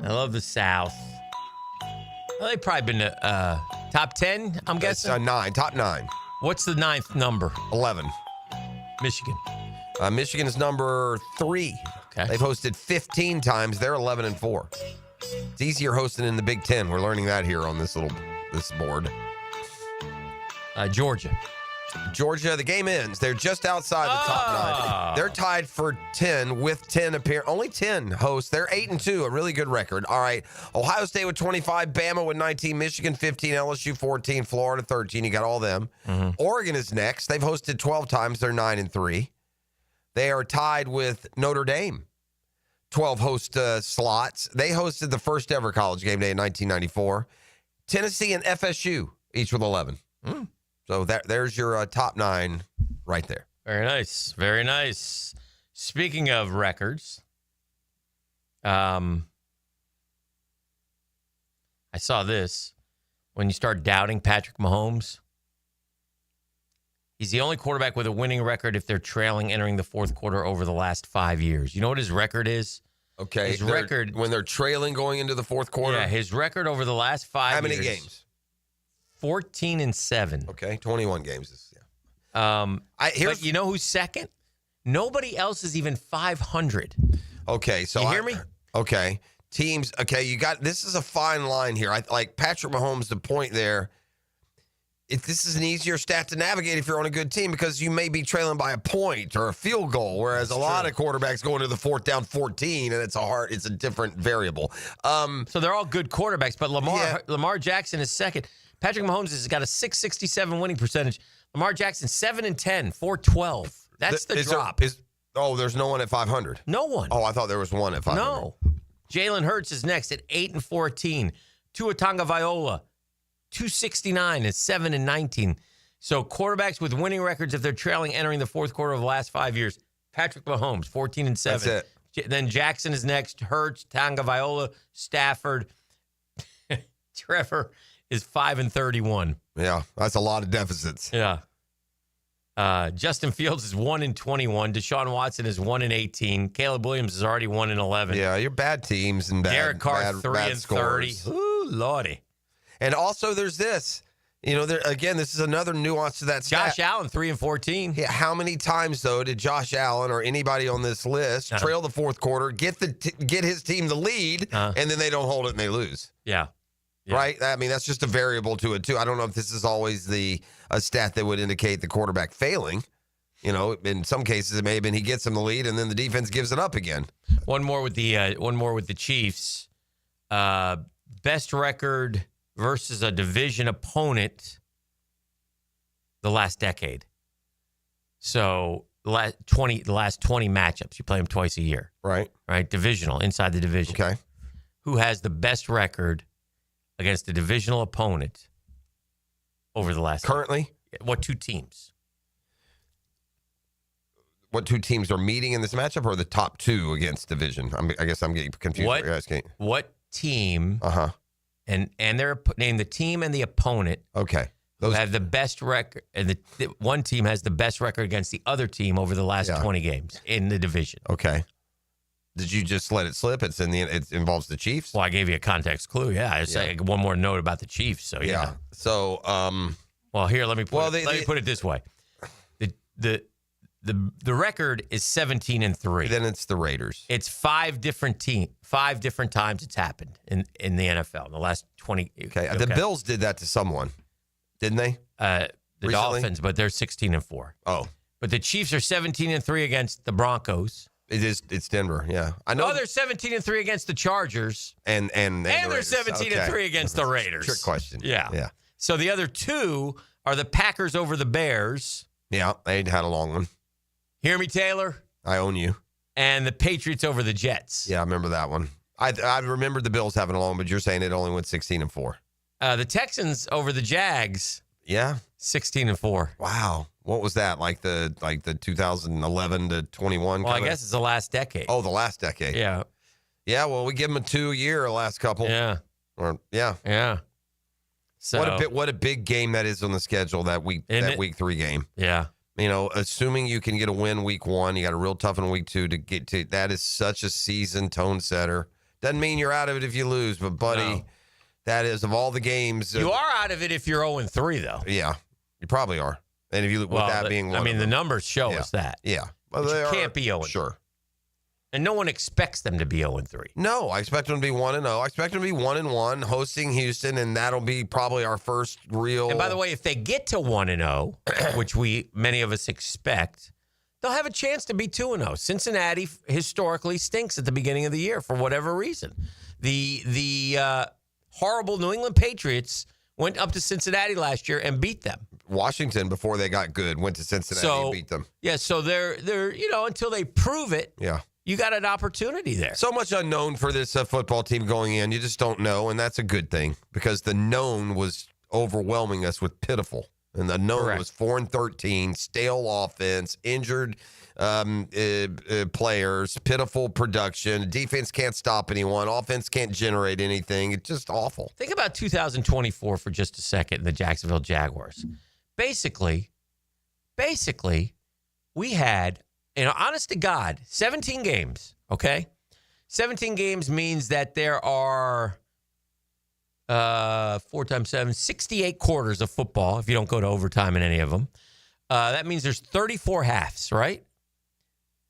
love the South. Well, they've probably been to top 10, I'm guessing? 9, top 9. What's the 9th number? 11. Michigan. Michigan is number 3. Okay. They've hosted 15 times. They're 11-4. It's easier hosting in the Big Ten. We're learning that here on this board. Georgia. Georgia, the game ends. They're just outside the top 9. They're tied for 10 with 10 only 10 hosts. They're 8-2, a really good record. All right. Ohio State with 25, Bama with 19, Michigan 15, LSU 14, Florida 13. You got all them. Mm-hmm. Oregon is next. They've hosted 12 times. They're 9-3. They are tied with Notre Dame. 12 host slots. They hosted the first ever college game day in 1994. Tennessee and FSU, each with 11. So there's your top 9 right there. Very nice. Very nice. Speaking of records, I saw this. When you start doubting Patrick Mahomes, he's the only quarterback with a winning record if they're trailing entering the fourth quarter over the last 5 years. You know what his record is? Okay. His record, when they're trailing going into the fourth quarter? Yeah, his record over the last 5 years. How many games? 14-7. Okay, 21 games. But you know who's second? Nobody else is even 500. Okay, so you hear me? Okay, teams. Okay, this is a fine line here. I like Patrick Mahomes. The point there. This is an easier stat to navigate if you're on a good team because you may be trailing by a point or a field goal, whereas a lot of quarterbacks go into the fourth down 14, and it's a different variable. So they're all good quarterbacks, but Lamar Jackson is second. Patrick Mahomes has got a 667 winning percentage. Lamar Jackson 7-10, 412. That's the drop. There's no one at 500. No one. Oh, I thought there was one at 500. No. Jalen Hurts is next at 8-14. Tua Tagovailoa 269 and 7-19. So quarterbacks with winning records if they're trailing entering the fourth quarter of the last 5 years. Patrick Mahomes 14-7. That's it. Then Jackson is next. Hurts, Tagovailoa, Stafford, Trevor is 5-31. Yeah, that's a lot of deficits. Yeah. Justin Fields is 1-21. Deshaun Watson is 1-18. Caleb Williams is already 1-11. Yeah, you're bad teams and bad. Derek Carr bad 3-30. Ooh, lordy. And also, there's this. This is another nuance to that stat. Josh Allen 3-14. Yeah, how many times though did Josh Allen or anybody on this list trail the fourth quarter, get his team the lead, and then they don't hold it and they lose? Yeah. Right? I mean, that's just a variable to it, too. I don't know if this is always a stat that would indicate the quarterback failing. In some cases, it may have been he gets him the lead, and then the defense gives it up again. One more with the Chiefs. Best record versus a division opponent the last decade. So the last 20 matchups. You play them twice a year. Right. Right? Divisional, inside the division. Okay. Who has the best record against a divisional opponent over the last currently? What two teams? What two teams are meeting in this matchup, or the top two against division? I guess I'm getting confused. What team? And name the team and the opponent. Okay. Those have the best record, and the one team has the best record against the other team over the last 20 games in the division. Okay. Did you just let it slip? It involves the Chiefs? Well, I gave you a context clue. Yeah. I say one more note about the Chiefs. So, yeah. So, well, here, let me put it this way. The record is 17-3. Then it's the Raiders. It's 5 different times it's happened in the NFL in the last 20. Okay. The Bills did that to someone, didn't they? The Recently? Dolphins, but they're 16-4. Oh. But the Chiefs are 17-3 against the Broncos. It's Denver, yeah. I know. Oh, they're 17-3 against the Chargers. And they're 17-3 against the Raiders. Trick question. Yeah. So the other two are the Packers over the Bears. Yeah, they had a long one. Hear me, Taylor? I own you. And the Patriots over the Jets. Yeah, I remember that one. I remembered the Bills having a long, but you're saying it only went 16-4. The Texans over the Jags. Yeah. 16-4. Wow. What was that? Like the 2011 to 21? Well, I guess it's the last decade. Oh, the last decade. Yeah. Yeah, well, we give them a 2-year last couple. Yeah. Yeah. So What a big game that is on the schedule, that week 3 game. Yeah. Assuming you can get a win week 1, you got a real tough one week 2 to get to. That is such a season tone setter. Doesn't mean you're out of it if you lose, but buddy, that is, of all the games. You are out of it if you're 0-3, though. Yeah, you probably are. And if you with that being one, the numbers show us that. Yeah, well, you can't be 0-3. Sure. And no one expects them to be 0-3. No, I expect them to be 1-0. I expect them to be 1-1, hosting Houston, and that'll be probably our first real. And by the way, if they get to 1-0, which many of us expect, they'll have a chance to be 2-0. Cincinnati historically stinks at the beginning of the year for whatever reason. The horrible New England Patriots went up to Cincinnati last year and beat them. Washington, before they got good, went to Cincinnati and beat them. Yeah, so they're until they prove it. Yeah. You got an opportunity there. So much unknown for this football team going in. You just don't know, and that's a good thing because the known was overwhelming us with pitiful. And the known was 4-13, stale offense, injured players, pitiful production. Defense can't stop anyone. Offense can't generate anything. It's just awful. Think about 2024 for just a second, the Jacksonville Jaguars. Basically, we had, honest to God, 17 games, okay? 17 games means that there are 4 times 7, 68 quarters of football if you don't go to overtime in any of them. That means there's 34 halves, right?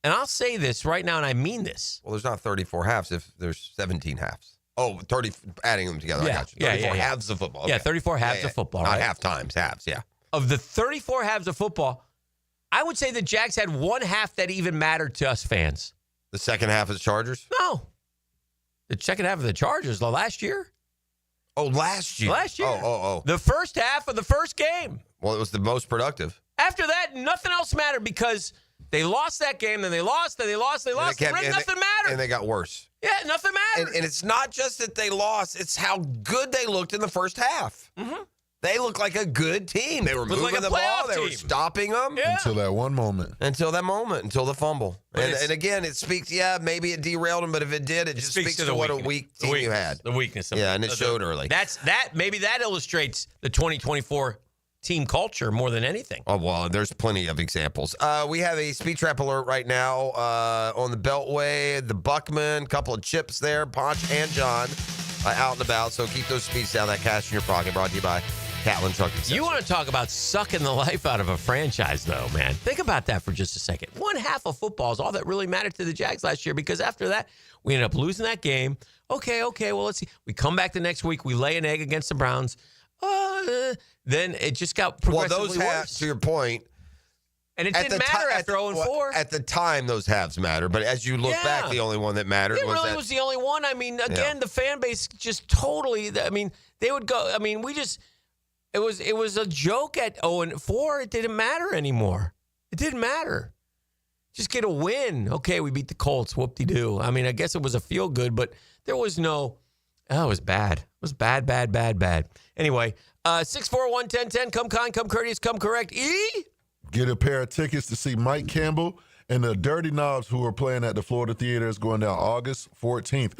And I'll say this right now, and I mean this. Well, there's not 34 halves if there's 17 halves. Oh, 30, adding them together. Yeah, I got you. 34 yeah. halves of football. Okay. Yeah, 34 halves of football. Not right? half times, halves, yeah. Of the 34 halves of football, I would say the Jags had one half that even mattered to us fans. The second half of the Chargers? No. The second half of the Chargers, last year. Oh, last year. Last year. Oh. The first half of the first game. Well, it was the most productive. After that, nothing else mattered because they lost that game, then they lost, then they lost. Nothing mattered. And they got worse. Yeah, nothing mattered. And it's not just that they lost, it's how good they looked in the first half. Mm-hmm. They looked like a good team. They were moving the ball. They were stopping them. Yeah. Until that one moment. Until the fumble. And again, it speaks, maybe it derailed them, but if it did, it just speaks to what a weak team you had. The weakness of it. Yeah, and it showed early. Maybe that illustrates the 2024 team culture more than anything. Oh, well, there's plenty of examples. We have a speed trap alert right now on the Beltway, the Buckman, couple of chips there, Ponch and John out and about. So keep those speeds down, that cash in your pocket. Brought to you by Catlin Truck Accessories. You want to talk about sucking the life out of a franchise, though, man. Think about that for just a second. One half of football is all that really mattered to the Jags last year because after that, we ended up losing that game. Okay, well, let's see. We come back the next week. We lay an egg against the Browns. Then it just got progressively worse. To your point. And it didn't matter after 0-4. At the time, those halves matter. But as you look back, the only one that mattered was the only one. I mean, again, the fan base just totally, they would go, it was a joke at 0-4. It didn't matter anymore. It didn't matter. Just get a win. Okay, we beat the Colts. Whoop-de-doo. I guess it was a feel-good, but there was no, it was bad. It was bad. Anyway, 641-1010, come kind, come courteous, come correct. Get a pair of tickets to see Mike Campbell and the Dirty Knobs, who are playing at the Florida Theater. Is going down August 14th.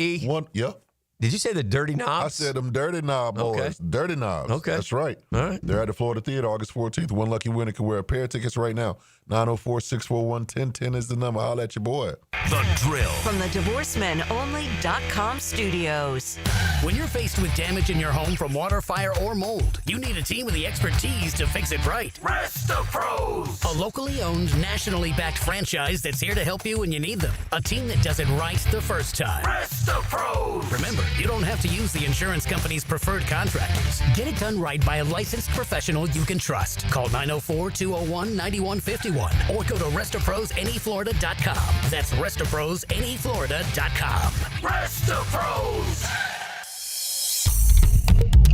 Yep. Did you say the Dirty Knobs? I said them Dirty Knob boys. Okay. Dirty Knobs. Okay. That's right. All right. They're at the Florida Theater August 14th. One lucky winner can wear a pair of tickets right now. 904-641-1010 is the number. Holla at your boy. The Drill. From the DivorceMenOnly.com studios. When you're faced with damage in your home from water, fire, or mold, you need a team with the expertise to fix it right. Resto Pros. A locally owned, nationally backed franchise that's here to help you when you need them. A team that does it right the first time. Resto Pros. Remember, you don't have to use the insurance company's preferred contractors. Get it done right by a licensed professional you can trust. Call 904-201-9151 or go to RestoProsNEFlorida.com. That's RestoProsNEFlorida.com. Resto Pros.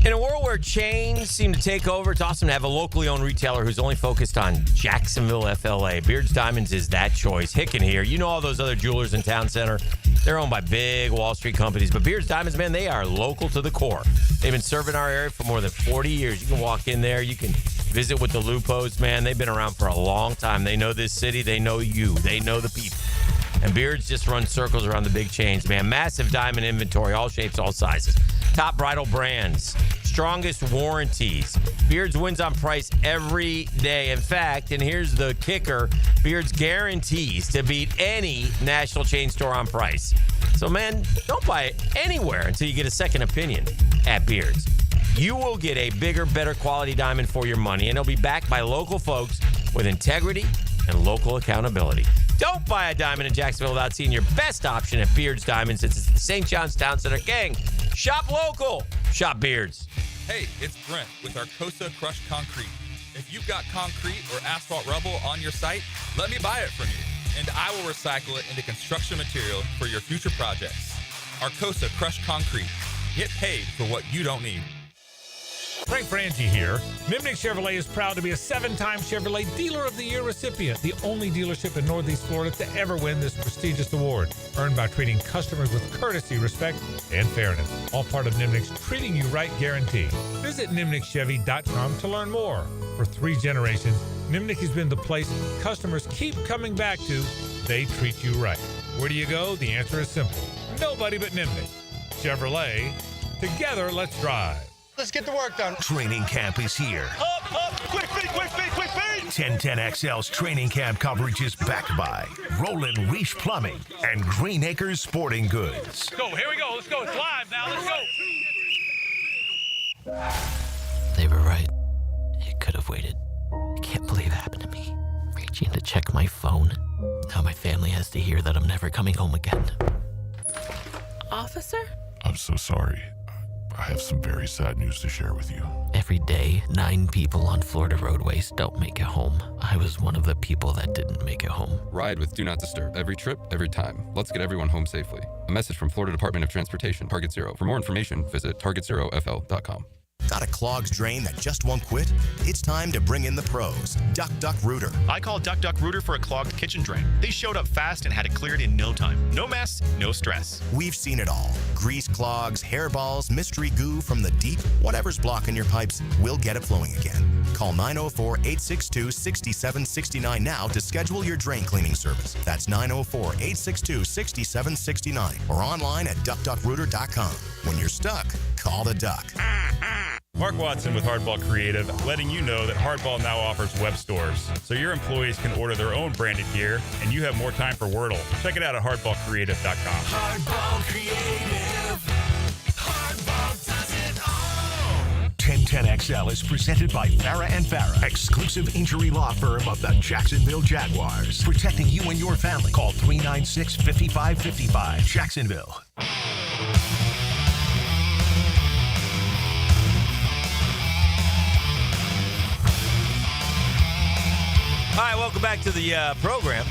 In a world where chains seem to take over, it's awesome to have a locally owned retailer who's only focused on Jacksonville, FLA. Beards Diamonds is that choice. Hicken here. You know all those other jewelers in Town Center. They're owned by big Wall Street companies. But Beards Diamonds, man, they are local to the core. They've been serving our area for more than 40 years. You can walk in there. You can Visit with the Lupos, man. They've been around for a long time. They know this city. They know you. They know the people. And Beards just run circles around the big chains, man. Massive diamond inventory, all shapes, all sizes. Top bridal brands. Strongest warranties. Beards wins on price every day. In fact, and here's the kicker, Beards guarantees to beat any national chain store on price. So, man, don't buy it anywhere until you get a second opinion at Beards. You will get a bigger, better quality diamond for your money, and it'll be backed by local folks with integrity and local accountability. Don't buy a diamond in Jacksonville without seeing your best option at Beards Diamonds. It's the St. John's Town Center. Gang, shop local. Shop Beards. Hey, it's Brent with Arcosa Crushed Concrete. If you've got concrete or asphalt rubble on your site, let me buy it from you, and I will recycle it into construction material for your future projects. Arcosa Crushed Concrete. Get paid for what you don't need. Frank Frangie here. Nimnick Chevrolet is proud to be a 7-time Chevrolet Dealer of the Year recipient, the only dealership in Northeast Florida to ever win this prestigious award, earned by treating customers with courtesy, respect, and fairness. All part of Nimnick's Treating You Right guarantee. Visit NimnickChevy.com to learn more. For 3 generations, Nimnick has been the place customers keep coming back to. They treat you right. Where do you go? The answer is simple. Nobody but Nimnick. Chevrolet. Together, let's drive. Let's get the work done. Training camp is here. Up, quick feet, quick feet, quick feet. 1010XL's training camp coverage is backed by Roland Reach Plumbing and Green Acres Sporting Goods. Let's go, here we go, let's go. It's live now, let's go. They were right. It could have waited. I can't believe it happened to me. Reaching to check my phone. Now my family has to hear that I'm never coming home again. Officer? I'm so sorry. I have some very sad news to share with you. Every day, 9 people on Florida roadways don't make it home. I was one of the people that didn't make it home. Ride with Do Not Disturb. Every trip, every time. Let's get everyone home safely. A message from Florida Department of Transportation, Target Zero. For more information, visit targetzerofl.com. Got a clogged drain that just won't quit? It's time to bring in the pros. Duck Duck Rooter. I called Duck Duck Rooter for a clogged kitchen drain. They showed up fast and had it cleared in no time. No mess, no stress. We've seen it all. Grease clogs, hairballs, mystery goo from the deep. Whatever's blocking your pipes, we'll get it flowing again. Call 904-862-6769 now to schedule your drain cleaning service. That's 904-862-6769 or online at duckduckrooter.com. When you're stuck, call the duck. Mark Watson with Hardball Creative, letting you know that Hardball now offers web stores, so your employees can order their own branded gear, and you have more time for Wordle. Check it out at hardballcreative.com. Hardball Creative. Hardball does it all. 1010XL is presented by Farah and Farah, exclusive injury law firm of the Jacksonville Jaguars. Protecting you and your family. Call 396-5555. Jacksonville. All right, welcome back to the program.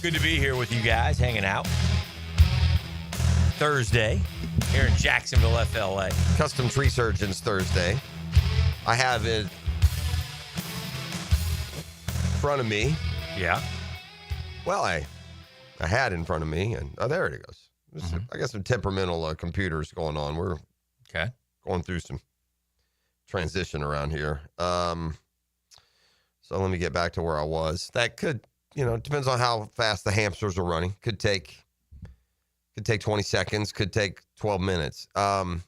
Good to be here with you guys, hanging out. Thursday, here in Jacksonville, FLA. Custom Tree Surgeons Thursday. I have it in front of me. Yeah. Well, I had in front of me, and there it goes. I got some temperamental computers going on. We're going through some transition around here. So let me get back to where I was. That could, depends on how fast the hamsters are running. Could take 20 seconds. Could take 12 minutes. Now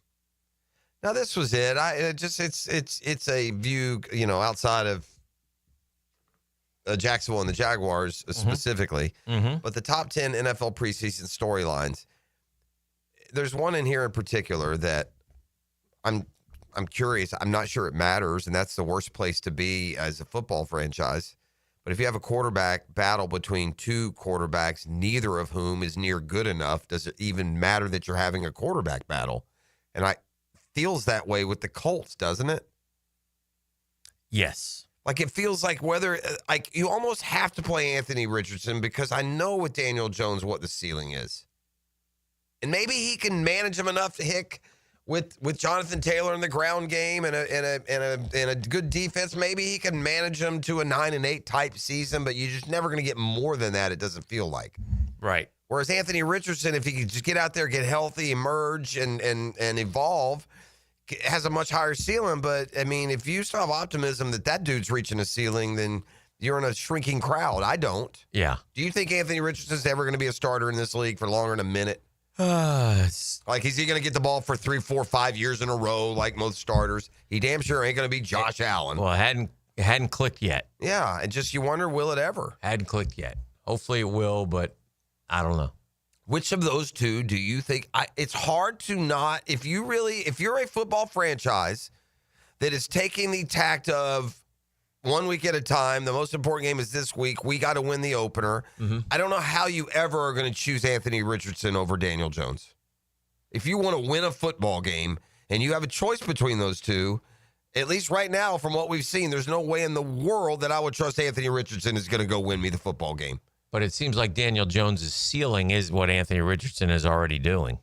this was it. It's a view, outside of Jacksonville and the Jaguars specifically. But the top 10 NFL preseason storylines. There's one in here in particular that I'm curious. I'm not sure it matters, and that's the worst place to be as a football franchise. But if you have a quarterback battle between 2 quarterbacks, neither of whom is near good enough, does it even matter that you're having a quarterback battle? And it feels that way with the Colts, doesn't it? Yes. Like it feels like you almost have to play Anthony Richardson because I know with Daniel Jones what the ceiling is. And maybe he can manage him enough to hick with Jonathan Taylor in the ground game and a good defense. Maybe he can manage them to a 9-8 type season, but you're just never going to get more than that. It doesn't feel like. Right. Whereas Anthony Richardson, if he could just get out there, get healthy, emerge, and evolve, has a much higher ceiling, but, I mean, if you still have optimism that dude's reaching a ceiling, then you're in a shrinking crowd. I don't. Yeah. Do you think Anthony Richardson's ever going to be a starter in this league for longer than a minute? Like, is he going to get the ball for 3, 4, 5 years in a row like most starters? He damn sure ain't going to be Josh Allen. Well, it hadn't clicked yet. Yeah, and just you wonder, will it ever? Hadn't clicked yet. Hopefully it will, but I don't know. Which of those two do you think? It's hard to not, if you're a football franchise that is taking the tact of 1 week at a time, the most important game is this week, we got to win the opener. Mm-hmm. I don't know how you ever are going to choose Anthony Richardson over Daniel Jones. If you want to win a football game and you have a choice between those two, at least right now from what we've seen, there's no way in the world that I would trust Anthony Richardson is going to go win me the football game. But it seems like Daniel Jones' ceiling is what Anthony Richardson is already doing.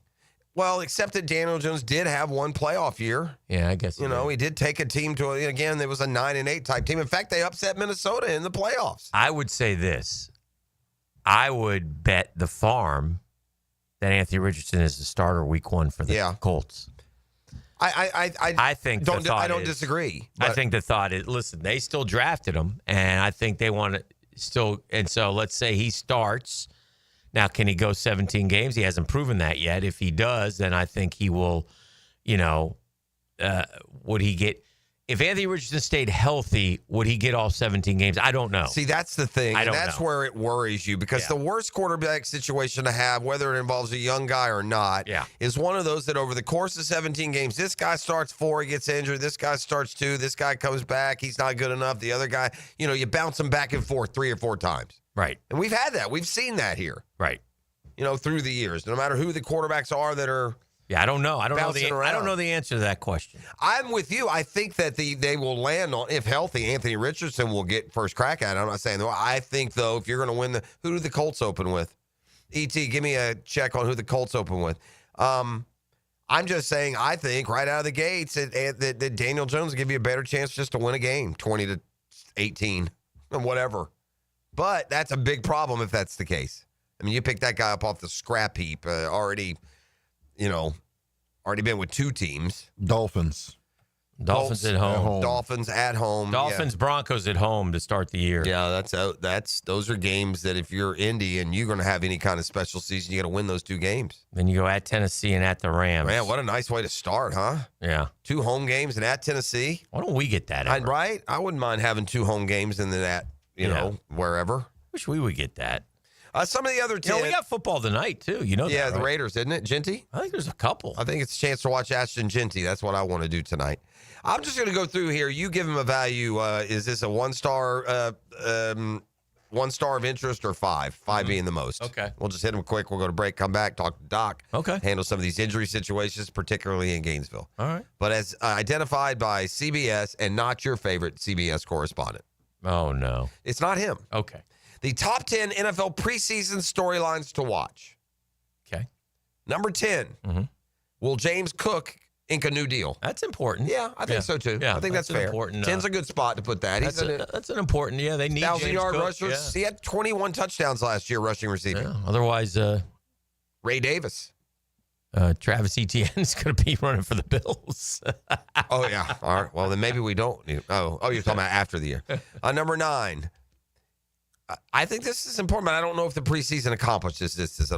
Well, except that Daniel Jones did have one playoff year. Yeah, I guess. He did take a team to, again, it was a 9-8 type team. In fact, they upset Minnesota in the playoffs. I would say this. I would bet the farm that Anthony Richardson is the starter week 1 for the Colts. I think I don't disagree. I think the thought is, listen, they still drafted him, and I think they want to still. And so let's say he starts. Now, can he go 17 games? He hasn't proven that yet. If he does, then I think he will, would he get – if Anthony Richardson stayed healthy, would he get all 17 games? I don't know. See, that's the thing. I don't That's know. where it worries you because the worst quarterback situation to have, whether it involves a young guy or not, is one of those that over the course of 17 games, this guy starts 4, he gets injured. This guy starts 2, this guy comes back, he's not good enough. The other guy, you bounce him back and forth 3 or 4 times. Right. And we've had that. We've seen that here. Right. Through the years, no matter who the quarterbacks are that are I don't know. I don't know the answer to that question. I'm with you. I think that they will land on, if healthy, Anthony Richardson will get first crack at it. I'm not saying that. I think, though, if you're going to win who do the Colts open with? E.T., give me a check on who the Colts open with. I'm just saying, I think right out of the gates that Daniel Jones will give you a better chance just to win a game, 20-18, and whatever. But that's a big problem if that's the case. I mean, you pick that guy up off the scrap heap, already been with 2 teams. Dolphins Colts at home. Dolphins at home. Dolphins, Broncos at home to start the year. Yeah, those are games that if you're Indy and you're going to have any kind of special season, you got to win those 2 games. Then you go at Tennessee and at the Rams. Man, what a nice way to start, huh? Yeah. 2 home games and at Tennessee. Why don't we get that ever? Right? I wouldn't mind having 2 home games and then at, wherever. Wish we would get that. Some of the other teams. We got football tonight, too. You know that, Yeah, the right? Raiders, isn't it? Genty? I think there's a couple. I think it's a chance to watch Ashton Genty. That's what I want to do tonight. I'm just going to go through here. You give him a value. Is this a 1-star, 1-star of interest or 5? 5 being the most. Okay. We'll just hit him quick. We'll go to break, come back, talk to Doc. Okay. Handle some of these injury situations, particularly in Gainesville. All right. But as identified by CBS and not your favorite CBS correspondent. Oh, no. It's not him. Okay. The top 10 NFL preseason storylines to watch. Okay. Number 10. Mm-hmm. Will James Cook ink a new deal? That's important. Yeah, I think so too. Yeah, I think that's fair. Important, 10's a good spot to put that. That's an important. Yeah, they need 1,000-yard James rushers. Cook, He had 21 touchdowns last year rushing receiving. Yeah. Otherwise, Ray Davis. Travis Etienne is going to be running for the Bills. Oh yeah. All right. Well, then maybe we don't need. Oh, you're talking about after the year. Number 9. I think this is important, but I don't know if the preseason accomplishes this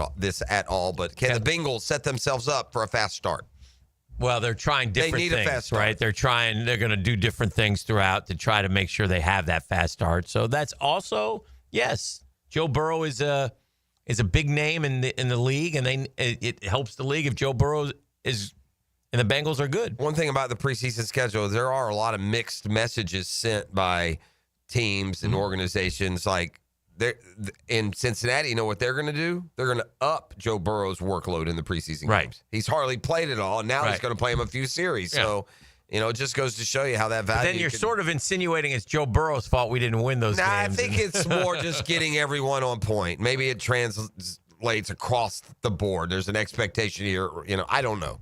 at all. But can the Bengals set themselves up for a fast start? Well, they're trying different things, a fast start. right? They're going to do different things throughout to try to make sure they have that fast start. So that's also, yes, Joe Burrow is a big name in the league, and it helps the league if Joe Burrow is and the Bengals are good. One thing about the preseason schedule, there are a lot of mixed messages sent by teams and organizations. Like in Cincinnati, you know what they're going to do? They're going to up Joe Burrow's workload in the preseason games. He's hardly played it all, and now he's going to play him a few series. Yeah. So, it just goes to show you how that value. But then you're sort of insinuating it's Joe Burrow's fault we didn't win those games. I think it's more just getting everyone on point. Maybe it translates across the board. There's an expectation here. I don't know.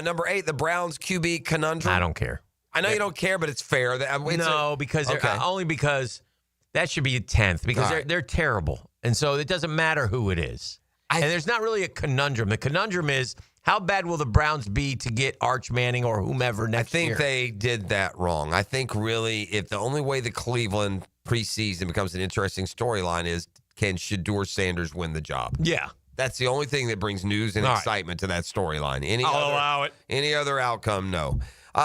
Number 8, the Browns QB conundrum. I don't care. I know you don't care, but it's fair. Only because that should be 10th because they're terrible. And so it doesn't matter who it is. And there's not really a conundrum. The conundrum is, How bad will the Browns be to get Arch Manning or whomever next year? I think they did that wrong. I think really if the only way the Cleveland preseason becomes an interesting storyline is can Shedeur Sanders win the job? Yeah. That's the only thing that brings news and excitement to that storyline. I'll allow it. Any other outcome, no.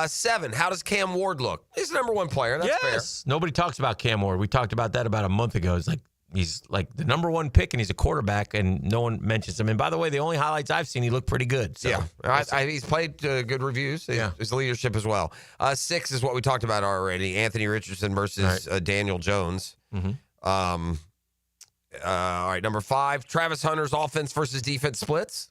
7, how does Cam Ward look? He's the number 1 player. That's fair. Nobody talks about Cam Ward. We talked about that about a month ago. It's like he's like the number 1 pick, and he's a quarterback, and no one mentions him. And by the way, the only highlights I've seen, he looked pretty good. So. Yeah, he's played good reviews. His leadership as well. 6 is what we talked about already. Anthony Richardson versus Daniel Jones. Mm-hmm. All right, number 5, Travis Hunter's offense versus defense splits.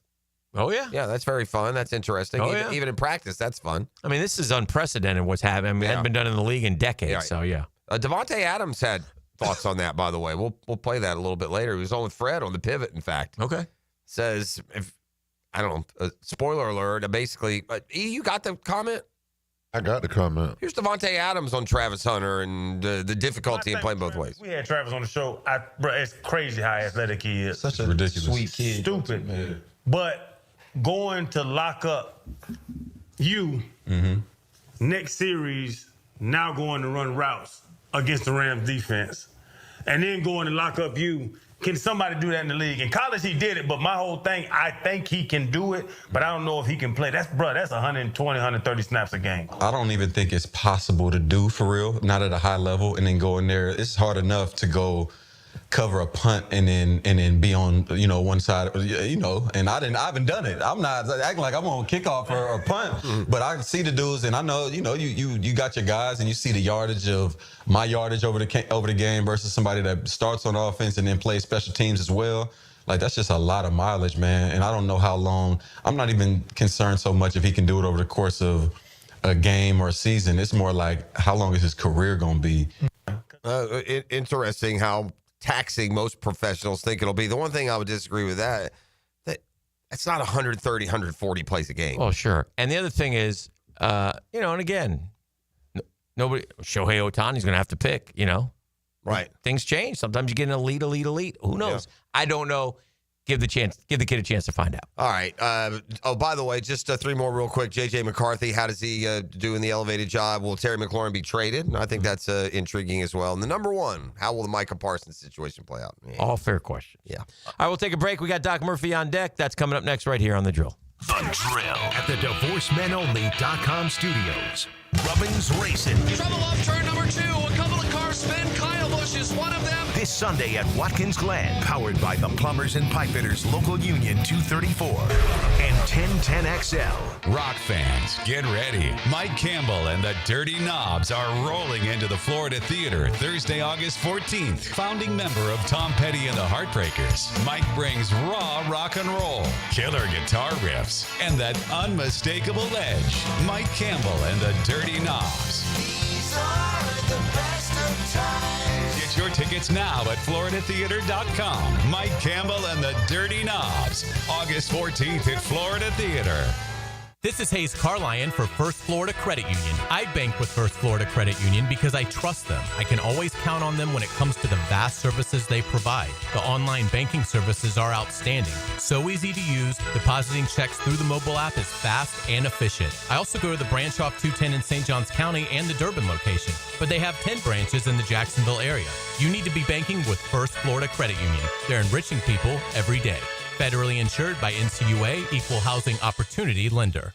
Oh, yeah. Yeah, that's very fun. That's interesting. Even in practice, that's fun. I mean, this is unprecedented what's happening. I mean, it hadn't been done in the league in decades, so yeah. Devonte Adams had thoughts on that, by the way. We'll play that a little bit later. He was on with Fred on the pivot, in fact. Okay. Says, I don't know, spoiler alert, basically, you got the comment? I got the comment. Here's Devonte Adams on Travis Hunter and the difficulty in playing both ways. We had Travis on the show. Bro, it's crazy how athletic he is. Such a ridiculous, sweet kid. Stupid. Man. But going to lock up you next series, now going to run routes against the Rams defense, and then going to lock up you. Can somebody do that in the league? In college, he did it, but my whole thing, I think he can do it, but I don't know if he can play. That's 120, 130 snaps a game. I don't even think it's possible to do for real, not at a high level, and then go in there. It's hard enough to go cover a punt and then be on one side, and I haven't done it. I'm not acting like I'm on kickoff or punt, but I see the dudes, and I know you got your guys, and you see the yardage of my yardage over the game versus somebody that starts on offense and then plays special teams as well. Like, that's just a lot of mileage, man, and I don't know how long. I'm not even concerned so much if he can do it over the course of a game or a season. It's more like how long is his career going to be? Interesting how taxing most professionals think it'll be. The one thing I would disagree with that it's not 130, 140 plays a game. Oh, sure. And the other thing is, and again, nobody, Shohei Ohtani's going to have to pick, Right. Things change. Sometimes you get an elite. Who knows? Yeah. I don't know. Give the kid a chance to find out. All right. By the way, just 3 more real quick. J.J. McCarthy, how does he do in the elevated job? Will Terry McLaurin be traded? I think that's intriguing as well. And the number 1, how will the Micah Parsons situation play out? Yeah. All fair questions. Yeah. All right, we'll take a break. We got Doc Murphy on deck. That's coming up next right here on The Drill. The Drill at the DivorceMenOnly.com studios. Rubbings Racing. Trouble up turn number 2. A couple of cars spin. Kyle Busch is one of them. This Sunday at Watkins Glen. Powered by the Plumbers and Pipefitters Local Union 234 and 1010XL. Rock fans, get ready. Mike Campbell and the Dirty Knobs are rolling into the Florida Theater Thursday, August 14th. Founding member of Tom Petty and the Heartbreakers, Mike brings raw rock and roll, killer guitar riffs, and that unmistakable edge. Mike Campbell and the Dirty Knobs. These are the best of times. Get your tickets now at floridatheater.com. Mike Campbell and the Dirty Knobs, August 14th at Florida Theater. This is Hayes Carlion for First Florida Credit Union. I bank with First Florida Credit Union because I trust them. I can always count on them when it comes to the vast services they provide. The online banking services are outstanding. So easy to use. Depositing checks through the mobile app is fast and efficient. I also go to the branch off 210 in St. Johns County and the Durbin location, but they have 10 branches in the Jacksonville area. You need to be banking with First Florida Credit Union. They're enriching people every day. Federally insured by NCUA, Equal Housing Opportunity Lender.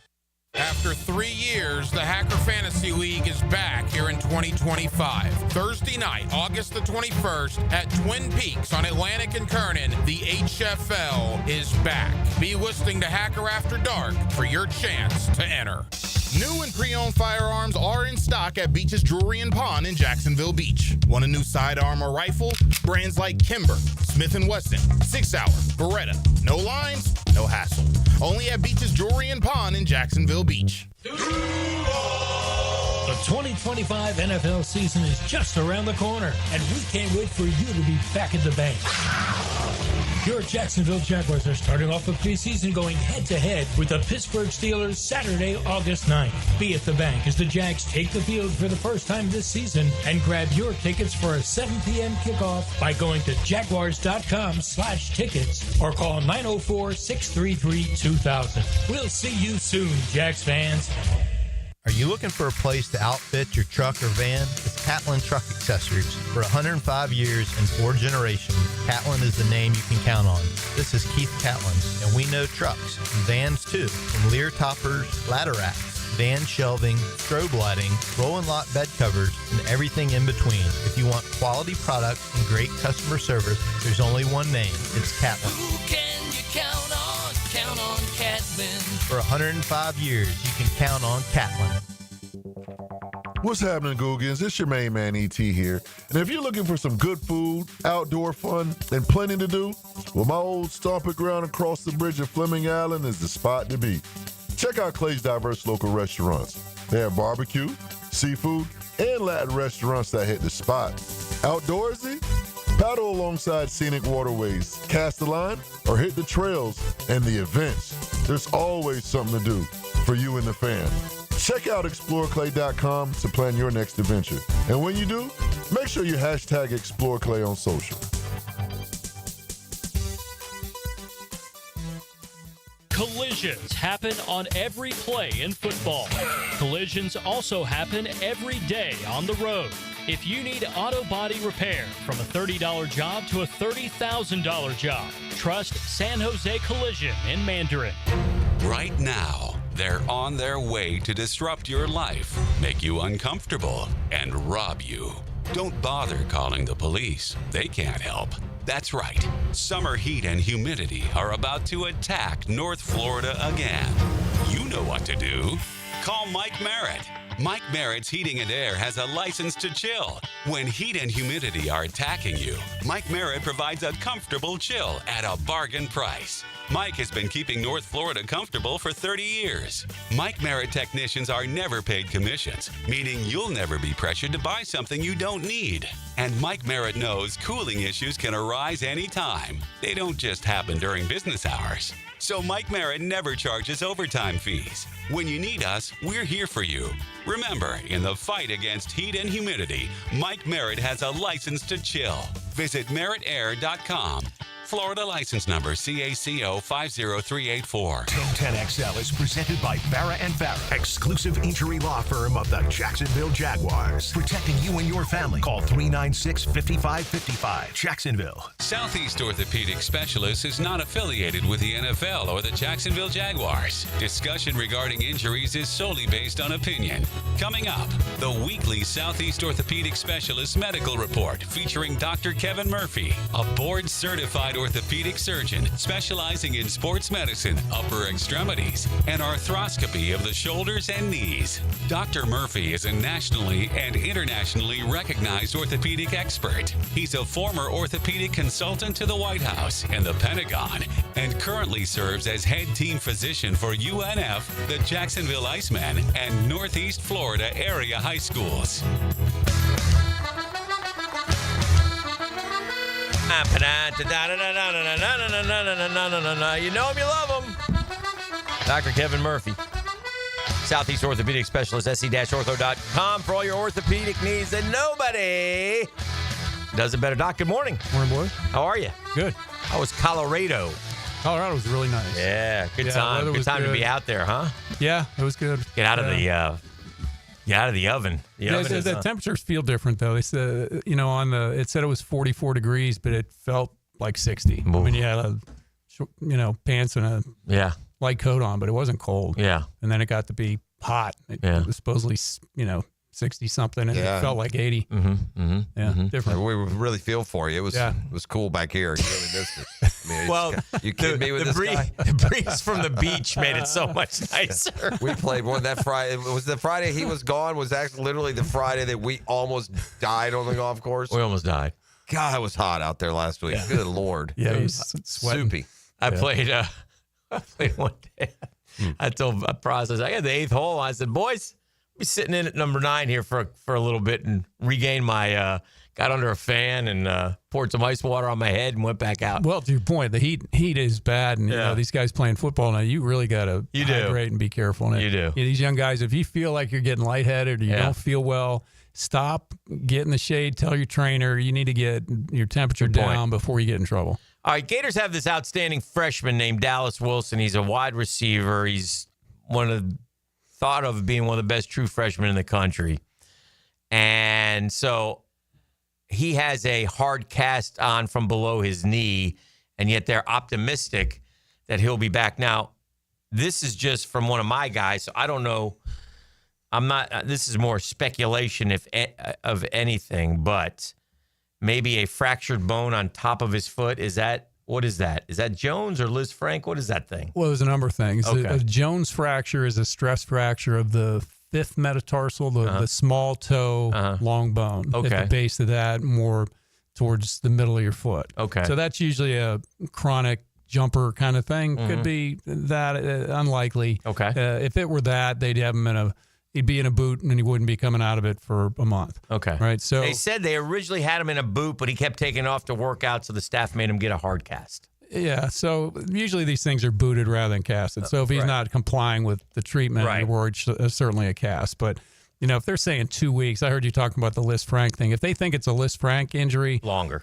After 3 years, the Hacker Fantasy League is back here in 2025. Thursday night, August the 21st, at Twin Peaks on Atlantic and Kernan, the HFL is back. Be listening to Hacker After Dark for your chance to enter. New and pre-owned firearms are in stock at Beach's Jewelry and Pawn in Jacksonville Beach. Want a new sidearm or rifle? Brands like Kimber, Smith & Wesson, 6 Hour, Beretta. No lines, no hassle. Only at Beach's Jewelry and Pawn in Jacksonville Beach. The 2025 NFL season is just around the corner, and we can't wait for you to be back at the bank. Your Jacksonville Jaguars are starting off the preseason going head-to-head with the Pittsburgh Steelers Saturday, August 9th. Be at the bank as the Jags take the field for the first time this season, and grab your tickets for a 7 p.m. kickoff by going to jaguars.com/tickets or call 904-633-2000. We'll see you soon, Jags fans. Are you looking for a place to outfit your truck or van? It's Catlin Truck Accessories. For 105 years and 4 generations, Catlin is the name you can count on. This is Keith Catlin, and we know trucks and vans too, from Lear toppers, ladder racks, van shelving, strobe lighting, roll and lock bed covers, and everything in between. If you want quality products and great customer service, there's only one name. It's Catlin. Who can you count on? Count on Catlin. For 105 years, you can count on Catlin. What's happening, Googans? It's your main man, E.T. here. And if you're looking for some good food, outdoor fun, and plenty to do, well, my old stomping ground across the bridge of Fleming Island is the spot to be. Check out Clay's diverse local restaurants. They have barbecue, seafood, and Latin restaurants that hit the spot. Outdoorsy? Paddle alongside scenic waterways, cast a line, or hit the trails and the events. There's always something to do for you and the fam. Check out exploreclay.com to plan your next adventure. And when you do, make sure you hashtag ExploreClay on social. Collisions happen on every play in football. Collisions also happen every day on the road. If you need auto body repair, from a $30 job to a $30,000 job, trust San Jose Collision in Mandarin. Right now, they're on their way to disrupt your life, make you uncomfortable, and rob you. Don't bother calling the police. They can't help. That's right. Summer heat and humidity are about to attack North Florida again. You know what to do. Call Mike Merritt. Mike Merritt's Heating and Air has a license to chill. When heat and humidity are attacking you, Mike Merritt provides a comfortable chill at a bargain price. Mike has been keeping North Florida comfortable for 30 years. Mike Merritt technicians are never paid commissions, meaning you'll never be pressured to buy something you don't need. And Mike Merritt knows cooling issues can arise anytime. They don't just happen during business hours. So Mike Merritt never charges overtime fees. When you need us, we're here for you. Remember, in the fight against heat and humidity, Mike Merritt has a license to chill. Visit merrittair.com. Florida license number CACO 50384. 1010XL is presented by Farah and Farah, exclusive injury law firm of the Jacksonville Jaguars. Protecting you and your family. Call 396-5555. Jacksonville. Southeast Orthopedic Specialists is not affiliated with the NFL or the Jacksonville Jaguars. Discussion regarding injuries is solely based on opinion. Coming up, the weekly Southeast Orthopedic Specialist Medical Report featuring Dr. Kevin Murphy, a board-certified orthopedic surgeon specializing in sports medicine, upper extremities, and arthroscopy of the shoulders and knees. Dr. Murphy is a nationally and internationally recognized orthopedic expert. He's a former orthopedic consultant to the White House and the Pentagon, and currently serves as head team physician for UNF, the Jacksonville Icemen, and Northeast Florida area high schools. You know him, you love him. Dr. Kevin Murphy, Southeast Orthopedic Specialist, sc-ortho.com for all your orthopedic needs, and nobody does it better. Doc, good morning. Morning, boys. How are you? Good. How was Colorado? Colorado was really nice. Yeah, good time. Good time to be out there, huh? Yeah, it was good. Get out of the oven. The temperatures feel different though. They said, it said it was 44 degrees, but it felt like 60 when you had pants and a light coat on, but it wasn't cold. Yeah. And then it got to be hot. It was supposedly, 60 something, and it felt like 80. Different. We really feel for you. It was cool back here. You really missed it. I mean, you kidding me with this guy? The breeze from the beach made it so much nicer. We played one that Friday. It was the Friday he was gone. Was actually literally the Friday that we almost died on the golf course. We almost died. God, it was hot out there last week. Yeah. Good Lord. Yeah, it was sweating. Soupy. I played one day. I told Process, I got the 8th hole. I said, boys, be sitting in at number 9 here for a little bit and regain my. Got under a fan and poured some ice water on my head and went back out. Well, to your point, the heat is bad, and you know, these guys playing football now. You really got to hydrate and be careful. You do. These young guys, if you feel like you're getting lightheaded or you don't feel well, stop, get in the shade. Tell your trainer you need to get your temperature down before you get in trouble. All right, Gators have this outstanding freshman named Dallas Wilson. He's a wide receiver. He's thought of being one of the best true freshmen in the country, and so. He has a hard cast on from below his knee, and yet they're optimistic that he'll be back. Now, this is just from one of my guys, so I don't know. This is more speculation of anything, but maybe a fractured bone on top of his foot. What is that? Is that Jones or Liz Frank? What is that thing? Well, there's a number of things. Okay. A Jones fracture is a stress fracture of the 5th metatarsal, the small toe, long bone. Okay. At the base of that, more towards the middle of your foot. Okay. So that's usually a chronic jumper kind of thing. Could be that, unlikely. Okay. If it were that, they'd have him he'd be in a boot and he wouldn't be coming out of it for a month. Okay. Right. So they said they originally had him in a boot, but he kept taking it off to work out, so the staff made him get a hard cast. Yeah, so usually these things are booted rather than casted. So if he's not complying with the treatment, you're worried certainly a cast. But, if they're saying 2 weeks, I heard you talking about the Liz Frank thing. If they think it's a Liz Frank injury,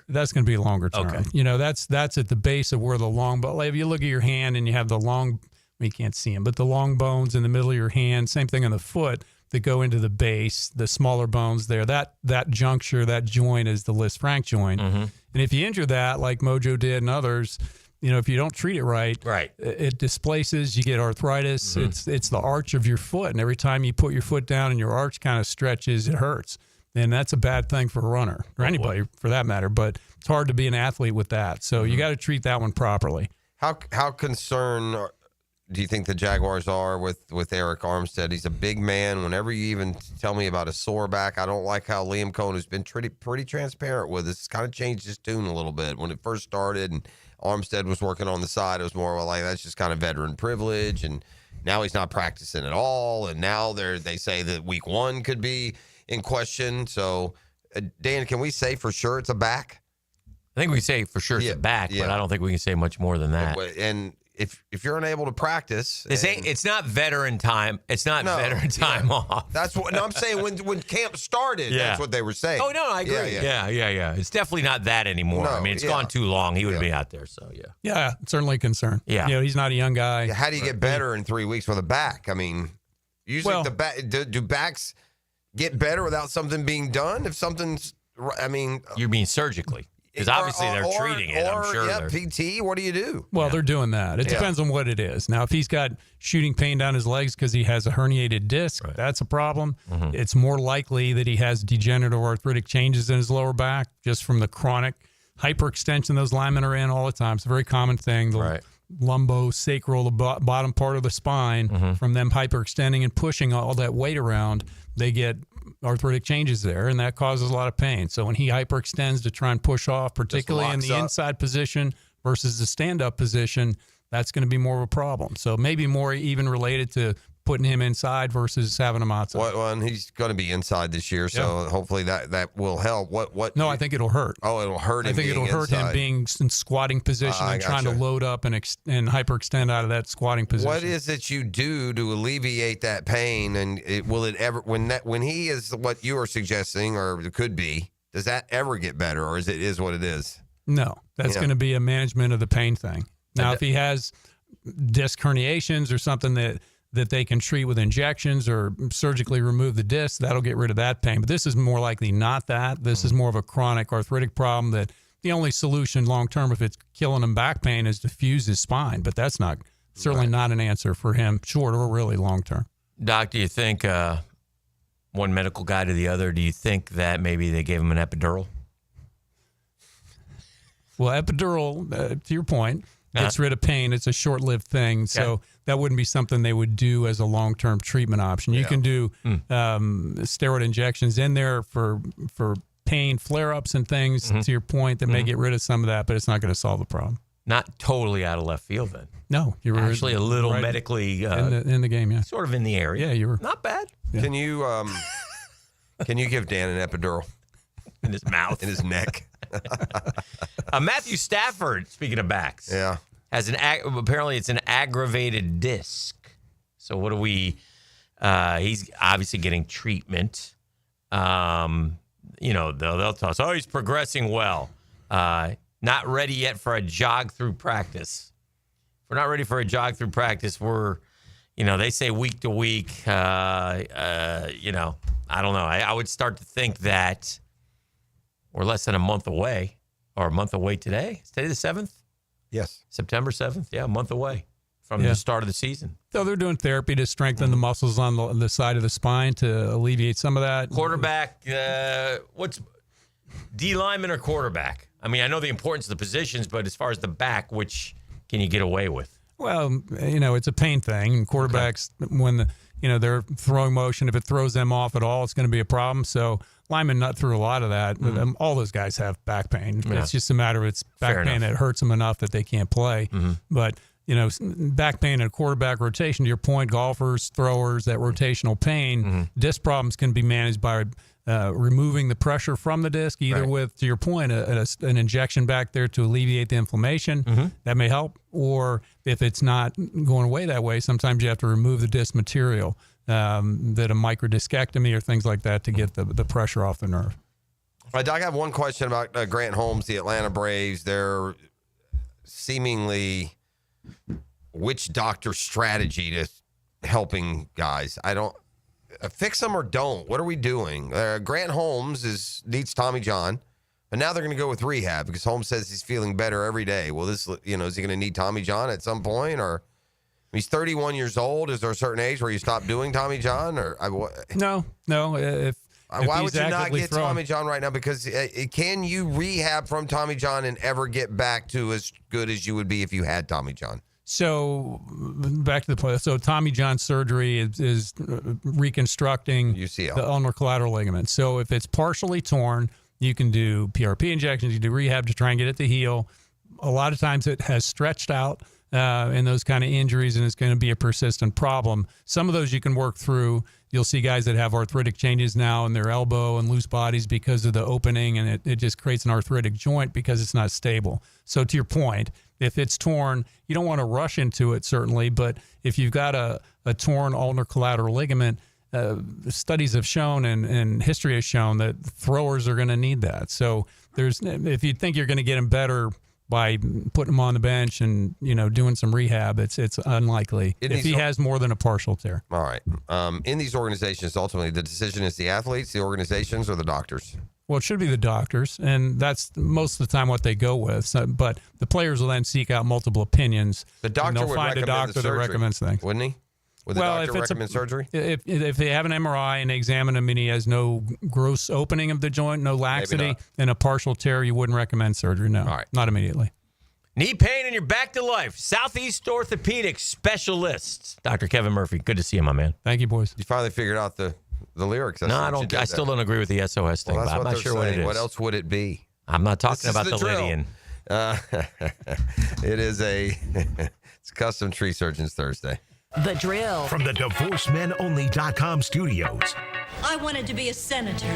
that's going to be longer term. Okay. That's at the base of where the long bone. Like if you look at your hand and you have the long, you can't see them, but the long bones in the middle of your hand, same thing on the foot that go into the base, the smaller bones there. That juncture, that joint is the Liz Frank joint. And if you injure that, like Mojo did and others, if you don't treat it right, it displaces, you get arthritis. It's the arch of your foot. And every time you put your foot down and your arch kind of stretches, it hurts. And that's a bad thing for a runner or anybody for that matter. But it's hard to be an athlete with that. So you got to treat that one properly. How concerned do you think the Jaguars are with Eric Armstead? He's a big man. Whenever you even tell me about a sore back, I don't like how Liam Cohen has been pretty transparent with us. It's kind of changed his tune a little bit. When it first started and Armstead was working on the side, it was more like that's just kind of veteran privilege. And now he's not practicing at all. And now they say that week 1 could be in question. So, Dan, can we say for sure it's a back? I think we say for sure it's a back, but I don't think we can say much more than that. And if you're unable to practice, it's not veteran time. It's not veteran time off. That's what I'm saying. When camp started, that's what they were saying. Oh no, I agree. Yeah. It's definitely not that anymore. No, I mean, it's gone too long. He would be out there. So yeah, certainly a concern. Yeah, he's not a young guy. How do you get better in 3 weeks with a back? I mean, usually do backs get better without something being done? If something's, you mean surgically? Because obviously they're treating it, I'm sure. Yeah, PT, what do you do? Well, they're doing that. It depends on what it is. Now, if he's got shooting pain down his legs because he has a herniated disc, that's a problem. It's more likely that he has degenerative arthritic changes in his lower back just from the chronic hyperextension those linemen are in all the time. It's a very common thing. The lumbosacral, the bottom part of the spine, from them hyperextending and pushing all that weight around, they get arthritic changes there, and that causes a lot of pain. So when he hyperextends to try and push off, particularly in the inside position versus the stand-up position, that's going to be more of a problem. So maybe more even related to putting him inside versus having him outside. Well, and he's going to be inside this year, so hopefully that will help. What? No, I think it'll hurt. Oh, it'll hurt him. I think it'll hurt him being in squatting position and trying to load up and hyperextend out of that squatting position. What is it you do to alleviate that pain? And will it ever, when he is what you are suggesting, or it could be, does that ever get better, or is what it is? No, that's going to be a management of the pain thing. Now, if he has disc herniations or something that they can treat with injections or surgically remove the disc, that'll get rid of that pain. But this is more likely not that. This is more of a chronic arthritic problem that the only solution long-term, if it's killing him back pain, is to fuse his spine. But that's certainly not an answer for him, short or really long-term. Doc, do you think, one medical guy to the other, do you think that maybe they gave him an epidural? Well, epidural, to your point, gets rid of pain. It's a short-lived thing, so that wouldn't be something they would do as a long-term treatment option. You can do steroid injections in there for pain flare-ups and things, to your point, that may get rid of some of that, but it's not going to solve the problem. Not totally out of left field then. No, you were actually a little medically in the game, sort of in the area. Yeah, you were not bad. Can you give Dan an epidural in his mouth, in his neck? Matthew Stafford, speaking of backs, has apparently it's an aggravated disc. So what do we? He's obviously getting treatment. They'll tell us, he's progressing well. Not ready yet for a jog through practice. If we're not ready for a jog through practice, they say week to week. I don't know. I would start to think that we're less than a month away, or a month away today. Is today the 7th? Yes. September 7th? Yeah, a month away from the start of the season. So they're doing therapy to strengthen the muscles on the side of the spine to alleviate some of that. Quarterback, what's D lineman or quarterback? I mean, I know the importance of the positions, but as far as the back, which can you get away with? Well, it's a pain thing. Quarterbacks, when their throwing motion, if it throws them off at all, it's going to be a problem. So linemen nut through a lot of that. All those guys have back pain. Yeah. It's just a matter of it's back pain that hurts them enough that they can't play. But back pain in a quarterback rotation, to your point, golfers, throwers, that rotational pain, disc problems can be managed by removing the pressure from the disc, either with, to your point, an injection back there to alleviate the inflammation. That may help. Or if it's not going away that way, sometimes you have to remove the disc material, that a microdiscectomy or things like that to get the pressure off the nerve. All right, Doc, I have one question about Grant Holmes, the Atlanta Braves. They're seemingly witch doctor strategy to helping guys. I don't fix them or don't. What are we doing? Grant Holmes needs Tommy John, and now they're going to go with rehab because Holmes says he's feeling better every day. Well, is he going to need Tommy John at some point, or he's 31 years old? Is there a certain age where you stop doing Tommy John? Or no. Why would you not get Tommy John right now? Because can you rehab from Tommy John and ever get back to as good as you would be if you had Tommy John? So back to the play. So Tommy John surgery is reconstructing UCL, the ulnar collateral ligament. So if it's partially torn, you can do PRP injections, you do rehab to try and get it to heal. A lot of times it has stretched out in those kind of injuries, and it's going to be a persistent problem. Some of those you can work through. You'll see guys that have arthritic changes now in their elbow and loose bodies because of the opening, and it just creates an arthritic joint because it's not stable. So to your point, if it's torn, you don't want to rush into it, certainly, but if you've got a torn ulnar collateral ligament, studies have shown and history has shown that throwers are going to need that. So if you think you're going to get them better by putting him on the bench and doing some rehab, it's unlikely if he has more than a partial tear. All right. In these organizations, ultimately, the decision is the athletes, the organizations, or the doctors? Well, it should be the doctors, and that's most of the time what they go with. So, but the players will then seek out multiple opinions. The doctor would find a doctor that recommends things, wouldn't he? Would the doctor recommend surgery? If they have an MRI and they examine him and he has no gross opening of the joint, no laxity, and a partial tear, you wouldn't recommend surgery. No, all right. Not immediately. Knee pain and you're back to life. Southeast Orthopedic Specialists. Dr. Kevin Murphy. Good to see you, my man. Thank you, boys. You finally figured out the lyrics. No, I don't. I still don't agree with the SOS thing. Well, but I'm not sure what it is. What else would it be? I'm not talking about the Lydian. It is it's Custom Tree Surgeons Thursday. The Drill. From the DivorceMenOnly.com studios. I wanted to be a senator.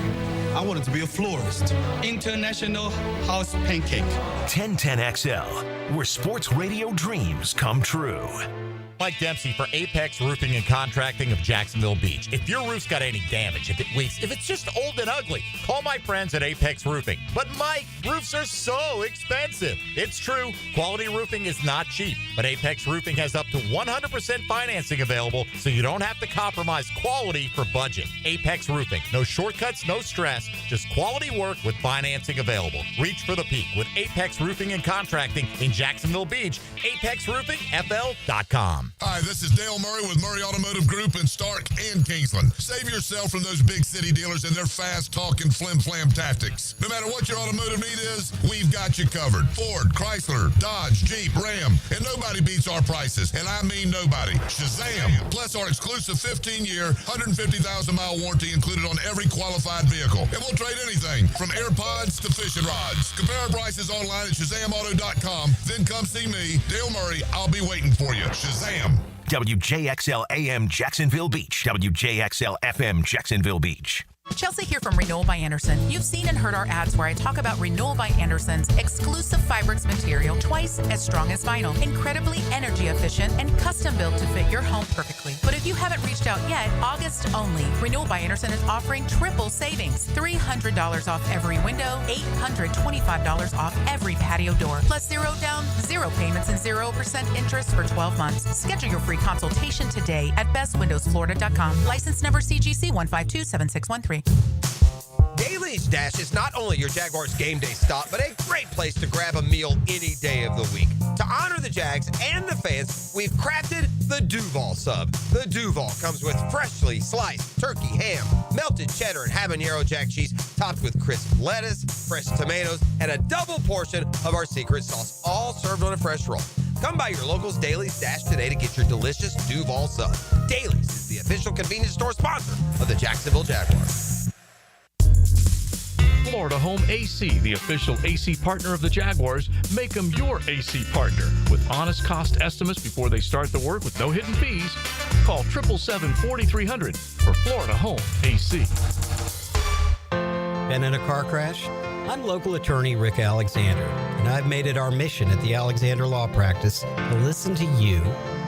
I wanted to be a florist. International House Pancake. 1010XL, where sports radio dreams come true. Mike Dempsey for Apex Roofing and Contracting of Jacksonville Beach. If your roof's got any damage, if it leaks, if it's just old and ugly, call my friends at Apex Roofing. But Mike, roofs are so expensive. It's true, quality roofing is not cheap, but Apex Roofing has up to 100% financing available, so you don't have to compromise quality for budget. Apex Roofing, no shortcuts, no stress, just quality work with financing available. Reach for the peak with Apex Roofing and Contracting in Jacksonville Beach. ApexRoofingFL.com. Hi, this is Dale Murray with Murray Automotive Group in Stark and Kingsland. Save yourself from those big city dealers and their fast-talking flim-flam tactics. No matter what your automotive need is, we've got you covered. Ford, Chrysler, Dodge, Jeep, Ram, and nobody beats our prices, and I mean nobody. Shazam! Plus our exclusive 15-year, 150,000-mile warranty included on every qualified vehicle. And we'll trade anything from AirPods to fishing rods. Compare our prices online at ShazamAuto.com. Then come see me, Dale Murray. I'll be waiting for you. Shazam! WJXL AM Jacksonville Beach. WJXL FM Jacksonville Beach. Chelsea here from Renewal by Anderson. You've seen and heard our ads where I talk about Renewal by Anderson's exclusive Fiberx material, twice as strong as vinyl, incredibly energy efficient, and custom built to fit your home perfectly. But if you haven't reached out yet, August only, Renewal by Anderson is offering triple savings. $300 off every window, $825 off every patio door, plus 0 down, 0 payments, and 0% interest for 12 months. Schedule your free consultation today at bestwindowsflorida.com. License number CGC 1527613. Daly's Dash is not only your Jaguars game day stop, but a great place to grab a meal any day of the week. To honor the Jags and the fans, we've crafted the Duval sub. The Duval comes with freshly sliced turkey, ham, melted cheddar, and habanero jack cheese, topped with crisp lettuce, fresh tomatoes, and a double portion of our secret sauce, all served on a fresh roll. Come by your local's Daly's Dash today to get your delicious Duval sub. Daly's is the official convenience store sponsor of the Jacksonville Jaguars. Florida Home AC, the official AC partner of the Jaguars. Make them your AC partner. With honest cost estimates before they start the work with no hidden fees, call 777-4300 for Florida Home AC. Been in a car crash? I'm local attorney Rick Alexander, and I've made it our mission at the Alexander Law Practice to listen to you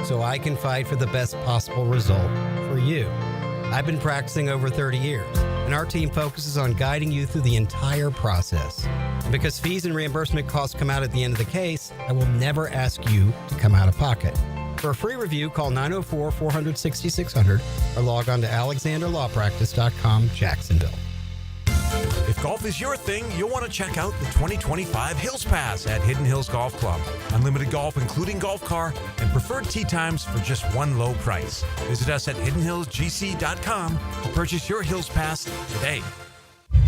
so I can fight for the best possible result for you. I've been practicing over 30 years, and our team focuses on guiding you through the entire process. And because fees and reimbursement costs come out at the end of the case, I will never ask you to come out of pocket. For a free review, call 904-400-6600 or log on to alexanderlawpractice.com, Jacksonville. If golf is your thing, you'll want to check out the 2025 Hills Pass at Hidden Hills Golf Club. Unlimited golf, including golf car, and preferred tee times for just one low price. Visit us at hiddenhillsgc.com to purchase your Hills Pass today.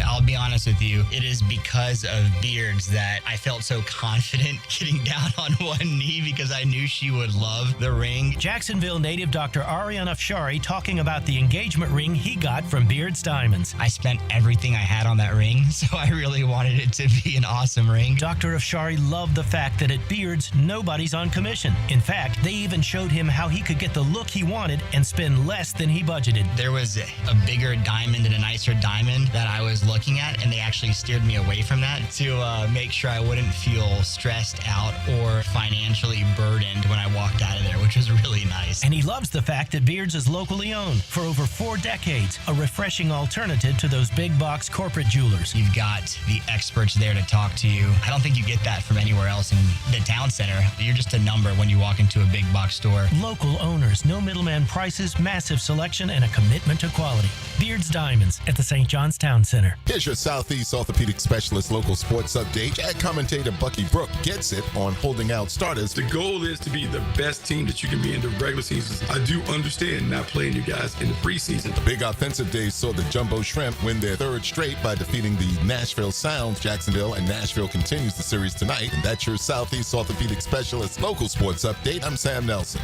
I'll be honest with you, it is because of Beards that I felt so confident getting down on one knee because I knew she would love the ring. Jacksonville native Dr. Arian Afshari talking about the engagement ring he got from Beards Diamonds. I spent everything I had on that ring, so I really wanted it to be an awesome ring. Dr. Afshari loved the fact that at Beards, nobody's on commission. In fact, they even showed him how he could get the look he wanted and spend less than he budgeted. There was a bigger diamond and a nicer diamond that I was looking at, and they actually steered me away from that to make sure I wouldn't feel stressed out or financially burdened when I walked out of there, which was really nice. And he loves the fact that Beards is locally owned for over 4 decades, a refreshing alternative to those big box corporate jewelers. You've got the experts there to talk to you. I don't think you get that from anywhere else in the town center. You're just a number when you walk into a big box store. Local owners, no middleman prices, massive selection, and a commitment to quality. Beards Diamonds at the St. John's Town Center. Here's your Southeast Orthopedic Specialist local sports update. Jag commentator Bucky Brook gets it on holding out starters. The goal is to be the best team that you can be in the regular season. I do understand not playing you guys in the preseason. The big offensive days saw the Jumbo Shrimp win their 3rd straight by defeating the Nashville Sounds. Jacksonville and Nashville continues the series tonight. And that's your Southeast Orthopedic Specialist local sports update. I'm Sam Nelson.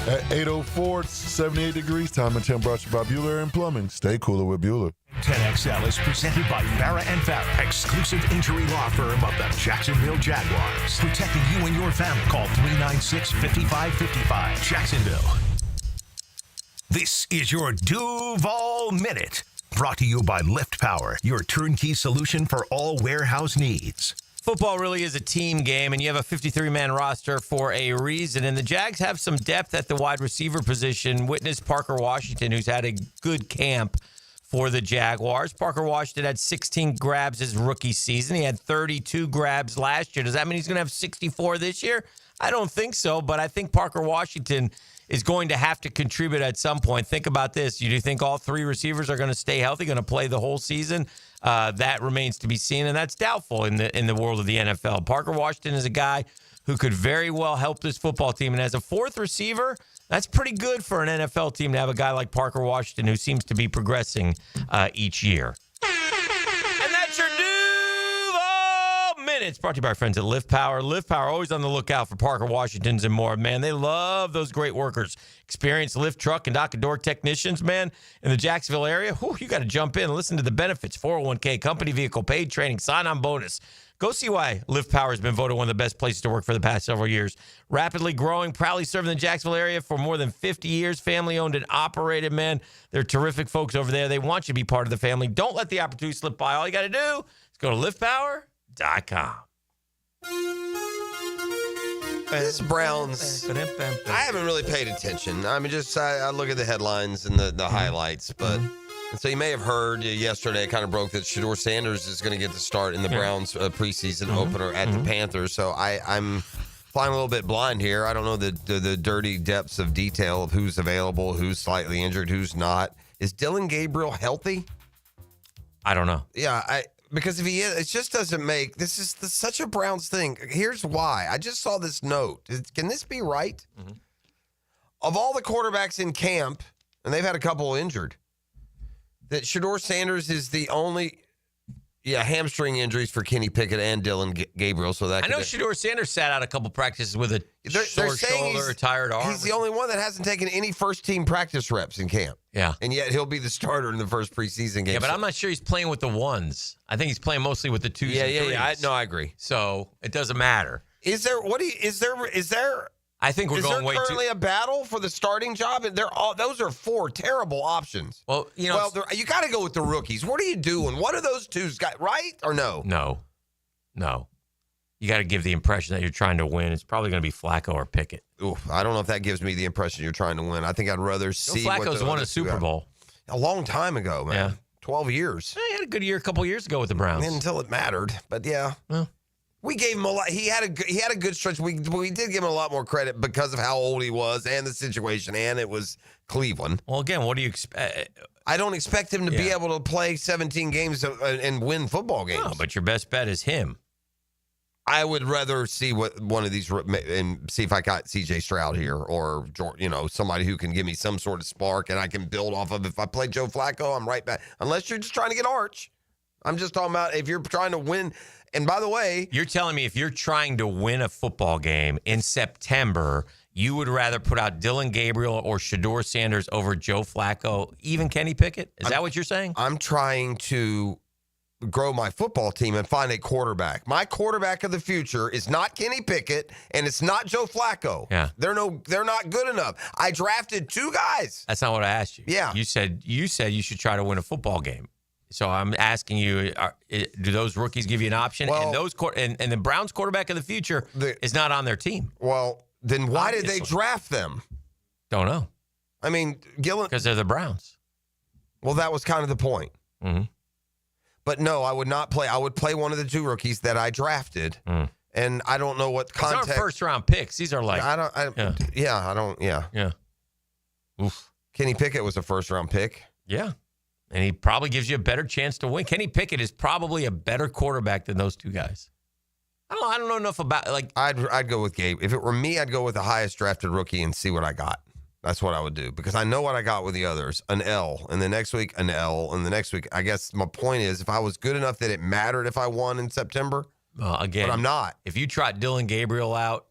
At 8:04, it's 78 degrees. Time and 10 brought to you by Bueller and Plumbing. Stay cooler with Bueller. 10XL is presented by Farrah & Farrah, exclusive injury law firm of the Jacksonville Jaguars. Protecting you and your family. Call 396-5555. Jacksonville. This is your Duval Minute. Brought to you by Lift Power, your turnkey solution for all warehouse needs. Football really is a team game, and you have a 53-man roster for a reason. And the Jags have some depth at the wide receiver position. Witness Parker Washington, who's had a good camp for the Jaguars. Parker Washington had 16 grabs his rookie season. He had 32 grabs last year. Does that mean he's going to have 64 this year? I don't think so, but I think Parker Washington is going to have to contribute at some point. Think about this. Do you think all 3 receivers are going to stay healthy, going to play the whole season? That remains to be seen, and that's doubtful in the world of the NFL. Parker Washington is a guy who could very well help this football team, and as a 4th receiver, that's pretty good for an NFL team to have a guy like Parker Washington who seems to be progressing each year. And that's your Duval Minute. Minutes brought to you by our friends at Lift Power. Lift Power, always on the lookout for Parker Washingtons and more. Man, they love those great workers. Experienced lift truck and dock and door technicians, man, in the Jacksonville area. Whew, you got to jump in and listen to the benefits. 401k, company vehicle, paid training, sign-on bonus. Go see why Lift Power has been voted one of the best places to work for the past several years. Rapidly growing, proudly serving the Jacksonville area for more than 50 years. Family-owned and operated, man. They're terrific folks over there. They want you to be part of the family. Don't let the opportunity slip by. All you got to do is go to liftpower.com. This Browns, I haven't really paid attention. I mean, I look at the headlines and the highlights, but... And so you may have heard yesterday, it kind of broke that Shedeur Sanders is going to get the start in the Browns preseason opener at the Panthers. So I'm flying a little bit blind here. I don't know the dirty depths of detail of who's available, who's slightly injured, who's not. Is Dylan Gabriel healthy? I don't know. Yeah, because if he is, it just doesn't make, this is such a Browns thing. Here's why. I just saw this note. Can this be right? Of all the quarterbacks in camp, and they've had a couple injured, that Shedeur Sanders is the only, hamstring injuries for Kenny Pickett and Dylan Gabriel. So that I know Shedeur Sanders sat out a couple practices with a sore shoulder, a tired arm. He's the only one that hasn't taken any first-team practice reps in camp. Yeah. And yet he'll be the starter in the first preseason game. Yeah, but I'm not sure he's playing with the ones. I think he's playing mostly with the twos and threes. I agree. So it doesn't matter. Is there I think we're going way too. Is there currently a battle for the starting job? And those are four terrible options. Well, you got to go with the rookies. What are you doing? What are those twos got, right or no? No. You got to give the impression that you're trying to win. It's probably going to be Flacco or Pickett. Oof, I don't know if that gives me the impression you're trying to win. I think I'd rather see. Flacco's won a Super Bowl a long time ago, man. Yeah. 12 years. He had a good year a couple years ago with the Browns. Until it mattered, but yeah. Well. We gave him a lot. He had a good stretch. We did give him a lot more credit because of how old he was and the situation, and it was Cleveland. Well, again, what do you expect? I don't expect him to be able to play 17 games and win football games. No, but your best bet is him. I would rather see what one of these and see if I got C.J. Stroud here or somebody who can give me some sort of spark and I can build off of. If I play Joe Flacco, I'm right back. Unless you're just trying to get Arch. I'm just talking about if you're trying to win. And by the way, you're telling me if you're trying to win a football game in September, you would rather put out Dylan Gabriel or Shedeur Sanders over Joe Flacco, even Kenny Pickett? Is that what you're saying? I'm trying to grow my football team and find a quarterback. My quarterback of the future is not Kenny Pickett and it's not Joe Flacco. Yeah. They're not good enough. I drafted two guys. That's not what I asked you. Yeah. You said you should try to win a football game. So I'm asking you, do those rookies give you an option? Well, and the Browns quarterback of the future is not on their team. Well, then why did they draft them? Don't know. I mean, because they're the Browns. Well, that was kind of the point. Mm-hmm. But no, I would not play. I would play one of the two rookies that I drafted. And I don't know what context. These aren't first-round picks. These are like. Yeah. Oof. Kenny Pickett was a first-round pick. Yeah. And he probably gives you a better chance to win. Kenny Pickett is probably a better quarterback than those two guys. I don't know enough about I'd go with Gabe. If it were me, I'd go with the highest drafted rookie and see what I got. That's what I would do because I know what I got with the others. An L, and the next week an L, and the next week. I guess my point is, if I was good enough that it mattered if I won in September. Again, but I'm not. If you trot Dylan Gabriel out,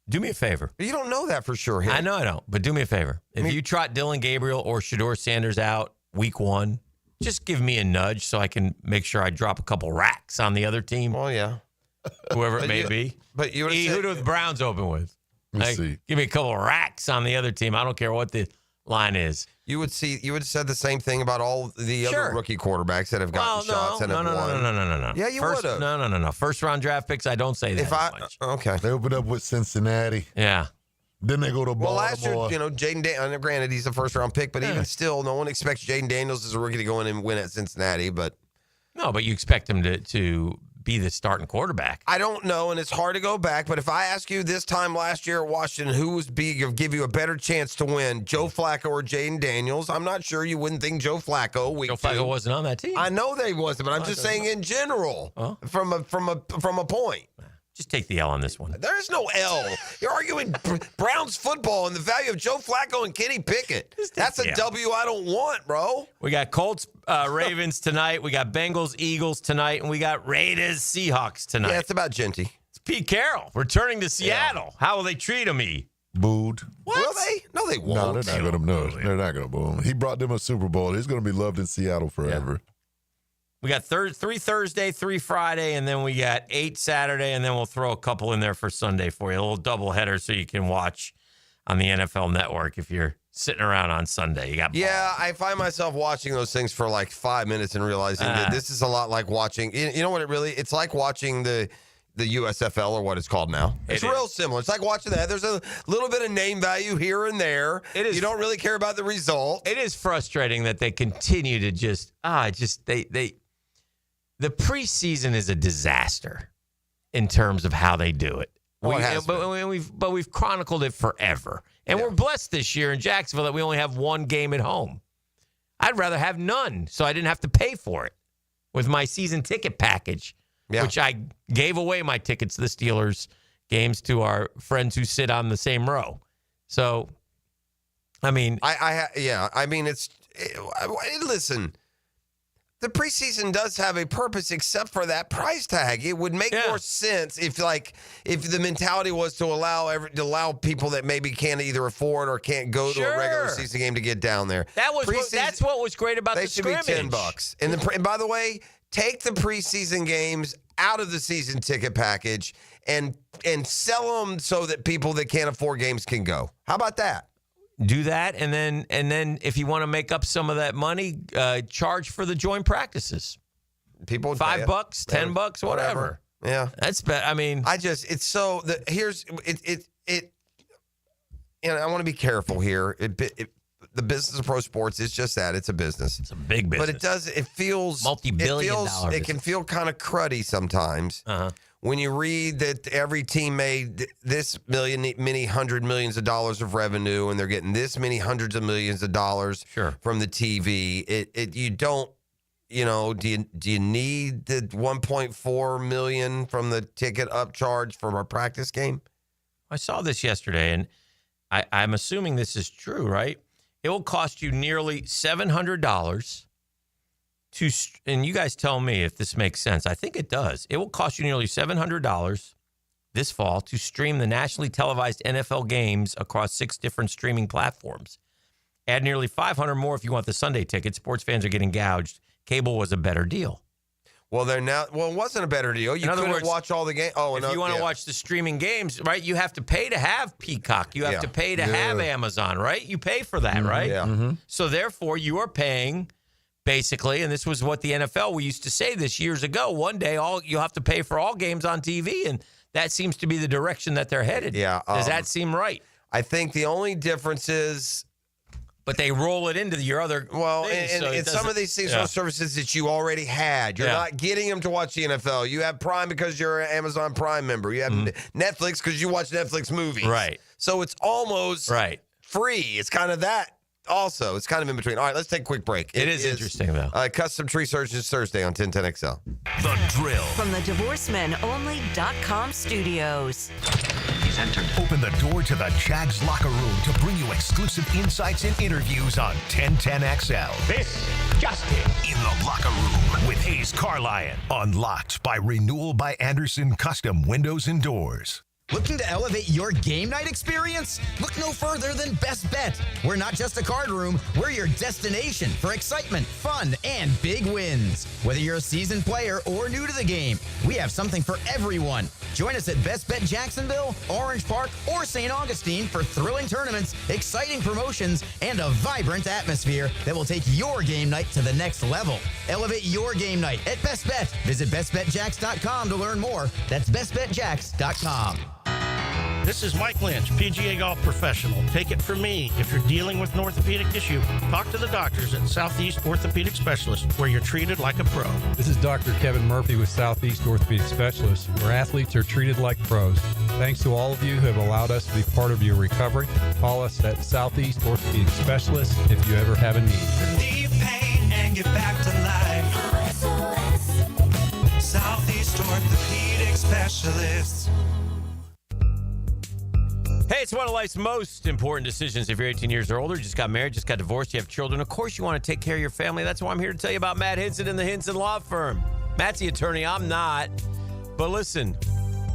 do me a favor. You don't know that for sure. Henry. I know I don't, but do me a favor. If you trot Dylan Gabriel or Shedeur Sanders out week one, just give me a nudge so I can make sure I drop a couple racks on the other team. Oh, yeah. Whoever it may be. But who do the Browns open with? See. Give me a couple racks on the other team. I don't care what the line is. You would have said the same thing about all the other rookie quarterbacks that have gotten shots and have won. No. Yeah, you would have. No. First round draft picks, I don't say that. Okay. They opened up with Cincinnati. Yeah. Then they go to Baltimore. Well, last year, Jaden Daniels, granted, he's a first-round pick, but even still, no one expects Jaden Daniels as a rookie to go in and win at Cincinnati. But you expect him to be the starting quarterback. I don't know, and it's hard to go back. But if I ask you this time last year at Washington, who was give you a better chance to win, Joe Flacco or Jaden Daniels, I'm not sure you wouldn't think Joe Flacco. Joe Flacco wasn't on that team. I know they wasn't, but I'm just saying in general, from a point. Just take the L on this one. There is no L. You're arguing Browns football and the value of Joe Flacco and Kenny Pickett. That's a W I don't want, bro. We got Colts, Ravens tonight. We got Bengals, Eagles tonight. And we got Raiders, Seahawks tonight. Yeah, it's about Genty. It's Pete Carroll returning to Seattle. How will they treat him, Booed. What? Will they? No, they won't. No, they're not going to. No, they're not going to boo him. He brought them a Super Bowl. He's going to be loved in Seattle forever. We got 3 Thursday, 3 Friday, and then we got 8 Saturday, and then we'll throw a couple in there for Sunday for you. A little double header so you can watch on the NFL Network if you're sitting around on Sunday. You got I find myself watching those things for like 5 minutes and realizing that this is a lot like watching. You know what it's like watching the USFL or what it's called now. It's real similar. It's like watching that. There's a little bit of name value here and there. It is. You don't really care about the result. It is frustrating that they continue to the preseason is a disaster in terms of how they do it. We've chronicled it forever. And we're blessed this year in Jacksonville that we only have one game at home. I'd rather have none so I didn't have to pay for it with my season ticket package, which I gave away my tickets to the Steelers games to our friends who sit on the same row. So, I mean. Listen. The preseason does have a purpose except for that price tag. It would make more sense if the mentality was to allow people that maybe can't either afford or can't go to a regular season game to get down there. That's what was great about the scrimmage. They should be $10. And by the way, take the preseason games out of the season ticket package and sell them so that people that can't afford games can go. How about that? Do that, and then if you want to make up some of that money, charge for the joint practices. People would $5, $10, whatever. Yeah, that's better. I mean, I want to be careful here. The business of pro sports is just that. It's a business. It's a big business. But it feels multi-billion dollar. It can feel kind of cruddy sometimes. When you read that every team made this many hundred millions of dollars of revenue and they're getting this many hundreds of millions of dollars from the TV, do you need the $1.4 million from the ticket upcharge from a practice game? I saw this yesterday, and I'm assuming this is true, right? It will cost you nearly $700 and you guys tell me if this makes sense. I think it does. It will cost you nearly $700 this fall to stream the nationally televised NFL games across 6 different streaming platforms. Add nearly $500 more if you want the Sunday ticket. Sports fans are getting gouged. Cable was a better deal. Well, it wasn't a better deal. You couldn't watch all the games. If you want to watch the streaming games, right, you have to pay to have Peacock. You have to pay to have Amazon, right? You pay for that, right? Yeah. Mm-hmm. So, therefore, you are paying, basically, and this was what the NFL, we used to say this years ago, one day you'll have to pay for all games on TV, and that seems to be the direction that they're headed. Yeah. Does that seem right? I think the only difference is... But they roll it into your other things, and some of these seasonal services that you already had, you're not getting them to watch the NFL. You have Prime because you're an Amazon Prime member. You have Netflix because you watch Netflix movies. Right. So it's almost free. It's kind of that. Also, it's kind of in between. All right, let's take a quick break. It is interesting, though. Custom Tree Surgeons Thursday on 1010XL. The Drill. From the DivorceMenOnly.com studios. He's entered. Open the door to the Jags locker room to bring you exclusive insights and interviews on 1010XL. This just in the locker room with Hayes Carlyon. Unlocked by Renewal by Anderson Custom Windows and Doors. Looking to elevate your game night experience? Look no further than Best Bet. We're not just a card room, we're your destination for excitement, fun, and big wins. Whether you're a seasoned player or new to the game, we have something for everyone. Join us at Best Bet Jacksonville, Orange Park, or St. Augustine for thrilling tournaments, exciting promotions, and a vibrant atmosphere that will take your game night to the next level. Elevate your game night at Best Bet. Visit bestbetjacks.com to learn more. That's bestbetjacks.com. This is Mike Lynch, PGA Golf Professional. Take it from me. If you're dealing with an orthopedic issue, talk to the doctors at Southeast Orthopedic Specialists, where you're treated like a pro. This is Dr. Kevin Murphy with Southeast Orthopedic Specialists, where athletes are treated like pros. Thanks to all of you who have allowed us to be part of your recovery. Call us at Southeast Orthopedic Specialists if you ever have a need. Relieve pain and get back to life. Southeast Orthopedic Specialists. Hey, it's one of life's most important decisions. If you're 18 years or older, you just got married, just got divorced, you have children. Of course, you want to take care of your family. That's why I'm here to tell you about Matt Hinson and the Hinson Law Firm. Matt's the attorney. I'm not. But listen,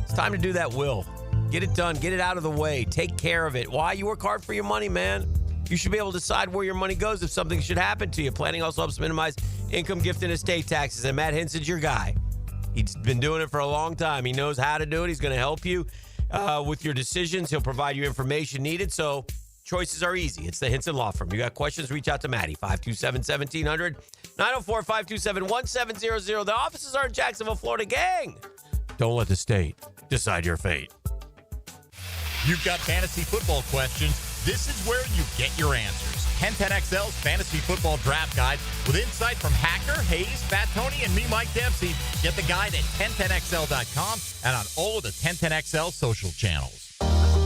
it's time to do that will. Get it done. Get it out of the way. Take care of it. Why? You work hard for your money, man. You should be able to decide where your money goes if something should happen to you. Planning also helps minimize income, gift, and estate taxes. And Matt Hinson's your guy. He's been doing it for a long time. He knows how to do it. He's going to help you with your decisions. He'll provide you information needed. So choices are easy. It's the Hinson Law Firm. You got questions, reach out to Maddie, 527-1700, 904-527-1700. The offices are in Jacksonville, Florida. Gang, don't let the state decide your fate. You've got fantasy football questions. This is where you get your answers. 1010XL's Fantasy Football Draft Guide with insight from Hacker, Hayes, Fat Tony, and me, Mike Dempsey. Get the guide at 1010XL.com and on all of the 1010XL social channels.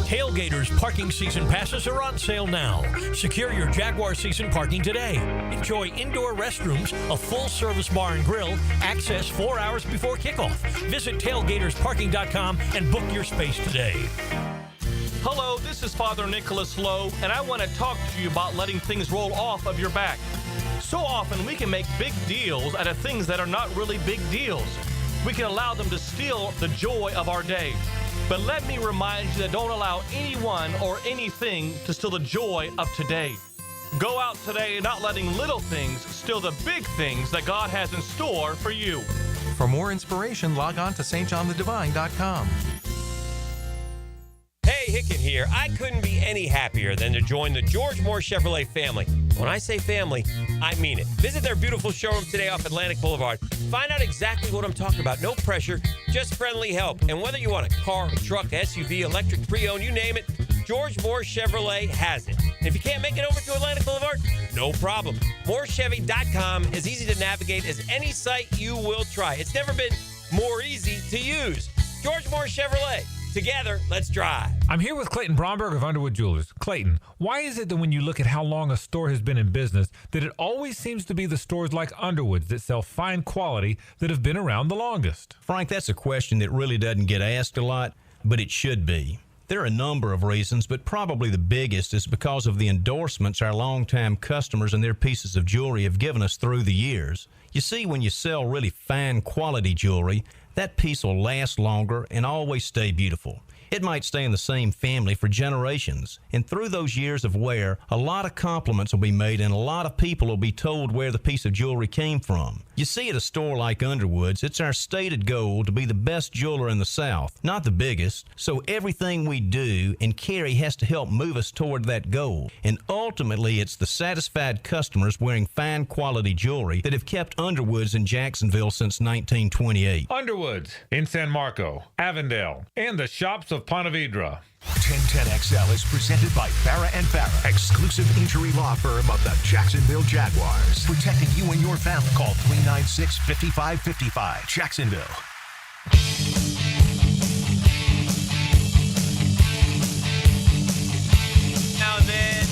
Tailgaters parking season passes are on sale now. Secure your Jaguars season parking today. Enjoy indoor restrooms, a full-service bar and grill, access 4 hours before kickoff. Visit tailgatersparking.com and book your space today. Hello, this is Father Nicholas Lowe, and I want to talk to you about letting things roll off of your back. So often we can make big deals out of things that are not really big deals. We can allow them to steal the joy of our day. But let me remind you that don't allow anyone or anything to steal the joy of today. Go out today not letting little things steal the big things that God has in store for you. For more inspiration, log on to stjohnthedivine.com. Hey, Hicken here. I couldn't be any happier than to join the George Moore Chevrolet family. When I say family, I mean it. Visit their beautiful showroom today off Atlantic Boulevard. Find out exactly what I'm talking about. No pressure, just friendly help. And whether you want a car, a truck, SUV, electric, pre-owned, you name it, George Moore Chevrolet has it. And if you can't make it over to Atlantic Boulevard, no problem. MooreChevy.com is easy to navigate as any site you will try. It's never been more easy to use. George Moore Chevrolet. Together, let's drive. I'm here with Clayton Bromberg of Underwood Jewelers. Clayton, why is it that when you look at how long a store has been in business, that it always seems to be the stores like Underwood's that sell fine quality that have been around the longest? Frank, that's a question that really doesn't get asked a lot, but it should be. There are a number of reasons, but probably the biggest is because of the endorsements our longtime customers and their pieces of jewelry have given us through the years. You see, when you sell really fine quality jewelry, that piece will last longer and always stay beautiful. It might stay in the same family for generations. And through those years of wear, a lot of compliments will be made and a lot of people will be told where the piece of jewelry came from. You see, at a store like Underwood's, it's our stated goal to be the best jeweler in the South, not the biggest. So everything we do and carry has to help move us toward that goal. And ultimately, it's the satisfied customers wearing fine quality jewelry that have kept Underwood's in Jacksonville since 1928. Underwood's in San Marco, Avondale, and the shops of Ponte Vedra. 1010XL is presented by Farrah & Farrah, exclusive injury law firm of the Jacksonville Jaguars. Protecting you and your family. Call 396-5555. Jacksonville. Now and then,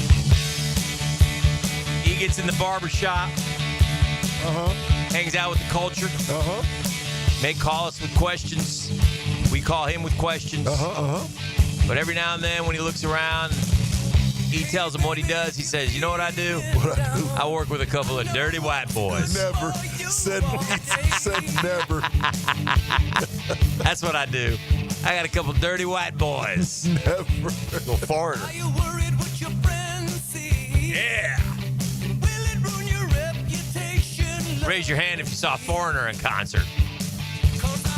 he gets in the barber shop. Hangs out with the culture. May call us with questions. We call him with questions. But every now and then when he looks around, he tells him what he does. He says, you know what I do? What I do? I work with a couple of dirty white boys. Never. Said never. That's what I do. I got a couple of dirty white boys. Never. Go foreigner. Yeah. Raise your hand if you saw Foreigner in concert.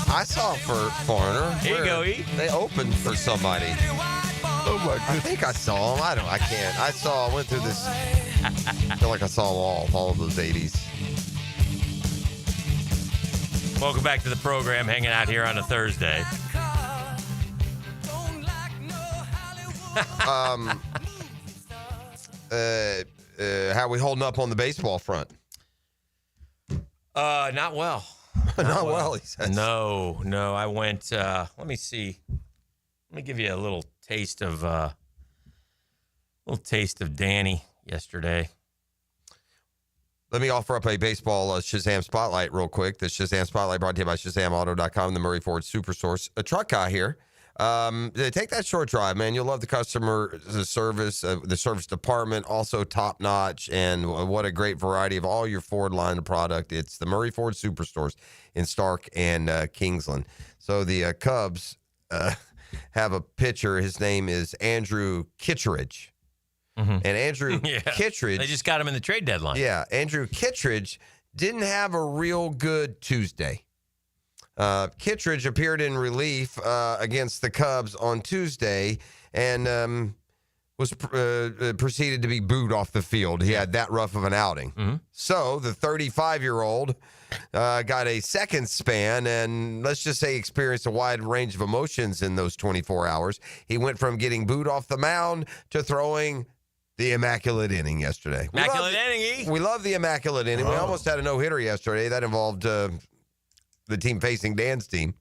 I saw Foreigner. Here you go, E. They opened for somebody. Oh my goodness. I think I saw them. I can't. I went through this. I feel like I saw all of those 80s. Welcome back to the program, hanging out here on a Thursday. How we holding up on the baseball front? Not well. Not well, he says. No. I went, let me see. Let me give you a little taste of Danny yesterday. Let me offer up a baseball Shazam Spotlight real quick. The Shazam Spotlight brought to you by ShazamAuto.com, the Murray Ford Supersource. A truck guy here. Take that short drive, man. You'll love the service department, also top notch, and what a great variety of all your Ford line of product. It's the Murray Ford Superstores in Stark and Kingsland. So the Cubs have a pitcher. His name is Andrew Kittredge. And Andrew Kittredge. They just got him in the trade deadline. Yeah, Andrew Kittredge didn't have a real good Tuesday. Kittredge appeared in relief against the Cubs on Tuesday and was proceeded to be booed off the field. He had that rough of an outing. So the 35-year-old got a second span and let's just say experienced a wide range of emotions in those 24 hours. He went from getting booed off the mound to throwing the immaculate inning yesterday. We love the immaculate inning. We almost had a no-hitter yesterday. That involved the team facing Dan's team.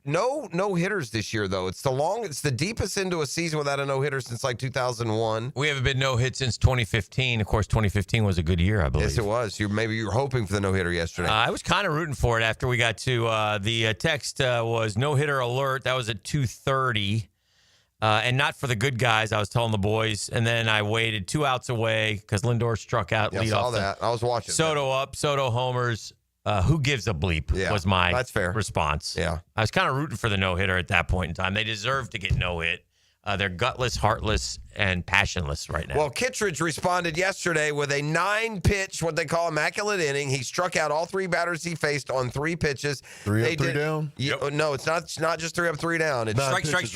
No hitters this year, though. It's the deepest into a season without a no-hitter since like 2001. We haven't been no-hit since 2015. Of course, 2015 was a good year, I believe. Yes, it was. Maybe you were hoping for the no-hitter yesterday. I was kind of rooting for it after we got to the text was no-hitter alert. That was at 2:30. And not for the good guys, I was telling the boys. And then I waited 2 outs away because Lindor struck out. I saw that. I was watching. Soto up, Soto homers. Who gives a bleep was my response. Yeah. I was kind of rooting for the no-hitter at that point in time. They deserve to get no-hit. They're gutless, heartless, and passionless right now. Well, Kittredge responded yesterday with a 9-pitch, what they call immaculate inning. He struck out all 3 batters he faced on 3 pitches. 3 up, 3 down? No, it's not just 3 up, 3 down. It's strike. 9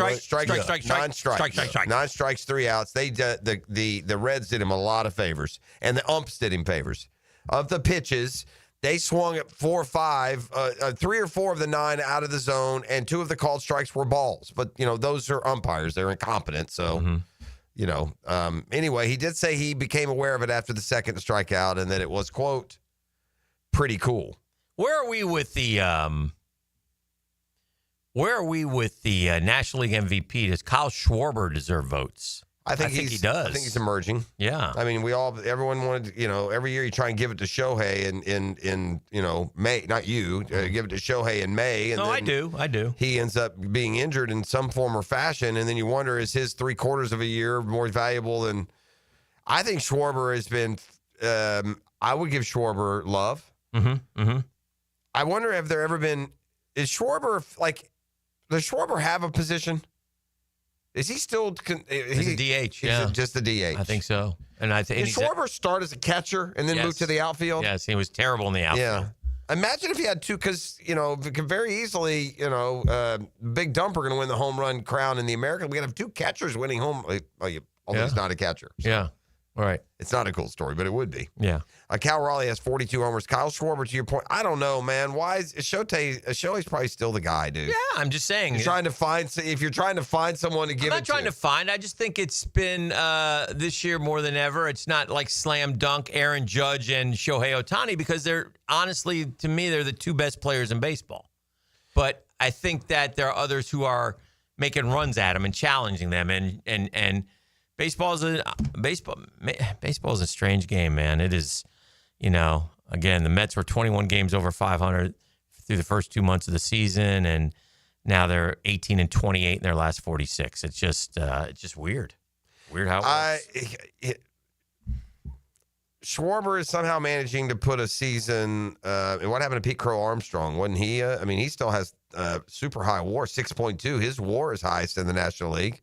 strikes. 9 strikes, 3 outs. The Reds did him a lot of favors, and the umps did him favors. Of the pitches, they swung at 4 or 5, 3 or 4 of the 9 out of the zone, and 2 of the called strikes were balls. But, those are umpires. They're incompetent. So, anyway, he did say he became aware of it after the second strikeout and that it was, quote, pretty cool. Where are we with the National League MVP? Does Kyle Schwarber deserve votes? I think he does. I think he's emerging. Yeah. I mean, everyone wanted, every year you try and give it to Shohei in May, not you, give it to Shohei in May. And I do. He ends up being injured in some form or fashion. And then you wonder, is his 3/4 of a year more valuable than, I think Schwarber has been, I would give Schwarber love. I wonder if there ever been, does Schwarber have a position? Is he still? He's a DH. Yeah, just the DH. I think so. And I think did Schwarber start as a catcher and then move to the outfield? Yes, he was terrible in the outfield. Yeah. Imagine if he had 2, because could very easily, Big Dumper going to win the home run crown in the American. We got to have 2 catchers winning home. Although he's not a catcher. So. Yeah. All right. It's not a cool story, but it would be. Yeah. Cal Raleigh has 42 homers. Kyle Schwarber, to your point, I don't know, man. Why is Shohei's probably still the guy, dude? Yeah, I'm just saying. If you're trying to find someone to give it to. I'm not trying to find. I just think it's been this year more than ever. It's not like slam dunk Aaron Judge and Shohei Ohtani because they're honestly, to me, they're the 2 best players in baseball. But I think that there are others who are making runs at them and challenging them and Baseball is a strange game, man. It is, again, the Mets were 21 games over 500 through the first 2 months of the season, and now they're 18-28 in their last 46. It's just weird. Weird how it works. Schwarber is somehow managing to put a season. What happened to Pete Crow Armstrong? Wasn't he? He still has super high WAR, 6.2. His WAR is highest in the National League.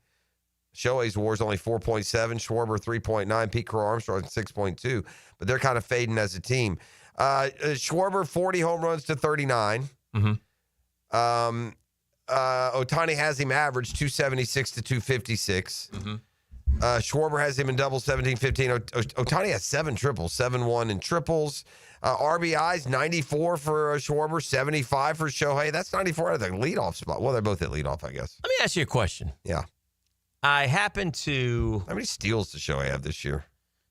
Shohei's WAR is only 4.7, Schwarber 3.9, Pete Crow Armstrong 6.2, but they're kind of fading as a team. Schwarber 40 home runs to 39. Ohtani has him average 276 to 256. Schwarber has him in doubles 17-15. Ohtani has 7 triples, 7-1 in triples. RBIs 94 for Schwarber, 75 for Shohei. That's 94 out of the leadoff spot. Well, they're both at leadoff, I guess. Let me ask you a question. Yeah. I happen to... How many steals does Shohei have this year?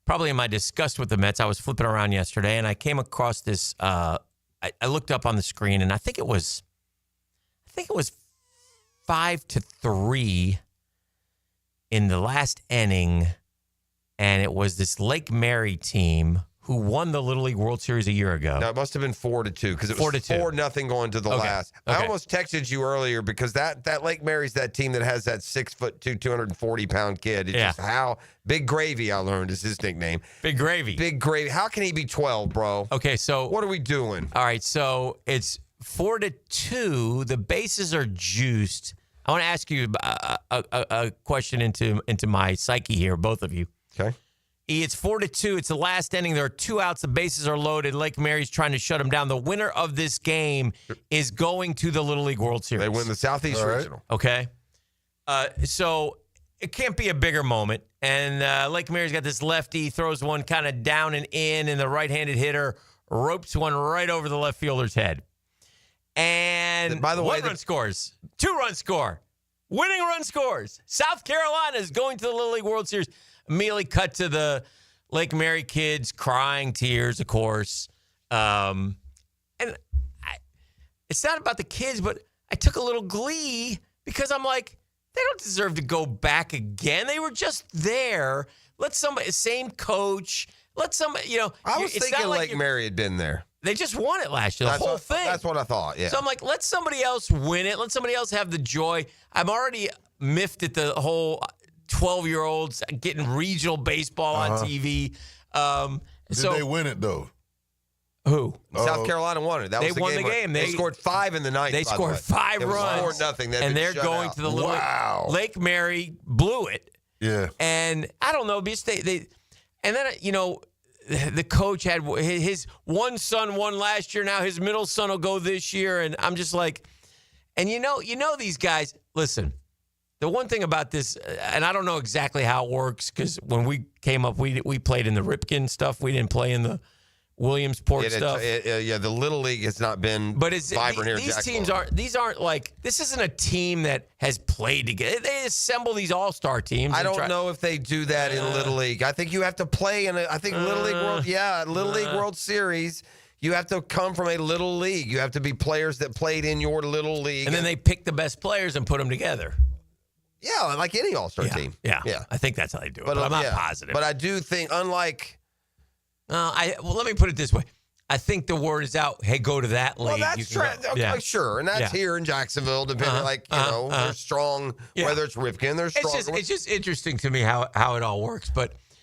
Probably in my disgust with the Mets, I was flipping around yesterday, and I came across this... I looked up on the screen, and I think it was 5-3 in the last inning, and it was this Lake Mary team who won the Little League World Series a year ago. No, it must have been 4-2 because it was 4-0 going to the last. Okay. I almost texted you earlier because that Lake Mary's that team that has that 6'2", 240-pound kid. It's just how Big Gravy, I learned, is his nickname. Big Gravy. Big Gravy. How can he be 12, bro? Okay, so what are we doing? All right, so it's 4-2. The bases are juiced. I want to ask you a question into my psyche here, both of you. Okay. It's 4-2. It's the last inning. There are 2 outs. The bases are loaded. Lake Mary's trying to shut them down. The winner of this game is going to the Little League World Series. They win the Southeast Regional. Okay. So it can't be a bigger moment. And Lake Mary's got this lefty, throws one kind of down and in, and the right-handed hitter ropes one right over the left fielder's head. And by the way, 1 run scores. 2 runs score. Winning run scores. South Carolina is going to the Little League World Series. Immediately cut to the Lake Mary kids crying tears, of course. It's not about the kids, but I took a little glee because I'm like, they don't deserve to go back again. They were just there. Let somebody, same coach, let somebody, I was thinking Lake Mary had been there. They just won it last year, the whole thing. That's what I thought, yeah. So I'm like, let somebody else win it. Let somebody else have the joy. I'm already miffed at the whole 12-year-olds getting regional baseball on TV. Did they win it, though? Who? South Carolina won it. That was the won the game. They scored 5 in the ninth. They scored 5 runs. Scored nothing. And they're going to the Little Lake Mary blew it. Yeah. And I don't know. And then, the coach had his one son won last year. Now his middle son will go this year. And I'm just like, and these guys, listen, the one thing about this, and I don't know exactly how it works, because when we came up, we played in the Ripken stuff. We didn't play in the Williamsport stuff. The Little League has not been vibrant here. These teams aren't like, this isn't a team that has played together. They assemble these all-star teams. I don't know if they do that in Little League. I think you have to play in Little League World Series. You have to come from a Little League. You have to be players that played in your Little League. And then they pick the best players and put them together. Yeah, like any all-star team. Yeah. I think that's how they do it, but I'm not positive. But I do think, unlike... let me put it this way. I think the word is out, hey, go to that league. Well, that's sure. And that's here in Jacksonville, depending, they're strong, whether it's Ripken, they're strong. It's just interesting to me how it all works.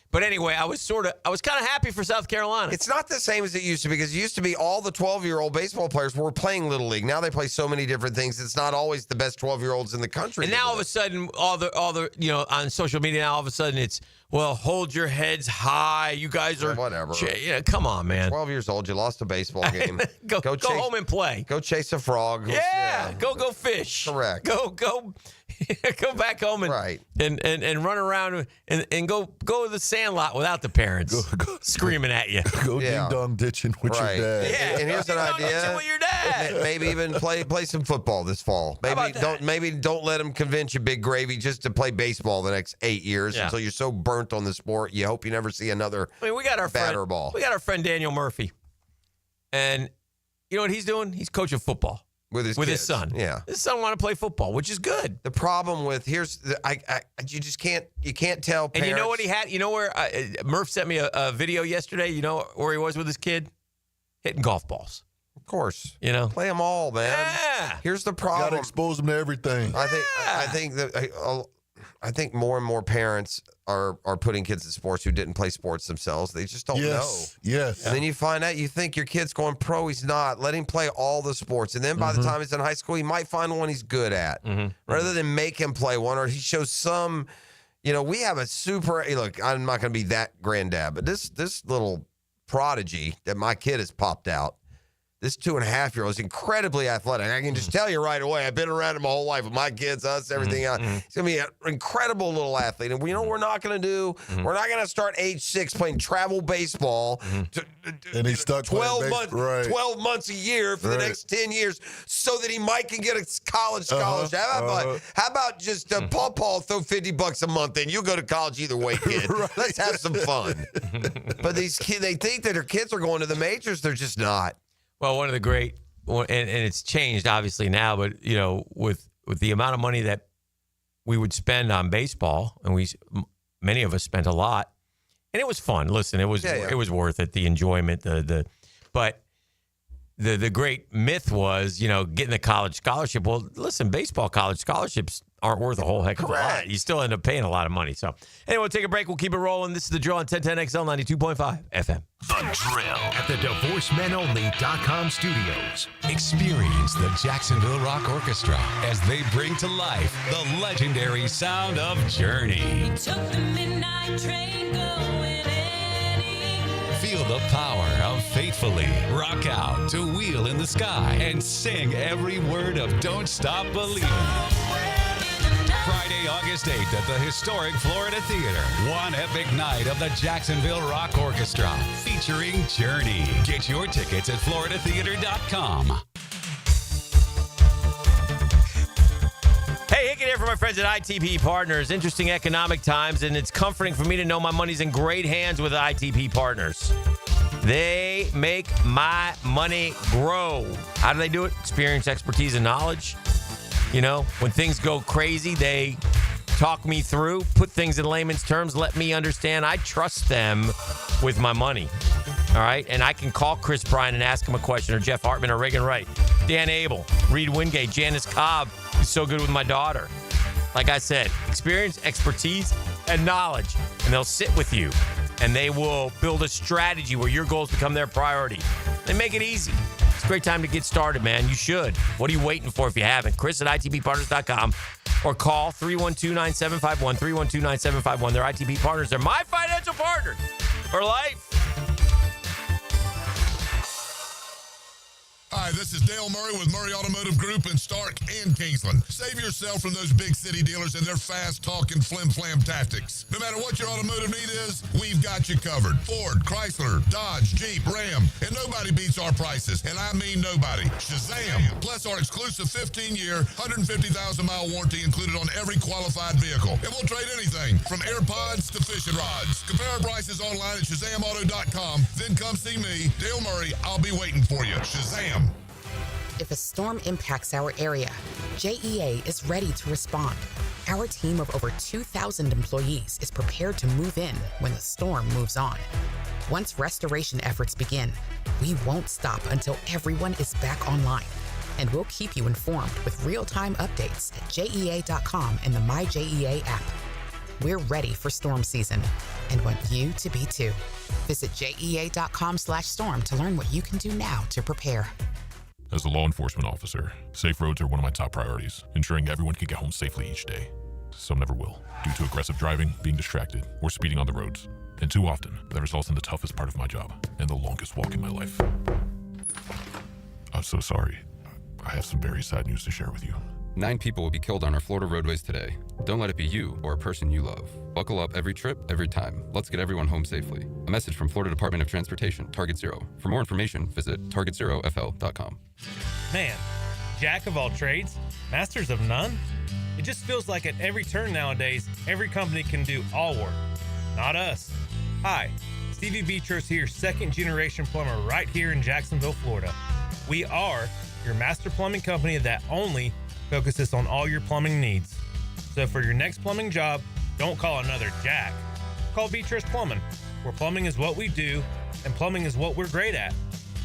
But anyway, I was kind of happy for South Carolina. It's not the same as it used to be, because it used to be all the 12-year-old baseball players were playing Little League. Now they play so many different things. It's not always the best 12-year-olds in the country. And now all of a sudden, all the on social media now, all of a sudden it's, well, hold your heads high. You guys are whatever. Come on, man. 12 years old, you lost a baseball game. go home and play. Go chase a frog. Go fish. Correct. Go back home and run around and go to the sandlot without the parents screaming at you. Go ding-dong ditching with your dad. Yeah, and here's an idea. With your dad. Maybe even play some football this fall. Maybe don't let them convince you, Big Gravy, just to play baseball the next 8 years until you're so burnt on the sport you hope you never see another we got our batter ball. We got our friend Daniel Murphy, and you know what he's doing? He's coaching football with his son. Yeah, his son want to play football, which is good. The problem with you can't tell. Parents. And you know what he had? You know where Murph sent me a video yesterday. You know where he was with his kid, hitting golf balls. Of course, play them all, man. Yeah. Here's the problem. Got to expose them to everything. I think more and more parents are putting kids in sports who didn't play sports themselves. They just don't know. Yes. And then you find out, you think your kid's going pro. He's not. Let him play all the sports. And then by the time he's in high school, he might find one he's good at. Rather than make him play one, or he shows some, we have a look, I'm not going to be that granddad, but this little prodigy that my kid has popped out, this 2.5-year-old is incredibly athletic. I can just tell you right away. I've been around him my whole life with my kids, us, everything else. He's going to be an incredible little athlete. And we know what we're not going to do? We're not going to start age 6 playing travel baseball. And he's stuck 12 months a year for the next 10 years so that he can get a college scholarship. How about just Paul throw $50 a month in? You'll go to college either way, kid. Let's have some fun. But these kids, they think that their kids are going to the majors. They're just not. Well, one of the great, and it's changed obviously now, but with the amount of money that we would spend on baseball, and many of us spent a lot, And it was fun. Listen, it was worth it. The enjoyment, but the great myth was, getting a college scholarship. Well, listen, baseball college scholarships aren't worth a whole heck of a lot. You still end up paying a lot of money. So, anyway, we'll take a break. We'll keep it rolling. This is The Drill on 1010XL 92.5 FM. The Drill at the DivorceMenOnly.com studios. Experience the Jacksonville Rock Orchestra as they bring to life the legendary sound of Journey. We took the midnight train going Feel the power of Faithfully. Rock out to Wheel in the Sky and sing every word of Don't Stop Believing. Friday, August 8th at the historic Florida Theater. One epic night of the Jacksonville Rock Orchestra featuring Journey. Get your tickets at floridatheater.com. Hey, Hickett here from my friends at ITP Partners. Interesting economic times, and it's comforting for me to know my money's in great hands with ITP Partners. They make my money grow. How do they do it? Experience, expertise, and knowledge. When things go crazy, they talk me through, put things in layman's terms, let me understand. I trust them with my money. All right? And I can call Chris Bryan and ask him a question, or Jeff Hartman, or Reagan Wright, Dan Abel, Reed Wingate, Janice Cobb, who's so good with my daughter. Like I said, experience, expertise, and knowledge. And they'll sit with you, and they will build a strategy where your goals become their priority. They make it easy. It's a great time to get started, man. You should. What are you waiting for if you haven't? Chris at ITPPartners.com or call 312-9751, 312-9751. They're ITP Partners. They're my financial partners for life. Hi, this is Dale Murray with Murray Automotive Group in Stark and Kingsland. Save yourself from those big city dealers and their fast-talking flim-flam tactics. No matter what your automotive need is, we've got you covered. Ford, Chrysler, Dodge, Jeep, Ram, and nobody beats our prices, and I mean nobody. Shazam! Plus our exclusive 15-year, 150,000-mile warranty included on every qualified vehicle. And we'll trade anything from AirPods to fishing rods. Compare our prices online at ShazamAuto.com. Then come see me, Dale Murray. I'll be waiting for you. Shazam! If a storm impacts our area, JEA is ready to respond. Our team of over 2,000 employees is prepared to move in when the storm moves on. Once restoration efforts begin, we won't stop until everyone is back online. And we'll keep you informed with real-time updates at JEA.com and the MyJEA app. We're ready for storm season and want you to be too. Visit JEA.com/storm to learn what you can do now to prepare. As a law enforcement officer, safe roads are one of my top priorities, ensuring everyone can get home safely each day. Some never will, due to aggressive driving, being distracted, or speeding on the roads. And too often, that results in the toughest part of my job and the longest walk in my life. I'm so sorry. I have some very sad news to share with you. 9 people will be killed on our Florida roadways today. Don't let it be you or a person you love. Buckle up every trip, every time. Let's get everyone home safely. A message from Florida Department of Transportation, Target Zero. For more information, visit targetzerofl.com. Man, jack of all trades, masters of none? It just feels like at every turn nowadays, every company can do all work. Not us. Hi, Stevie Beatrice here, second-generation plumber right here in Jacksonville, Florida. We are your master plumbing company that only focuses on all your plumbing needs. So for your next plumbing job, don't call another Jack. Call Beatrice Plumbing, where plumbing is what we do and plumbing is what we're great at.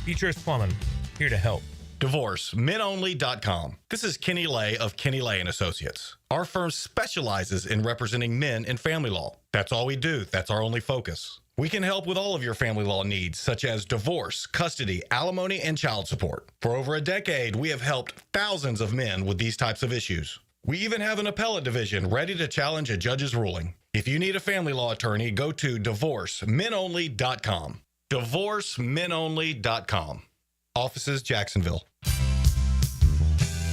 Beatrice Plumbing, here to help. DivorceMenOnly.com. This is Kenny Lay of Kenny Lay & Associates. Our firm specializes in representing men in family law. That's all we do. That's our only focus. We can help with all of your family law needs, such as divorce, custody, alimony, and child support. For over a decade, we have helped thousands of men with these types of issues. We even have an appellate division ready to challenge a judge's ruling. If you need a family law attorney, go to DivorceMenOnly.com. DivorceMenOnly.com. Offices, Jacksonville.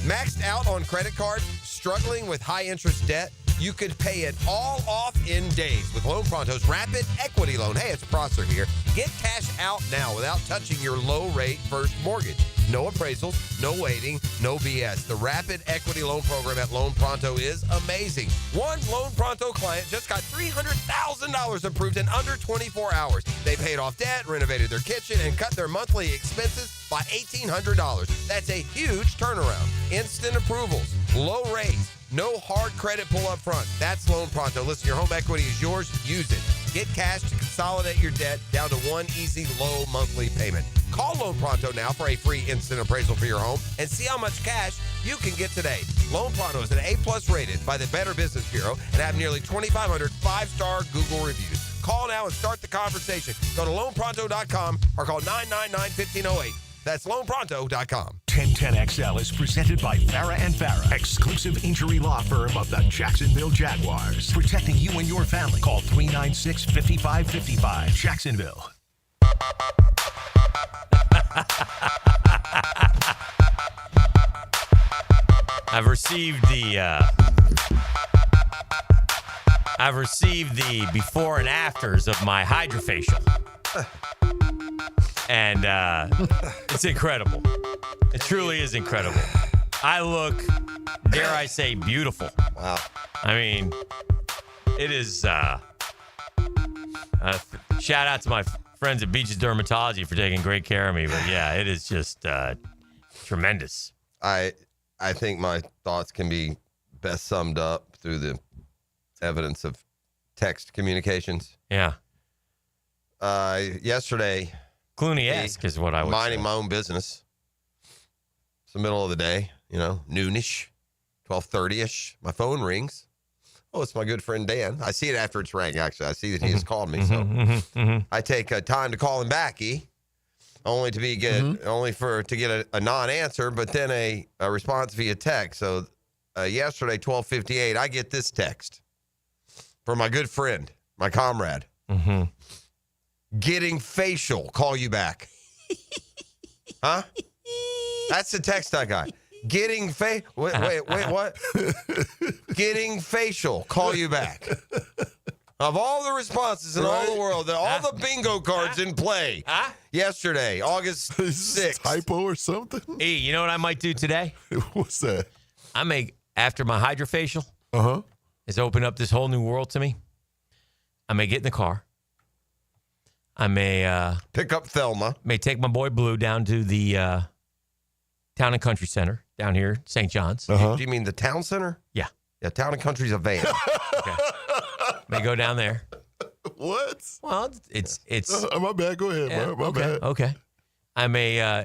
Maxed out on credit cards, struggling with high interest debt? You could pay it all off in days with Loan Pronto's Rapid Equity Loan. Hey, it's Prosser here. Get cash out now without touching your low-rate first mortgage. No appraisals, no waiting, no BS. The Rapid Equity Loan Program at Loan Pronto is amazing. One Loan Pronto client just got $300,000 approved in under 24 hours. They paid off debt, renovated their kitchen, and cut their monthly expenses by $1,800. That's a huge turnaround. Instant approvals, low rates, no hard credit pull up front. That's Loan Pronto. Listen, your home equity is yours. Use it. Get cash to consolidate your debt down to one easy, low monthly payment. Call Loan Pronto now for a free instant appraisal for your home and see how much cash you can get today. Loan Pronto is an A+ rated by the Better Business Bureau and have nearly 2,500 5-star Google reviews. Call now and start the conversation. Go to loanpronto.com or call 999-1508. That's loanpronto.com. 1010XL is presented by Farah & Farah, exclusive injury law firm of the Jacksonville Jaguars. Protecting you and your family. Call 396-5555. Jacksonville. I've received the before and afters of my hydrofacial. And it's incredible. It truly is incredible. I look, dare I say, beautiful. Wow. I mean, it is, shout out to my friends at Beaches Dermatology for taking great care of me. But yeah, it is just tremendous. I think my thoughts can be best summed up through the evidence of text communications. Yeah. Yesterday, Clooney-esque is what I would minding say. my own business. It's the middle of the day, noonish, 12:30ish. My phone rings. Oh, it's my good friend Dan. I see it after it's rang, actually. I see that he has called me. So I take time to call him back, only to get a non-answer, but then a response via text. So yesterday, 12:58, I get this text from my good friend, my comrade. Getting facial. Call you back. Huh? That's the text I got. Getting wait, what? Getting facial. Call you back. Of all the responses in all the world, all the bingo cards in play yesterday, August 6th. Typo or something? Hey, you know what I might do today? What's that? I may, after my hydrofacial, Uh-huh. has opened up this whole new world to me. I may get in the car. I may pick up Thelma. May take my boy Blue down to the Town and Country Center down here, St. John's. Do you mean the town center? Yeah. Yeah, Town and Country's a van. Okay. May go down there. What? Well, it's my bad. Go ahead, yeah, bro. My okay, bad. Okay. I may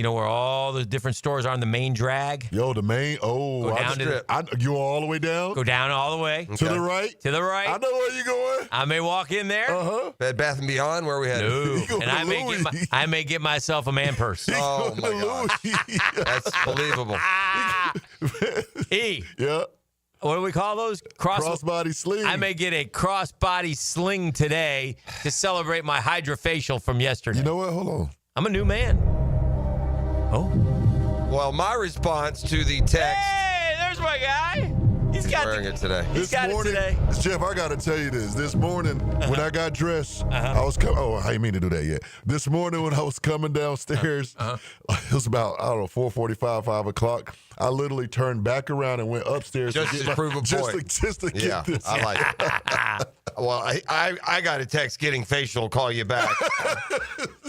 where all the different stores are on the main drag. Yo, the main. Oh, Go down to you all the way down? Go down all the way. To the right? To the right. I know where you're going. I may walk in there. Uh-huh. Bed Bath & Beyond, where we had No. And I may get myself a man purse. Oh, my God. That's believable. Yeah. What do we call those? Crossbody sling. I may get a crossbody sling today to celebrate my hydrofacial from yesterday. You know what? Hold on. I'm a new man. Oh. Well, my response to the text. Hey, there's my guy. He's wearing it today. This morning, Jeff, I got to tell you this. This morning, when I got dressed, I was coming. Oh, I didn't mean to do that yet. This morning, when I was coming downstairs, it was about, 4:45, 5 o'clock. I literally turned back around and went upstairs Just to prove a point. Just to get this. I like it. Well, I got a text getting facial, call you back.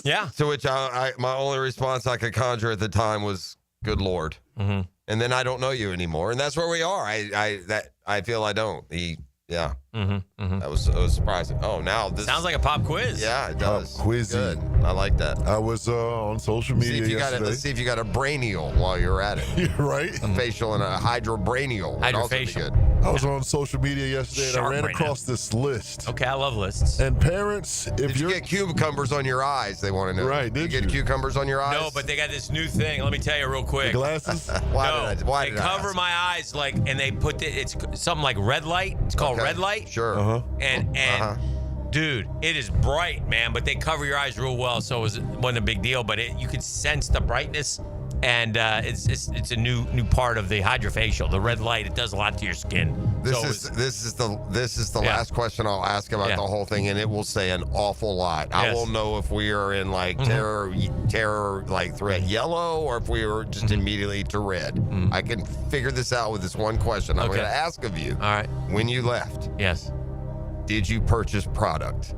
Yeah. To which my only response I could conjure at the time was, good Lord. Mm-hmm. And then I don't know you anymore. And that's where we are. I feel I don't. That was surprising. Oh, now this sounds like a pop quiz. Yeah, it does. Quizzy. Good. I like that. I was on social media yesterday. Let's see if you got a brainial while you're at it. You're right. A facial and a hydrobrainial. would also be good. I was on social media yesterday and I ran across this list. Okay, I love lists. And parents, if Did you get cucumbers on your eyes? They want to know. Right, did you get cucumbers on your eyes? No, but they got this new thing. Let me tell you real quick. The glasses? Why did I cover ask? my eyes and they put it's something like red light. It's called red light. Sure. And dude, it is bright, man. But they cover your eyes real well, so it wasn't a big deal. But you could sense the brightness, and it's a new part of the hydrofacial. The red light, it does a lot to your skin. This is the last question I'll ask about the whole thing, and it will say an awful lot. Yes. I will know if we are in like terror like threat yellow, or if we were just immediately to red. I can figure this out with this one question I'm going to ask of you. All right. When you left, yes, did you purchase product?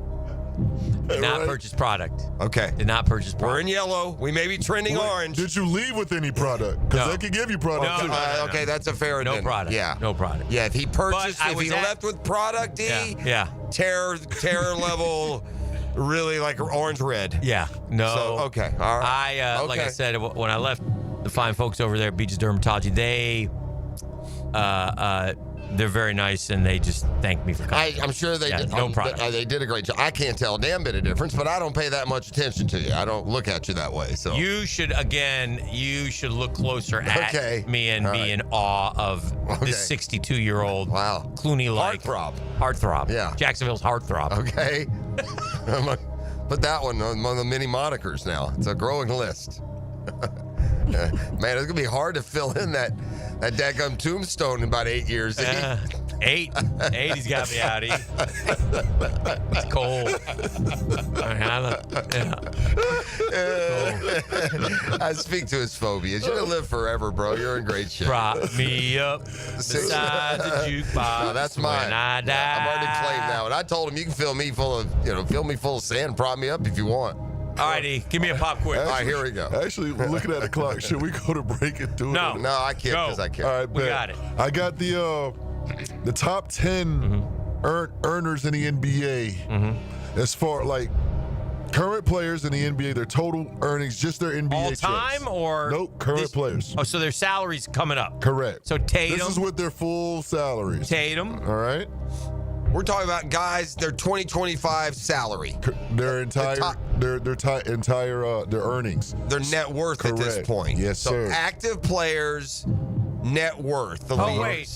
Did not purchase product. Okay. Did not purchase product. We're in yellow. We may be trending orange. Did you leave with any product? Because they could give you product too. Okay, that's a fair No addendum. product. Yeah. No product. Yeah, if he purchased, But I if he was at- left with product, Yeah. terror level, really like orange red. Yeah. No. So, okay. All right. Like I Okay. said, when I left the fine folks over there at Beaches Dermatology, they're very nice, and they just thanked me for coming. I'm sure they did. No product. They did a great job. I can't tell a damn bit of difference, but I don't pay that much attention to you. I don't look at you that way. So You should look closer at me and be in awe of this 62-year-old Clooney-like heartthrob. Yeah. Jacksonville's heartthrob. Okay. I'm gonna put that one on one of the many monikers now. It's a growing list. Man, it's gonna be hard to fill in that daggum tombstone in about 8 years. 8. 80's got me out. It's cold. I speak to his phobias. You're gonna live forever, bro. You're in great shape. Prop me up beside the jukebox. No, that's mine. When I die. Yeah, I've already claimed that one. I told him you can fill me full of sand, prop me up if you want. All righty, give me a pop quiz. All right, here we go. Actually, looking at the clock, should we go to break and do it? No. No, I can't because I can't. All right, We bet. got it. I got the top 10 earners in the NBA as far like current players in the NBA, their total earnings, just their NBA All checks. time or Nope, current players. Oh, so their salary's coming up. Correct. So Tatum. This is with their full salaries. Tatum. All right. We're talking about guys, their 2025 salary. Their entire their earnings. Their net worth at this Correct. point. Yes, so sir. active players' net worth. The Oh, league. wait.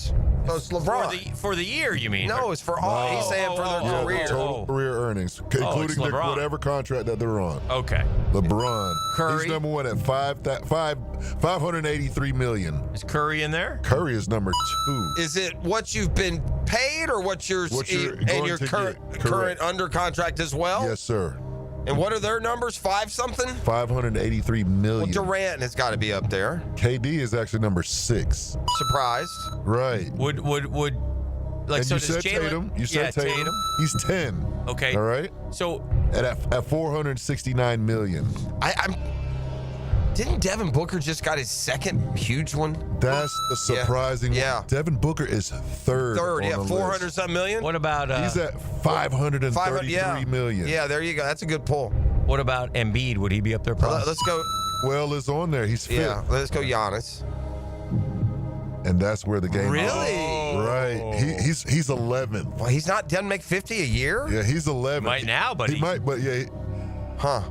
So it's LeBron. For the year, you mean? No, it's for all. He's saying for their Yeah, career. their total career earnings, including their, LeBron. whatever contract that they're on. Okay. LeBron. Curry. He's number one at 583 million. Is Curry in there? Curry is number 2. Is it what you've been paid or what you're going and your to current get? current Correct. under contract as well? Yes, sir. And what are their numbers? 5 something? 583 million. Well, Durant has got to be up there. KD is actually number 6. Surprised. Right. Would like And so you does said Jalen? Tatum. You said Yeah, Tatum. He's 10. Okay. All right. So At 469 million. Didn't Devin Booker just got his second huge one? That's the surprising one. Yeah. Devin Booker is third. Third, on yeah, the 400 list. something million. what about He's at 533 million. Yeah, there you go. That's a good pull. what about Embiid? Would he be up there? Let's go. Well, it's on there. He's 5th. Yeah, let's go Giannis. And that's where the game Really? is. Right. He's 11th. Well, doesn't make 50 a year? Yeah, he's 11th. Might now, but he might, but yeah. Huh.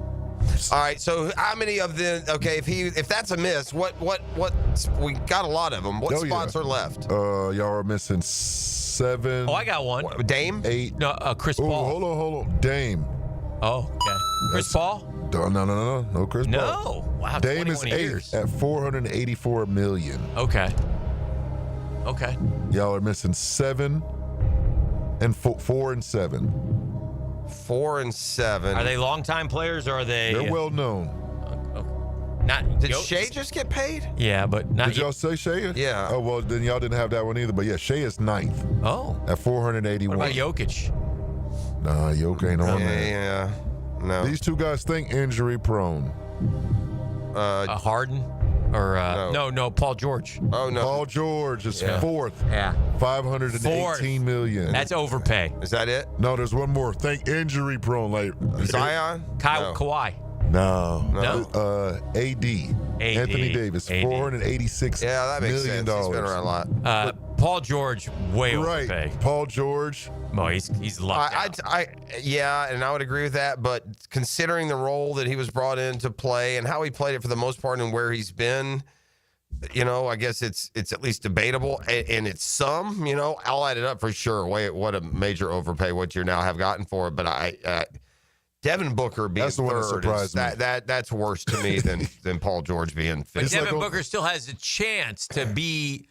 All right. So how many of the? Okay, if that's a miss, what? We got a lot of them. What spots are left? Y'all are missing 7. Oh, I got one. Dame? 8. No, Chris Oh, Paul. hold on. Dame. Oh, okay. Chris Paul? No, Chris Paul. No. Wow. Dame is 21 8th years. at 484 million. Okay. Okay. Y'all are missing 7 and 4 and 7. 4 and 7. Are they longtime players or are they? They're well known. Not. Did Shea just get paid? Yeah, but not. Did y'all say Shea? Yeah. Oh, well, then y'all didn't have that one either. But yeah, Shea is 9th Oh. at 481. What about Jokic? Nah, Jokic ain't on there. Yeah. No. These two guys think injury prone. Harden? Or no, Paul George. Oh no. Paul George is 4th. Yeah. 518 million. That's overpay. Is that it? No, there's one more. Think injury prone. Like Zion? Kawhi. No. No. AD. Anthony Davis. $486 Yeah, that makes million. sense. He's been around a lot. Paul George, way Right. overpay. Paul George. Oh, he's lucked out. Yeah, and I would agree with that. But considering the role that he was brought in to play and how he played it for the most part and where he's been, I guess it's at least debatable. And it's some, I'll add it up for sure. Wait, what a major overpay what you now have gotten for it. But Devin Booker being That's the one that third, surprised me. that's worse to me than Paul George being But fifth. Devin Booker still has a chance to be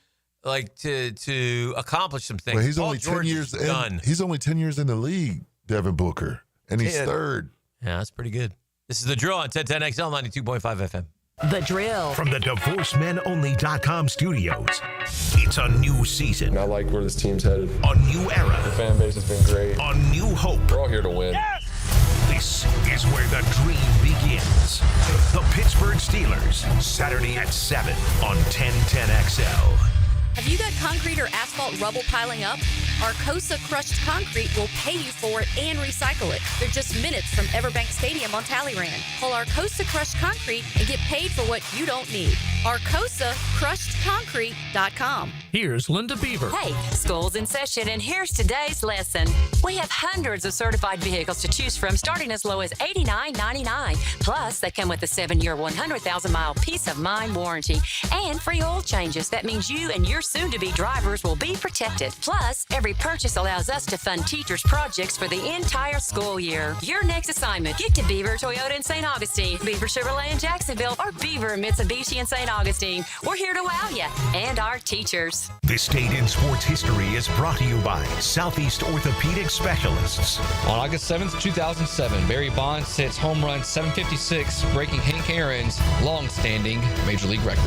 to accomplish some things. Well, he's Paul only George 10 years is done. He's only 10 years in the league, Devin Booker, and he's 10. third. Yeah, that's pretty good. This is The Drill on 1010XL 92.5 FM. The Drill. From the DivorceMenOnly.com studios, it's a new season. I like where this team's headed. A new era. The fan base has been great. A new hope. We're all here to win. where the dream begins. The Pittsburgh Steelers, Saturday at 7 on 1010XL. Have you got concrete or asphalt rubble piling up? Arcosa Crushed Concrete will pay you for it and recycle it. They're just minutes from Everbank Stadium on Talleyrand. Call Arcosa Crushed Concrete and get paid for what you don't need. ArcosaCrushedConcrete.com. Here's Linda Beaver. Hey, school's in session, and here's today's lesson. We have hundreds of certified vehicles to choose from, starting as low as $89.99. Plus, they come with a 7-year, 100,000-mile peace of mind warranty and free oil changes. That means you and your soon-to-be drivers will be protected. Plus, every purchase allows us to fund teachers' projects for the entire school year. Your next assignment, get to Beaver Toyota in St. Augustine, Beaver Chevrolet in Jacksonville, or Beaver Mitsubishi in St. Augustine. We're here to wow you and our teachers. This Date in Sports History is brought to you by Southeast Orthopedic Specialists. On August 7th, 2007, Barry Bonds hits home run 756, breaking Hank Aaron's long-standing Major League record.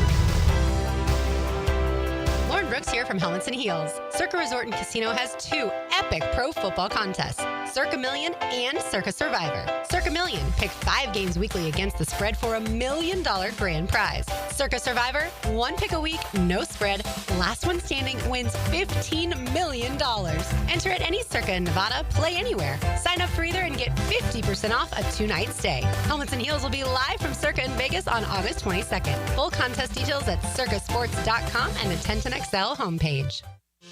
Lauren Brooks here from Helmets and Heels. Circa Resort and Casino has 2 epic pro football contests, Circa Million and Circa Survivor. Circa Million, pick 5 games weekly against the spread for $1 million grand prize. Circa Survivor, 1 pick a week, no spread, last one standing wins $15 million. Enter at any Circa in Nevada, play anywhere. Sign up for either and get 50% off a 2-night stay. Helmets and Heels will be live from Circa in Vegas on August 22nd. Full contest details at circasports.com and the 1010XL homepage.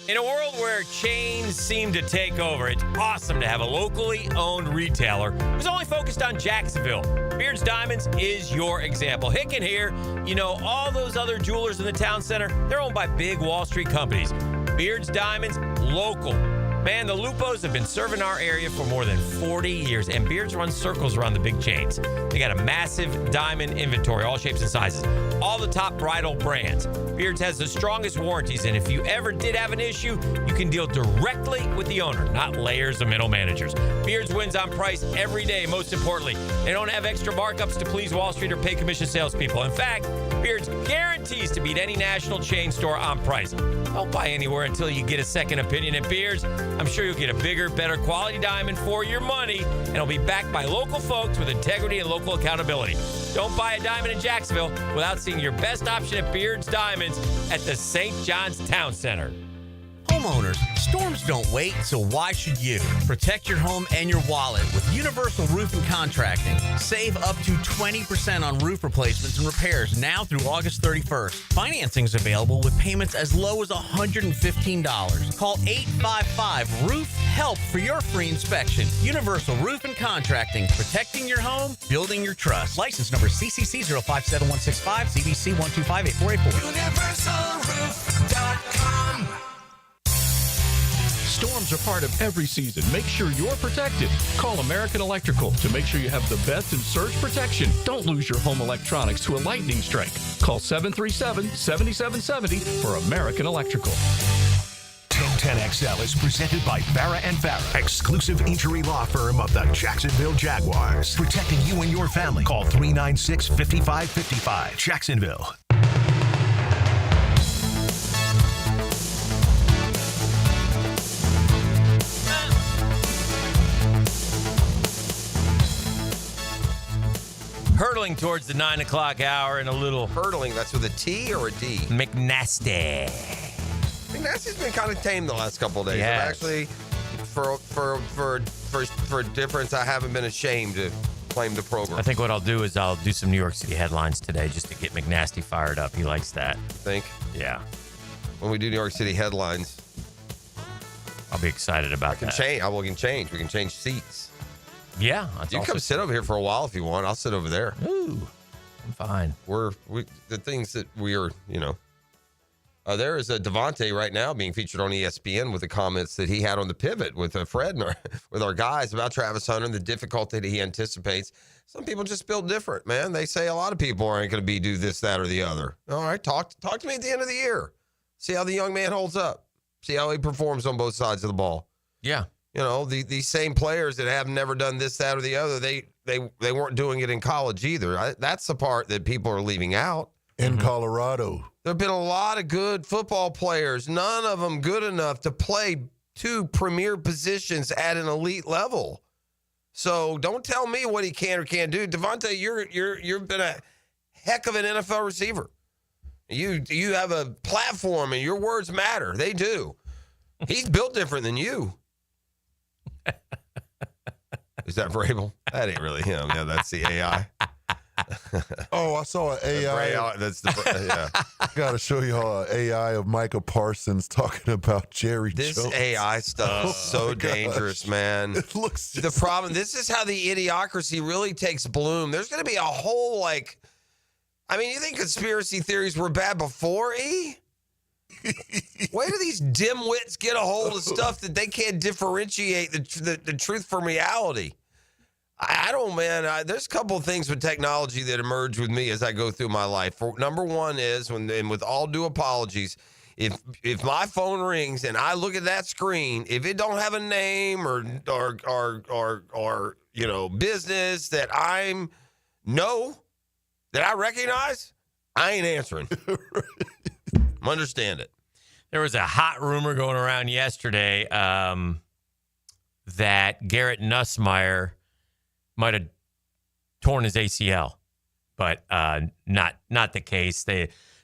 In a world where chains seem to take over, it's awesome to have a locally owned retailer who's only focused on Jacksonville. Beard's Diamonds is your example. Hicken here, you know, all those other jewelers in the town center, they're owned by big Wall Street companies. Beard's Diamonds, local. Man, the Lupos have been serving our area for more than 40 years, and Beards run circles around the big chains. They got a massive diamond inventory, all shapes and sizes, all the top bridal brands. Beards has the strongest warranties, and if you ever did have an issue, you can deal directly with the owner, not layers of middle managers. Beards wins on price every day, most importantly. They don't have extra markups to please Wall Street or pay commission salespeople. In fact, Beards guarantees to beat any national chain store on price. Don't buy anywhere until you get a second opinion at Beards. I'm sure you'll get a bigger, better quality diamond for your money, and it'll be backed by local folks with integrity and local accountability. Don't buy a diamond in Jacksonville without seeing your best option at Beards Diamonds at the St. John's Town Center. Homeowners, storms don't wait, so why should you? Protect your home and your wallet with Universal Roof and Contracting. Save up to 20% on roof replacements and repairs now through August 31st. Financing is available with payments as low as $115. Call 855-ROOF-HELP for your free inspection. Universal Roof and Contracting, protecting your home, building your trust. License number CCC 057165, CBC 1258484. UniversalRoof.com. Storms are part of every season. Make sure you're protected. Call American Electrical to make sure you have the best in surge protection. Don't lose your home electronics to a lightning strike. Call 737-7770 for American Electrical. 1010XL is presented by Farrah & Farrah, exclusive injury law firm of the Jacksonville Jaguars. Protecting you and your family. Call 396-5555. Jacksonville. Hurtling towards the 9 o'clock hour and a little... Hurtling, that's with a T or a D? McNasty. McNasty's been kind of tame the last couple of days. Yes. I've actually, for difference, I haven't been ashamed to claim the program. I think what I'll do is I'll do some New York City headlines today just to get McNasty fired up. He likes that. You think? Yeah. When we do New York City headlines, I'll be excited about we can change. We can change seats. Yeah. You can come sit over here for a while if you want. I'll sit over there. Ooh, I'm fine. The things that we are, you know. There is a Devonte right now being featured on ESPN with the comments that he had on the pivot with Fred and with our guys about Travis Hunter and the difficulty that he anticipates. Some people just build different, man. They say a lot of people aren't going to do this, that, or the other. All right, talk to me at the end of the year. See how the young man holds up. See how he performs on both sides of the ball. Yeah. You know, these same players that have never done this, that, or the other, they weren't doing it in college either. That's the part that people are leaving out. In Colorado. There have been a lot of good football players, none of them good enough to play 2 premier positions at an elite level. So don't tell me what he can or can't do. Devonte, you've been a heck of an NFL receiver. You have a platform and your words matter. They do. He's built different than you. Is that Vrabel? That ain't really him. Yeah, that's the AI. Oh, I saw an AI. That's the Got to show y'all an AI of Micah Parsons talking about Jerry This Jones. AI stuff is so dangerous, man. It looks the problem. This is how the idiocracy really takes bloom. There's going to be a whole you think conspiracy theories were bad before E? Where do these dimwits get a hold of stuff that they can't differentiate the truth from reality? I don't, man. There's a couple of things with technology that emerge with me as I go through my life. Number one is, and with all due apologies, if my phone rings and I look at that screen, if it don't have a name or business that I recognize, I ain't answering. Understand it. There was a hot rumor going around yesterday that Garrett Nussmeier might have torn his ACL, but not the case.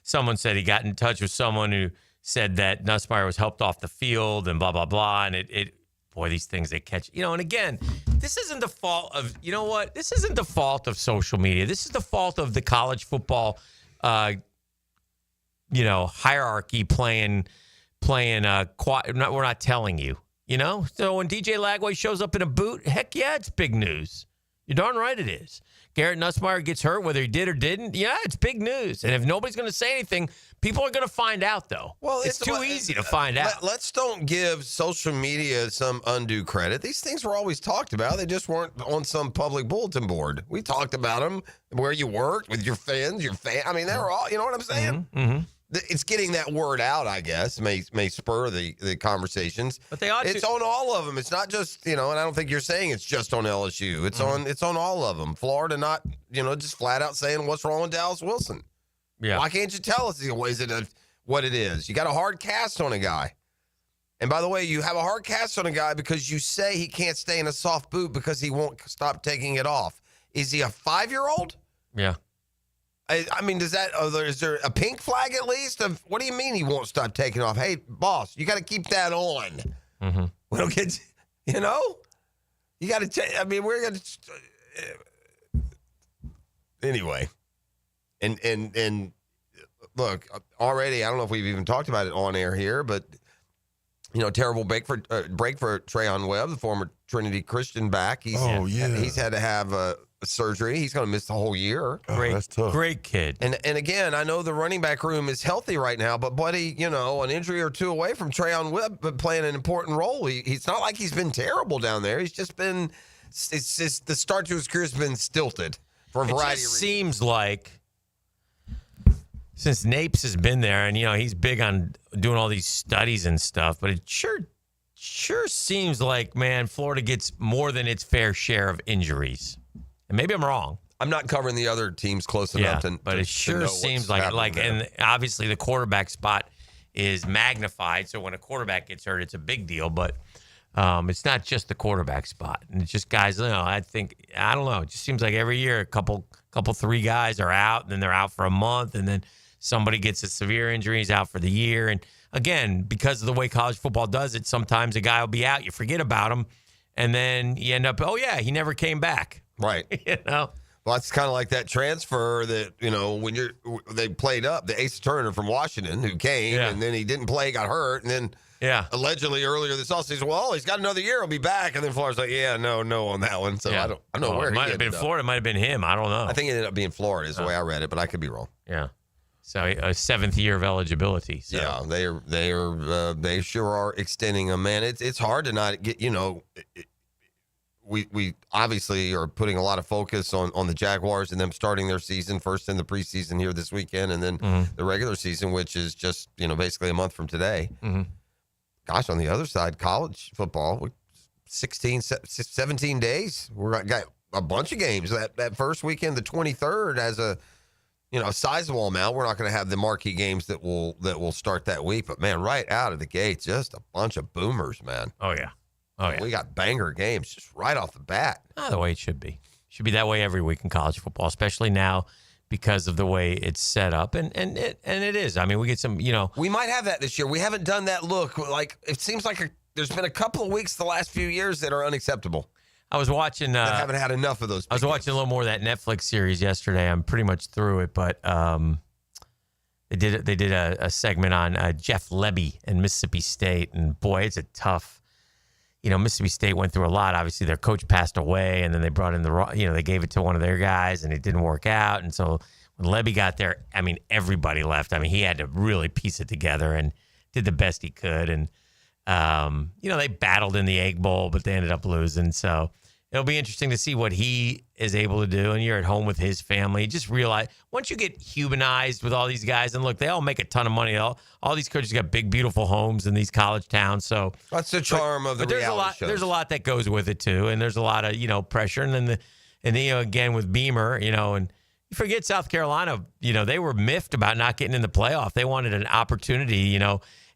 Someone said he got in touch with someone who said that Nussmeier was helped off the field and blah, blah, blah. And these things they catch. And again, this isn't the fault of, this isn't the fault of social media. This is the fault of the college football hierarchy playing we're not telling you, So when DJ Lagway shows up in a boot, heck yeah, it's big news. You're darn right it is. Garrett Nussmeier gets hurt, whether he did or didn't. Yeah, it's big news. And if nobody's going to say anything, people are going to find out, though. Well, it's too easy to find out. Let's don't give social media some undue credit. These things were always talked about. They just weren't on some public bulletin board. We talked about them where you worked with your fans, they were all, you know what I'm saying? Mm-hmm. It's getting that word out, I guess, may spur the conversations. But it's on all of them. It's not just, and I don't think you're saying it's just on LSU. It's on all of them. Florida not, just flat out saying what's wrong with Dallas Wilson. Yeah. Why can't you tell us what it is? You got a hard cast on a guy. And by the way, you have a hard cast on a guy because you say he can't stay in a soft boot because he won't stop taking it off. Is he a 5-year-old? Yeah. Is there a pink flag at least? What do you mean he won't stop taking off? Hey, boss, you got to keep that on. Mm-hmm. We don't get, you got to, we're going to, anyway. And look, already, I don't know if we've even talked about it on air here, but, terrible break for Trayon Webb, the former Trinity Christian back. He's had to have surgery. He's going to miss the whole year. That's tough. Great kid. And again, I know the running back room is healthy right now, but buddy, an injury or two away from Trayon Webb playing an important role. He's not like he's been terrible down there. He's just been, it's just the start to his career has been stilted for a variety of reasons. Seems like since Napes has been there, and he's big on doing all these studies and stuff, but it sure seems like, man, Florida gets more than its fair share of injuries. And maybe I'm wrong. I'm not covering the other teams close enough but it sure seems like and obviously the quarterback spot is magnified. So when a quarterback gets hurt, it's a big deal. But it's not just the quarterback spot, and it's just guys. I don't know. It just seems like every year a couple 3 guys are out, and then they're out for a month, and then somebody gets a severe injury, he's out for the year. And again, because of the way college football does it, sometimes a guy will be out, you forget about him, and then you end up, he never came back. Right. Well, it's kind of like that transfer that, when they played up the Ace Turner from Washington who came and then he didn't play, got hurt. And then allegedly earlier this offseason, he's got another year, he'll be back. And then Florida's like, no on that one. So I don't know where it might have been Florida, it might have been him. I don't know. I think it ended up being Florida is the way I read it, but I could be wrong. Yeah. So a 7th year of eligibility. So. Yeah, they sure are extending them, man. It's hard to not get, We obviously are putting a lot of focus on the Jaguars and them starting their season first in the preseason here this weekend, and then the regular season, which is just basically a month from today. Mm-hmm. Gosh, on the other side, college football, 17 days. We're got a bunch of games. That first weekend, the 23rd, as a sizable amount. We're not going to have the marquee games that will start that week, but man, right out of the gate, just a bunch of boomers, man. Oh yeah. Oh, yeah. We got banger games just right off the bat. The way it should be. Should be that way every week in college football, especially now because of the way it's set up. And it is. I mean, we get some, We might have that this year. We haven't done that look. Like, it seems like there's been a couple of weeks the last few years that are unacceptable. I was watching. I haven't had enough of those. I was watching a little more of that Netflix series yesterday. I'm pretty much through it, but they did a segment on Jeff Lebby and Mississippi State, and boy, it's a tough. Mississippi State went through a lot. Obviously, their coach passed away, and then they brought in they gave it to one of their guys, and it didn't work out. And so when Lebby got there, I mean, everybody left. I mean, he had to really piece it together and did the best he could. And they battled in the Egg Bowl, but they ended up losing. So it'll be interesting to see what he is able to do. And you're at home with his family. Just realize once you get humanized with all these guys, and look, they all make a ton of money. All these coaches got big, beautiful homes in these college towns. So that's the charm of the reality shows. There's a lot that goes with it too, and there's a lot of pressure. And then again with Beamer, and you forget South Carolina. They were miffed about not getting in the playoff. They wanted an opportunity.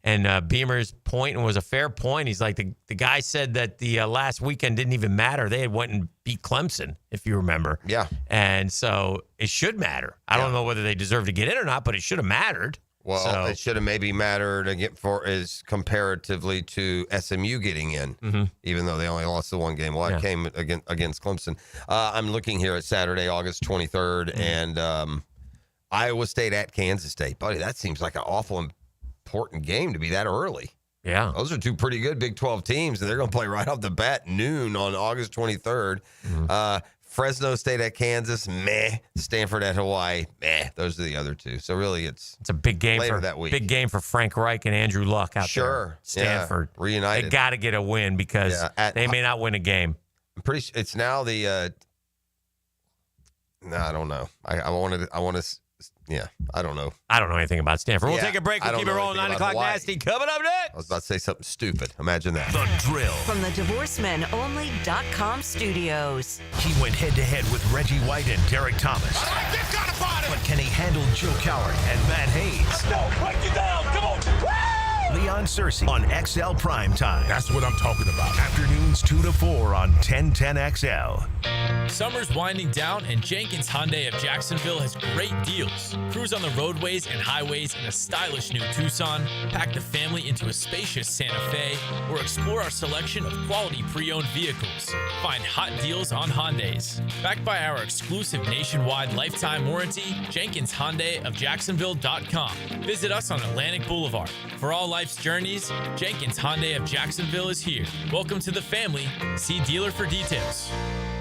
And Beamer's point was a fair point. He's like, the guy said that the last weekend didn't even matter. They had went and beat Clemson, if you remember. Yeah. And so it should matter. I don't know whether they deserve to get in or not, but it should have mattered. Well, it should have maybe mattered as comparatively to SMU getting in, even though they only lost the one game. Well, it came against Clemson. I'm looking here at Saturday, August 23rd, and Iowa State at Kansas State. Buddy, that seems like an awful important game to be that early. Yeah. Those are two pretty good Big 12 teams, and they're going to play right off the bat noon on August 23rd. Fresno State at Kansas, meh. Stanford at Hawaii, meh. Those are the other two. So really it's a big game later that week. Big game for Frank Reich and Andrew Luck out there. Stanford. Yeah. Reunited. They got to get a win because they may not win a game. I'm pretty sure it's now the I don't know. I don't know. I don't know anything about Stanford. We'll take a break. We'll keep it rolling. 9 o'clock nasty coming up next. I was about to say something stupid. Imagine that. The Drill. From the DivorceMenOnly.com studios. He went head-to-head with Reggie White and Derek Thomas. But can he handle Joe Coward and Matt Hayes? No, break you down. Come on. Leon Searcy on XL Primetime. That's what I'm talking about. Afternoons 2 to 4 on 1010XL. Summer's winding down, and Jenkins Hyundai of Jacksonville has great deals. Cruise on the roadways and highways in a stylish new Tucson, pack the family into a spacious Santa Fe, or explore our selection of quality pre-owned vehicles. Find hot deals on Hyundais. Backed by our exclusive nationwide lifetime warranty, Jenkins Hyundai of Jacksonville.com. Visit us on Atlantic Boulevard. For all life's journeys, Jenkins Hyundai of Jacksonville is here. Welcome to the family. See dealer for details.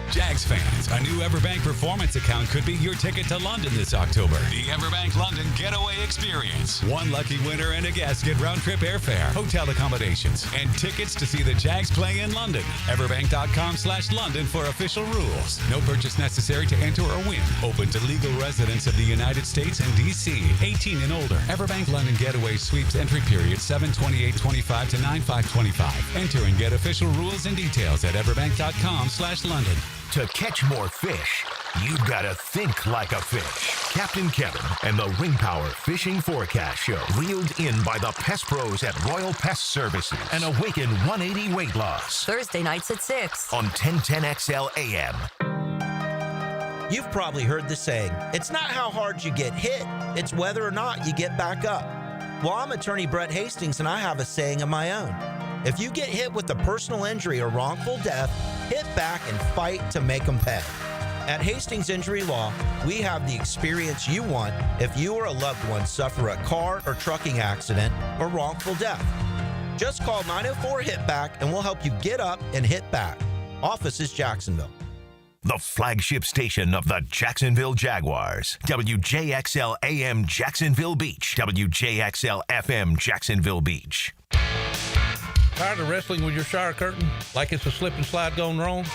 Jags fans, a new Everbank Performance account could be your ticket to London this October. The Everbank London Getaway Experience. One lucky winner and a guest get round-trip airfare, hotel accommodations, and tickets to see the Jags play in London. Everbank.com/London for official rules. No purchase necessary to enter or win. Open to legal residents of the United States and D.C. 18 and older. Everbank London Getaway sweeps entry period 7/28/25 to 9/5/25. Enter and get official rules and details at everbank.com/London. To catch more fish, you gotta think like a fish. Captain Kevin and the Ring Power Fishing Forecast Show. Reeled in by the Pest Pros at Royal Pest Services. And awaken 180 weight loss. Thursday nights at 6. On 1010XL AM. You've probably heard the saying, it's not how hard you get hit, it's whether or not you get back up. Well, I'm attorney Brett Hastings, and I have a saying of my own. If you get hit with a personal injury or wrongful death, hit back and fight to make them pay. At Hastings Injury Law, we have the experience you want if you or a loved one suffer a car or trucking accident or wrongful death. Just call 904-HIT-BACK and we'll help you get up and hit back. Office is Jacksonville. The flagship station of the Jacksonville Jaguars. WJXL AM Jacksonville Beach. WJXL FM Jacksonville Beach. Tired of wrestling with your shower curtain like it's a slip and slide gone wrong?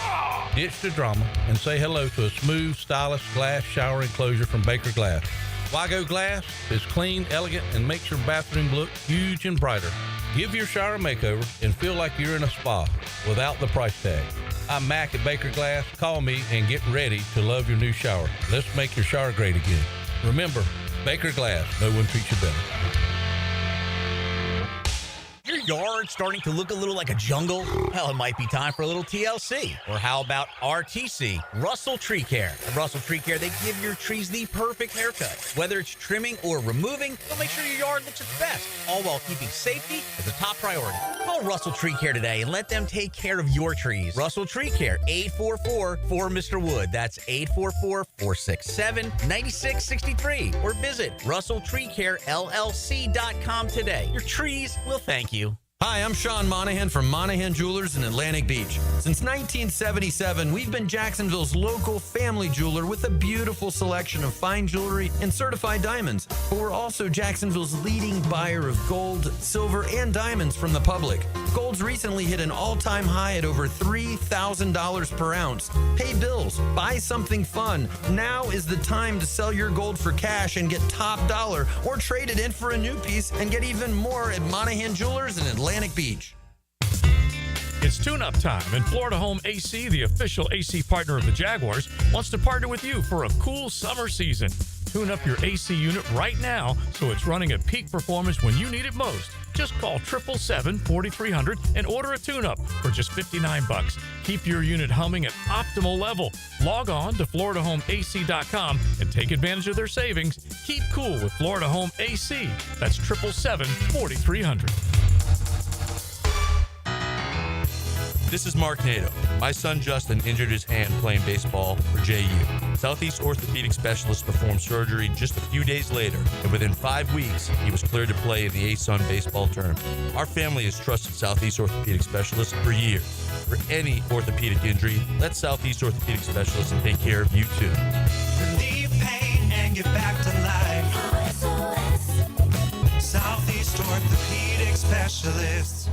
Ditch the drama and say hello to a smooth, stylish glass shower enclosure from Baker Glass. Wago Glass is clean, elegant, and makes your bathroom look huge and brighter. Give your shower a makeover and feel like you're in a spa without the price tag. I'm Mac at Baker Glass. Call me and get ready to love your new shower. Let's make your shower great again. Remember, Baker Glass, no one treats you better. yard starting to look a little like a jungle? Well, it might be time for a little TLC. Or how about RTC, Russell Tree Care? At Russell Tree Care, they give your trees the perfect haircut. Whether it's trimming or removing, they'll make sure your yard looks its best, all while keeping safety as a top priority. Call Russell Tree Care today and let them take care of your trees. Russell Tree Care, 844-4Mr. Wood. That's 844-467-9663. Or visit RussellTreeCareLLC.com today. Your trees will thank you. Hi, I'm Sean Monahan from Monahan Jewelers in Atlantic Beach. Since 1977, we've been Jacksonville's local family jeweler with a beautiful selection of fine jewelry and certified diamonds. But we're also Jacksonville's leading buyer of gold, silver, and diamonds from the public. Gold's recently hit an all-time high at over $3,000 per ounce. Pay bills, buy something fun. Now is the time to sell your gold for cash and get top dollar, or trade it in for a new piece and get even more at Monahan Jewelers in Atlantic Beach. It's tune-up time, and Florida Home AC, the official AC partner of the Jaguars, wants to partner with you for a cool summer season. Tune up your AC unit right now so it's running at peak performance when you need it most. Just call 777-4300 and order a tune-up for just $59. Keep your unit humming at optimal level. Log on to FloridaHomeAC.com and take advantage of their savings. Keep cool with Florida Home AC. That's 777-4300. This is Mark Nato. My son Justin injured his hand playing baseball for JU. Southeast Orthopedic Specialist performed surgery just a few days later, and within 5 weeks, he was cleared to play in the ASUN baseball tournament. Our family has trusted Southeast Orthopedic Specialists for years. For any orthopedic injury, let Southeast Orthopedic Specialists take care of you too. Relieve pain and get back to life. Southeast Orthopedic Specialists.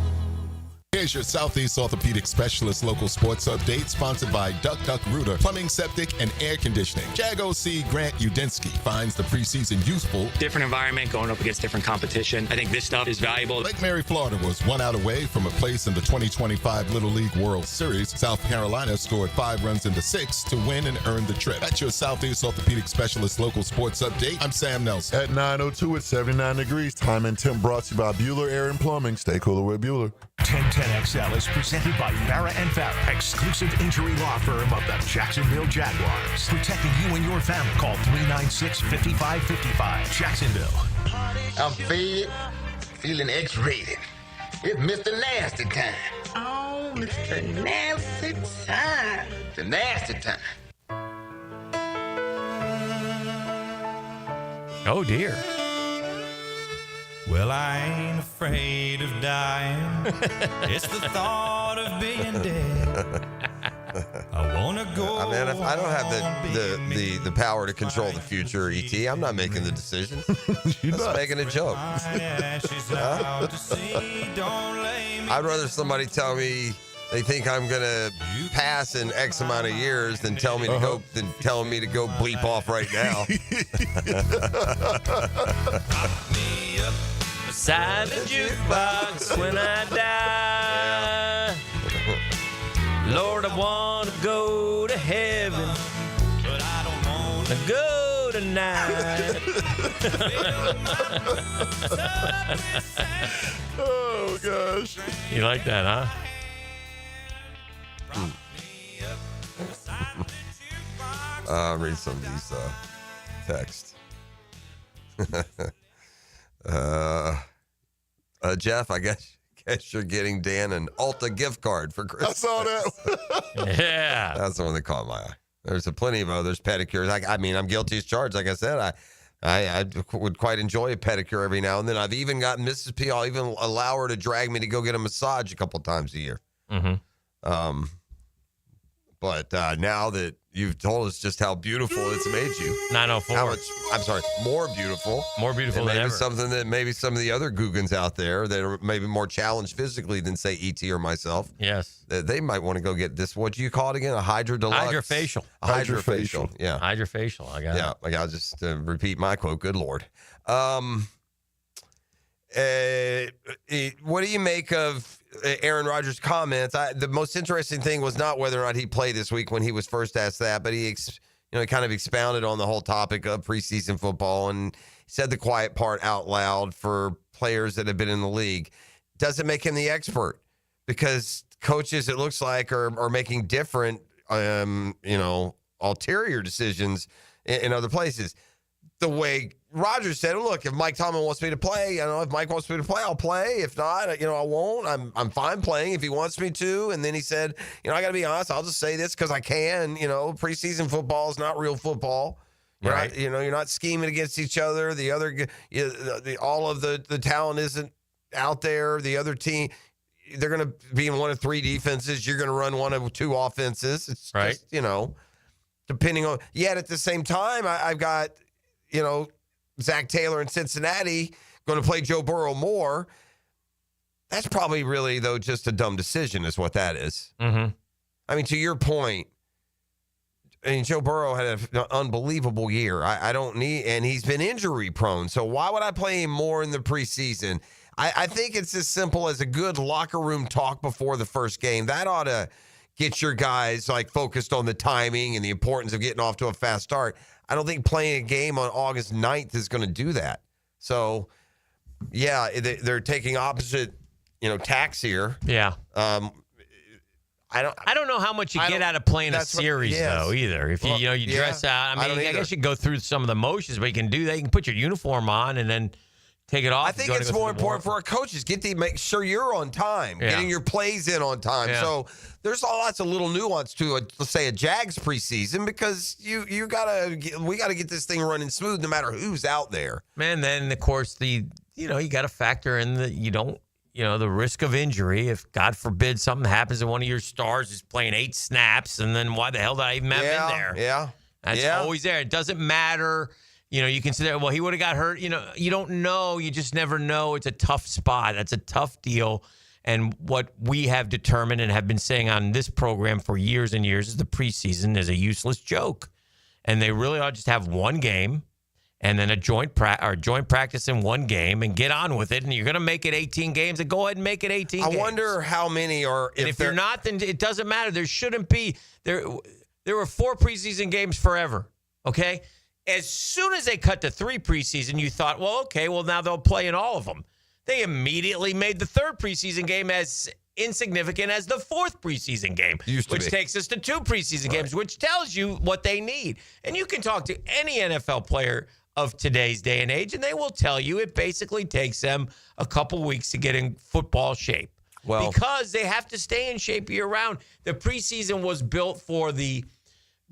Here's your Southeast Orthopedic Specialist local sports update, sponsored by Duck Rooter, Plumbing, Septic, and Air Conditioning. Jag OC Grant Udinsky finds the preseason useful. Different environment, going up against different competition. I think this stuff is valuable. Lake Mary, Florida was 1 out away from a place in the 2025 Little League World Series. South Carolina scored 5 runs into 6 to win and earn the trip. That's your Southeast Orthopedic Specialist local sports update. I'm Sam Nelson. At 9:02, it's 79 degrees. Time and temp brought to you by Bueller Air and Plumbing. Stay cooler with Bueller. 1010XL is presented by Farrah & Farrah, exclusive injury law firm of the Jacksonville Jaguars. Protecting you and your family. Call 396-5555. Jacksonville. I'm fed, feeling X-rated. It's Mr. Nasty time. Oh, Mr. Nasty time. The nasty time. Oh, dear. Well, I ain't afraid of dying. It's the thought of being dead. I wanna go. I mean, if I don't have the power to control the future, ET, I'm not making the decisions. You're just making a joke. I'd rather somebody tell me they think I'm gonna pass in X amount of years than tell me to go than telling me to go bleep off right now. Beside the jukebox when I die. Lord, I want to go to heaven, but I don't want to go tonight. Oh, gosh. You like that, huh? Read some of these texts. Jeff, I guess you're getting Dan an Ulta gift card for Christmas. I saw that. Yeah. That's the one that caught my eye. There's plenty of others, pedicures. I mean, I'm guilty as charged. Like I said, I would quite enjoy a pedicure every now and then. I've even gotten Mrs. P. I'll even allow her to drag me to go get a massage a couple times a year. Mm-hmm. But now that you've told us just how beautiful it's made you. 904. How much, I'm sorry, more beautiful. More beautiful than maybe ever. something that maybe some of the other Googans out there that are maybe more challenged physically than, say, ET or myself. Yes. They might want to go get this. What do you call it again? A Hydra Deluxe? Hydrofacial. A hydrofacial. Yeah. Hydrofacial. I got it. Yeah. Like I'll just repeat my quote. Good Lord. What do you make of Aaron Rodgers' comments? The most interesting thing was not whether or not he played this week when he was first asked that, but he kind of expounded on the whole topic of preseason football and said the quiet part out loud for players that have been in the league. doesn't make him the expert because coaches, it looks like, are making different, ulterior decisions in other places. The way Rodgers said, look, if Mike Tomlin wants me to play, if Mike wants me to play, I'll play. If not, I won't. I'm fine playing if he wants me to. And then he said, I got to be honest, I'll just say this because I can. Preseason football is not real football. Right. You're not scheming against each other. The other, all of the talent isn't out there. The other team, they're going to be in one of three defenses. You're going to run one of two offenses. It's right. Just, depending on. Yet at the same time, I've got, Zach Taylor in Cincinnati going to play Joe Burrow more. That's probably really, though, just a dumb decision is what that is. Mm-hmm. I mean, to your point, Joe Burrow had an unbelievable year. I don't need, and he's been injury prone. So why would I play him more in the preseason? I think it's as simple as a good locker room talk before the first game. That ought to get your guys focused on the timing and the importance of getting off to a fast start. I don't think playing a game on August 9th is going to do that. So, yeah, they're taking opposite, tacks here. Yeah. I don't know how much you get out of playing a series, though, either. If you dress out. I guess you go through some of the motions, but you can do that. You can put your uniform on and then take it off. I think it's more important for our coaches. Make sure you're on time, getting your plays in on time. Yeah. So there's lots of little nuance to let's say a Jags preseason because we gotta get this thing running smooth no matter who's out there. Man, then of course you got to factor in the risk of injury. If God forbid something happens and one of your stars is playing 8 snaps, and then why the hell did I even have him in there? Yeah, that's always there. It doesn't matter. You can sit there, well, he would have got hurt. You don't know. You just never know. It's a tough spot. That's a tough deal. And what we have determined and have been saying on this program for years and years is the preseason is a useless joke. And they really ought to just have one game and then a joint practice in one game and get on with it. And you're going to make it 18 games, and go ahead and make it 18 games. I wonder how many are. And if you're not, then it doesn't matter. There shouldn't be. There were 4 preseason games forever, okay? As soon as they cut to 3 preseason, you thought, now they'll play in all of them. They immediately made the 3rd preseason game as insignificant as the 4th preseason game, which takes us to 2 preseason games, which tells you what they need. And you can talk to any NFL player of today's day and age, and they will tell you it basically takes them a couple weeks to get in football shape. Well, because they have to stay in shape year-round. The preseason was built for the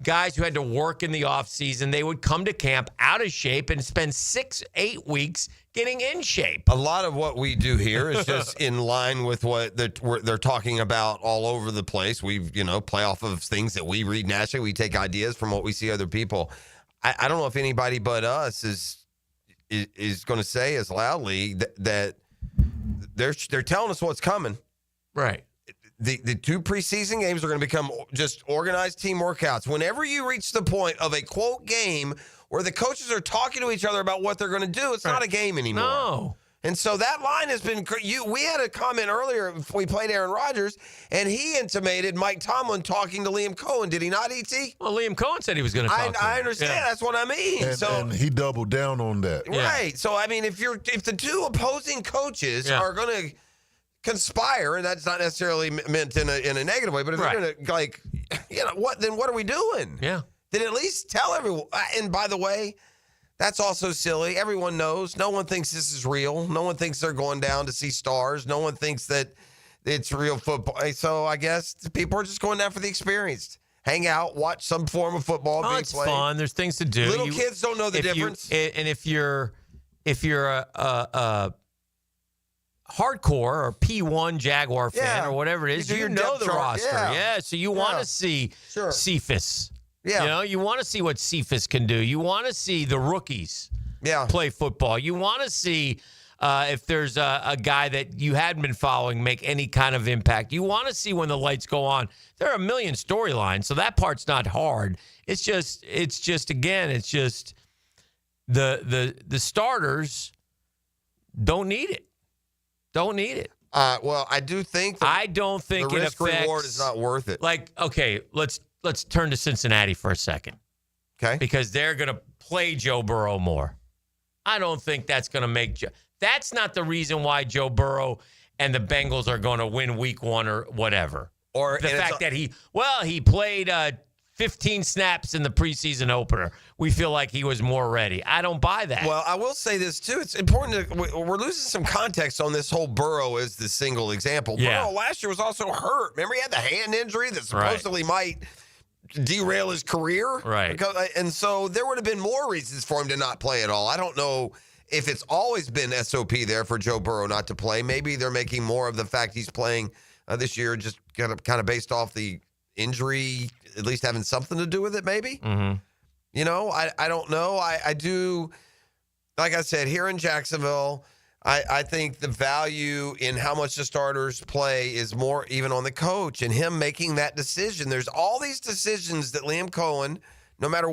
guys who had to work in the offseason. They would come to camp out of shape and spend 6-8 weeks getting in shape. A lot of what we do here is just in line with what they're talking about all over the place. We play off of things that we read nationally. We take ideas from what we see other people. I don't know if anybody but us is going to say as loudly that they're telling us what's coming. Right. The 2 preseason games are going to become just organized team workouts. Whenever you reach the point of a, quote, game where the coaches are talking to each other about what they're going to do, it's not a game anymore. No. And so that line has been – we had a comment earlier we played Aaron Rodgers, and he intimated Mike Tomlin talking to Liam Cohen. Did he not, E.T.? Well, Liam Cohen said he was going to talk to him. I understand. Yeah. That's what I mean. And he doubled down on that. Right. So, I mean, if the 2 opposing coaches are going to – conspire, and that's not necessarily meant in a negative way, but if they're going to, then what are we doing? Yeah. Then at least tell everyone. And by the way, that's also silly. Everyone knows. No one thinks this is real. No one thinks they're going down to see stars. No one thinks that it's real football. So I guess people are just going down for the experience. Hang out, watch some form of football being it's played. Fun. There's things to do. Little kids don't know the difference. And if you're a hardcore or P1 Jaguar fan or whatever it is, you know the roster. Yeah, so you want to see Cephus. Yeah. You want to see what Cephus can do. You want to see the rookies play football. You want to see if there's a guy that you hadn't been following make any kind of impact. You want to see when the lights go on. There are a million storylines, so that part's not hard. It's just the starters don't need it. Don't need it. Well, I do think I don't think the it risk affects, reward is not worth it. Like, okay, let's turn to Cincinnati for a second. Okay. Because they're going to play Joe Burrow more. I don't think that's going to make that's not the reason why Joe Burrow and the Bengals are going to win week 1 or whatever. Or the fact that he played 15 snaps in the preseason opener. We feel like he was more ready. I don't buy that. Well, I will say this, too. It's important. We're losing some context on this whole Burrow as the single example. Yeah. Burrow last year was also hurt. Remember, he had the hand injury that supposedly might derail his career. Right. And so there would have been more reasons for him to not play at all. I don't know if it's always been SOP there for Joe Burrow not to play. Maybe they're making more of the fact he's playing this year just kind of based off the injury, at least having something to do with it, maybe. Mm-hmm. You know, I don't know. I do, like I said, here in Jacksonville, I think the value in how much the starters play is more even on the coach and him making that decision. There's all these decisions that Liam Cohen, no matter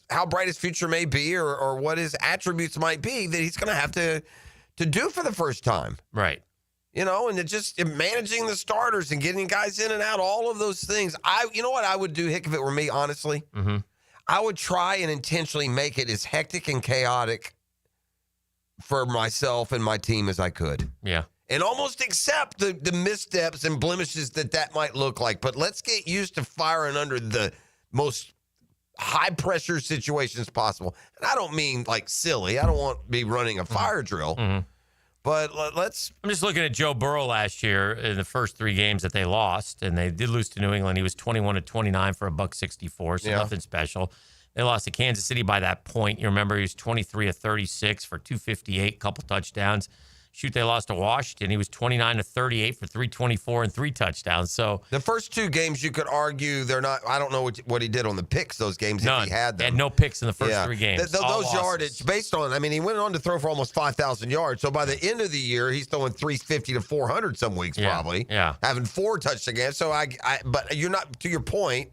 how bright his future may be or what his attributes might be, that he's going to have to do for the first time. Right. You know, and just managing the starters and getting guys in and out, all of those things. You know what I would do, Hick, if it were me, honestly? Mm-hmm. I would try and intentionally make it as hectic and chaotic for myself and my team as I could. Yeah. And almost accept the missteps and blemishes that might look like. But let's get used to firing under the most high-pressure situations possible. And I don't mean, like, silly. I don't want to be running a fire drill. Mm-hmm. But I'm just looking at Joe Burrow last year in the first 3 games that they lost, and they did lose to New England. He was 21-29 for $164, so nothing special. They lost to Kansas City by that point. You remember he was 23-36 for $258, couple touchdowns. Shoot, they lost to Washington. He was 29-38 for $324 and 3 touchdowns. So the first 2 games, you could argue they're not. I don't know what he did on the picks those games. None. If he had them. They had no picks in the first 3 games. Those yardage based on. I mean, he went on to throw for almost 5,000 yards. So by the end of the year, he's throwing 350 to 400 some weeks probably. Yeah. Having 4 touchdowns. So but you're not, to your point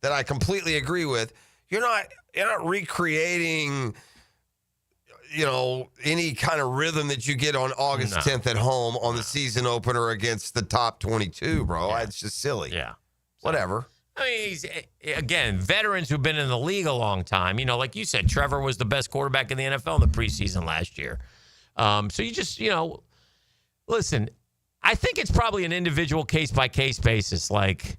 that I completely agree with. You're not recreating, you know, any kind of rhythm that you get on August 10th at home on the season opener against the top 22, bro. Yeah. It's just silly. Yeah. Whatever. I mean, he's, again, veterans who've been in the league a long time. You know, like you said, Trevor was the best quarterback in the NFL in the preseason last year. So you just, listen, I think it's probably an individual case-by-case basis. Like,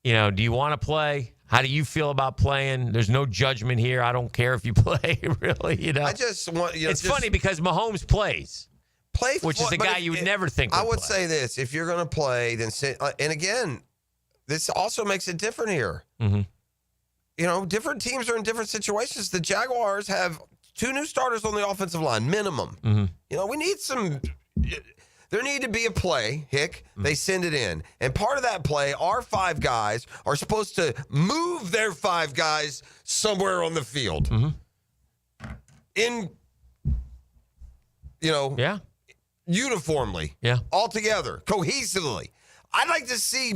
do you want to play? How do you feel about playing? There's no judgment here. I don't care if you play, really. I just want. It's funny because Mahomes plays, which is a guy you would never think would I would play. say this: if you're going to play, then and again, this also makes it different here. Mm-hmm. Different teams are in different situations. The Jaguars have 2 new starters on the offensive line, minimum. Mm-hmm. We need some. There need to be a play, Hick. They send it in. And part of that play, our 5 guys are supposed to move their 5 guys somewhere on the field. Uniformly. Yeah. All together, cohesively. I'd like to see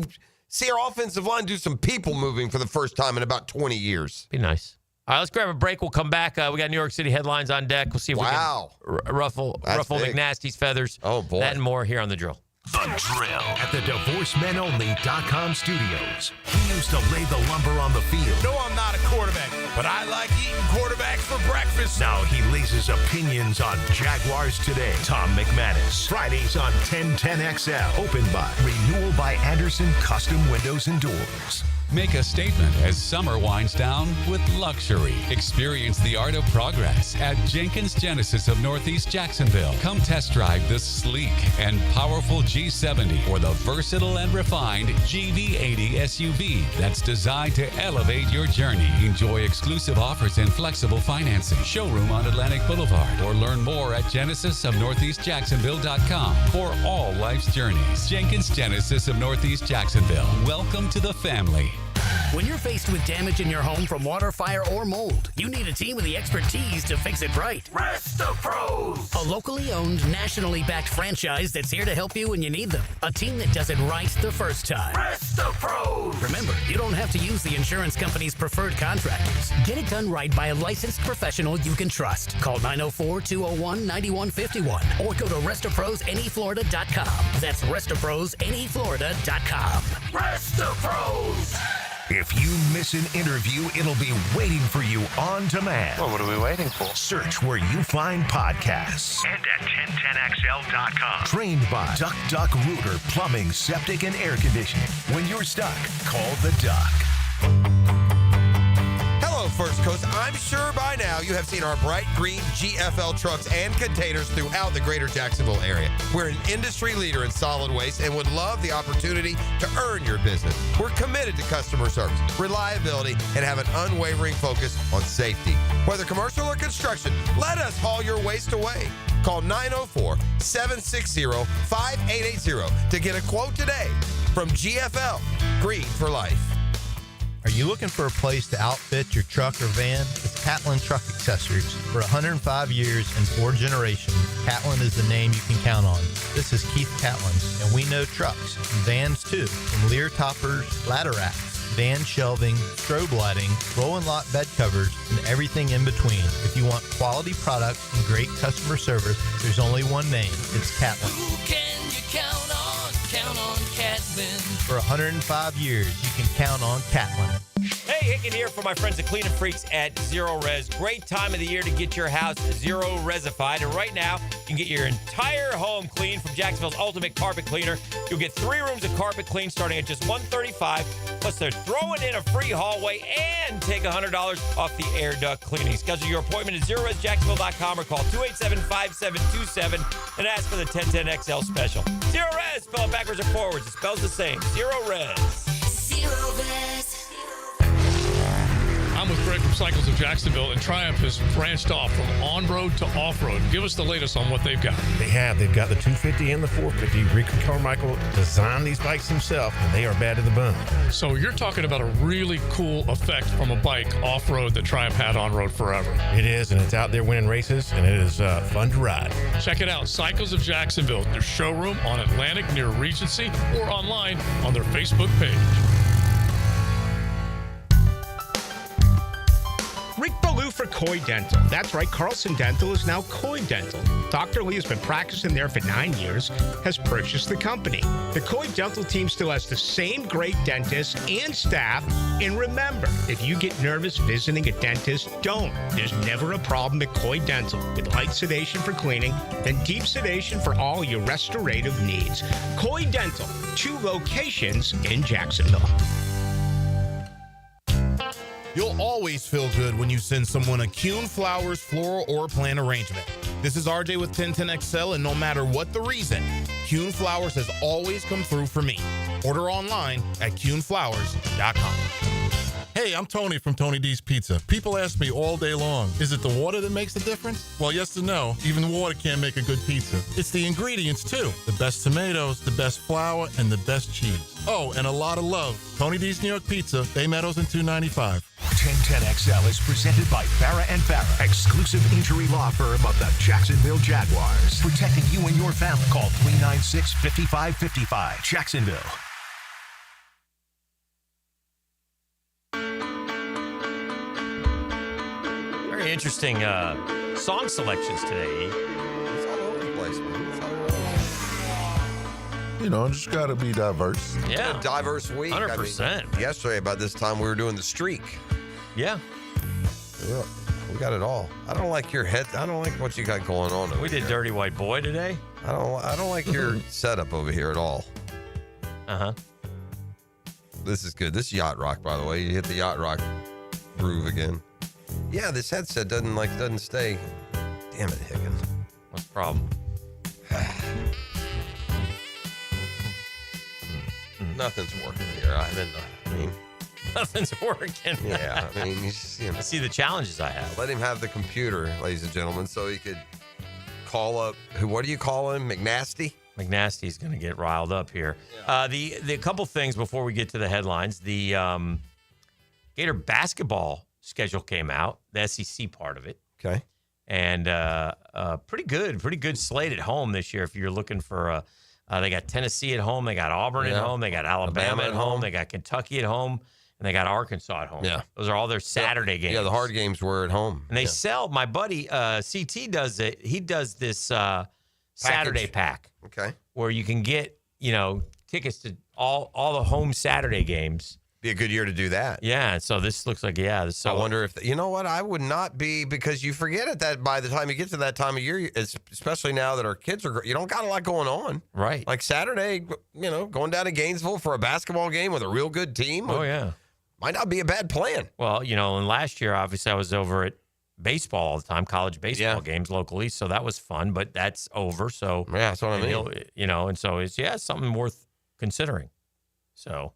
our offensive line do some people moving for the first time in about 20 years. Be nice. All right, let's grab a break. We'll come back. We got New York City headlines on deck. We'll see if we can ruffle McNasty's feathers. Oh, boy. That and more here on The Drill. The Drill at the DivorceMenOnly.com studios. He used to lay the lumber on the field. No, I'm not a quarterback, but I like eating quarterbacks for breakfast. Now he lays his opinions on Jaguars Today. Tom McManus. Fridays on 1010XL. Opened by Renewal by Anderson Custom Windows and Doors. Make a statement as summer winds down with luxury. Experience the art of progress at Jenkins Genesis of Northeast Jacksonville. Come test drive the sleek and powerful G70 or the versatile and refined GV80 SUV that's designed to elevate your journey. Enjoy exclusive offers and flexible financing. Showroom on Atlantic Boulevard or learn more at genesisofnortheastjacksonville.com for all life's journeys. Jenkins Genesis of Northeast Jacksonville. Welcome to the family. When you're faced with damage in your home from water, fire, or mold, you need a team with the expertise to fix it right. Resto Pros! A locally owned, nationally backed franchise that's here to help you when you need them. A team that does it right the first time. Resto Pros! Remember, you don't have to use the insurance company's preferred contractors. Get it done right by a licensed professional you can trust. Call 904-201-9151 or go to RestoProsNEFlorida.com. That's RestoProsNEFlorida.com. Resto Pros! If you miss an interview, it'll be waiting for you on demand. Well, what are we waiting for? Search where you find podcasts. And at 1010XL.com. Trained by Duck Rooter Plumbing, Septic, and Air Conditioning. When you're stuck, call the Duck. Hello, First Coast. I'm sure by now you have seen our bright green GFL trucks and containers throughout the greater Jacksonville area. We're an industry leader in solid waste and would love the opportunity to earn your business. We're committed to customer service, reliability, and have an unwavering focus on safety. Whether commercial or construction, let us haul your waste away. Call 904-760-5880 to get a quote today from GFL, Green for Life. Are you looking for a place to outfit your truck or van? It's Catlin Truck Accessories. For 105 years and 4 generations, Catlin is the name you can count on. This is Keith Catlin, and we know trucks and vans too, from Lear toppers, ladder racks, van shelving, strobe lighting, rolling lot bed covers, and everything in between. If you want quality products and great customer service, there's only one name. It's Catlin. Who can you count on? Count on Catlin. For 105 years, you can count on Catlin. Hey, Hicken here for my friends at Cleaning Freaks at Zero Res. Great time of the year to get your house Zero Resified. And right now, you can get your entire home clean from Jacksonville's ultimate carpet cleaner. You'll get 3 rooms of carpet clean starting at just $135. Plus, they're throwing in a free hallway and take $100 off the air duct cleaning. Schedule your appointment at ZeroResJacksonville.com or call 287-5727 and ask for the 1010XL special. Zero Res, spell it backwards or forwards. It spells the same. Zero Res. Zero Res. I'm with Greg from Cycles of Jacksonville, and Triumph has branched off from on-road to off-road. Give us the latest on what they've got. They've got the 250 and the 450. Rick Carmichael designed these bikes himself, and they are bad to the bone. So you're talking about a really cool effect from a bike off-road that Triumph had on-road forever. It is, and it's out there winning races, and it is fun to ride. Check it out, Cycles of Jacksonville, their showroom on Atlantic near Regency, or online on their Facebook page. Rick Ballou for Coy Dental. That's right, Carlson Dental is now Coy Dental. Dr. Lee has been practicing there for 9 years, has purchased the company. The Coy Dental team still has the same great dentists and staff. And remember, if you get nervous visiting a dentist, don't. There's never a problem at Coy Dental. With light sedation for cleaning, then deep sedation for all your restorative needs. Coy Dental, 2 locations in Jacksonville. You'll always feel good when you send someone a Kuhn Flowers floral or plant arrangement. This is RJ with 1010XL, and no matter what the reason, Kuhn Flowers has always come through for me. Order online at KuhnFlowers.com. Hey, I'm Tony from Tony D's Pizza. People ask me all day long, is it the water that makes the difference? Well, yes and no. Even water can't make a good pizza. It's the ingredients, too. The best tomatoes, the best flour, and the best cheese. Oh, and a lot of love. Tony D's New York Pizza, Bay Meadows and 295. 1010XL is presented by Farah & Farah, exclusive injury law firm of the Jacksonville Jaguars. Protecting you and your family. Call 396-5555. Jacksonville. Very interesting song selections today. It's all over the place, man. It's all over. You know, just got to be diverse. Yeah. A diverse week. 100%. I mean, yesterday, about this time, we were doing the streak. Yeah. Yeah. We got it all. I don't like your head. I don't like what you got going on over We did here. Dirty White Boy today. I don't like your setup over here at all. Uh-huh. This is good. This is Yacht Rock, by the way. You hit the Yacht Rock groove again. Yeah, this headset doesn't stay. Damn it, Higgins. What's the problem? Nothing's working here. I mean, nothing's working. Yeah, I mean, you know. See the challenges I have. Let him have the computer, ladies and gentlemen, so he could call up. What do you call him? McNasty? McNasty's going to get riled up here. Yeah. The couple things before we get to the headlines. The Gator basketball schedule came out, the SEC part of it. Okay. And pretty good slate at home this year if you're looking for they got Tennessee at home, they got Auburn at home, they got Alabama at home, they got Kentucky at home, and they got Arkansas at home. Yeah. Those are all their Saturday games. Yeah, the hard games were at home. And they sell, my buddy CT does it. He does this Saturday pack. Okay. Where you can get, tickets to all the home Saturday games Be a good year to do that. Yeah, so this looks like, So I wonder if, you know what, I would not be, because you forget it that by the time you get to that time of year, especially now that our kids are, you don't got a lot going on. Right. Like Saturday, going down to Gainesville for a basketball game with a real good team. Might not be a bad plan. Well, and last year, obviously, I was over at baseball all the time, college baseball games locally, so that was fun, but that's over. So, that's what I mean. And so it's, something worth considering. So,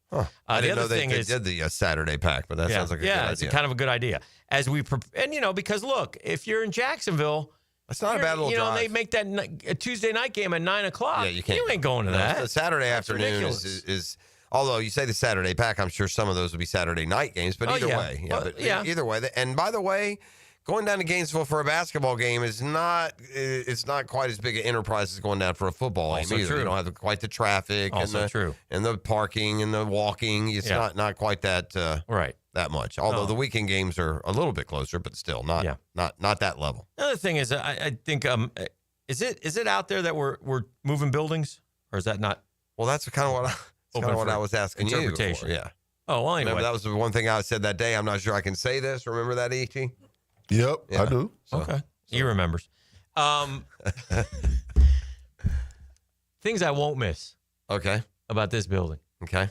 I didn't know they did the Saturday pack, but that sounds like a good idea. It's kind of a good idea. As we because look, if you're in Jacksonville, it's not a bad little drive. They make that a Tuesday night game at 9:00. Yeah, you can't. You ain't going to that. The Saturday afternoon is although you say the Saturday pack, I'm sure some of those will be Saturday night games, but either way, either way. And by the way, going down to Gainesville for a basketball game is not quite as big an enterprise as going down for a football game either. True. You don't have quite the traffic and the parking and the walking. It's not quite that that much. Although the weekend games are a little bit closer, but still not that level. Another thing is, I think is it out there that we're moving buildings, or is that not? Well, that's kind of what I was asking you. Interpretation. Yeah. Oh, well, anyway. Remember, that was the one thing I said that day. I'm not sure I can say this. Remember that, E.T.? Yep, I do. Okay. He remembers. Things I won't miss. Okay. About this building. Okay.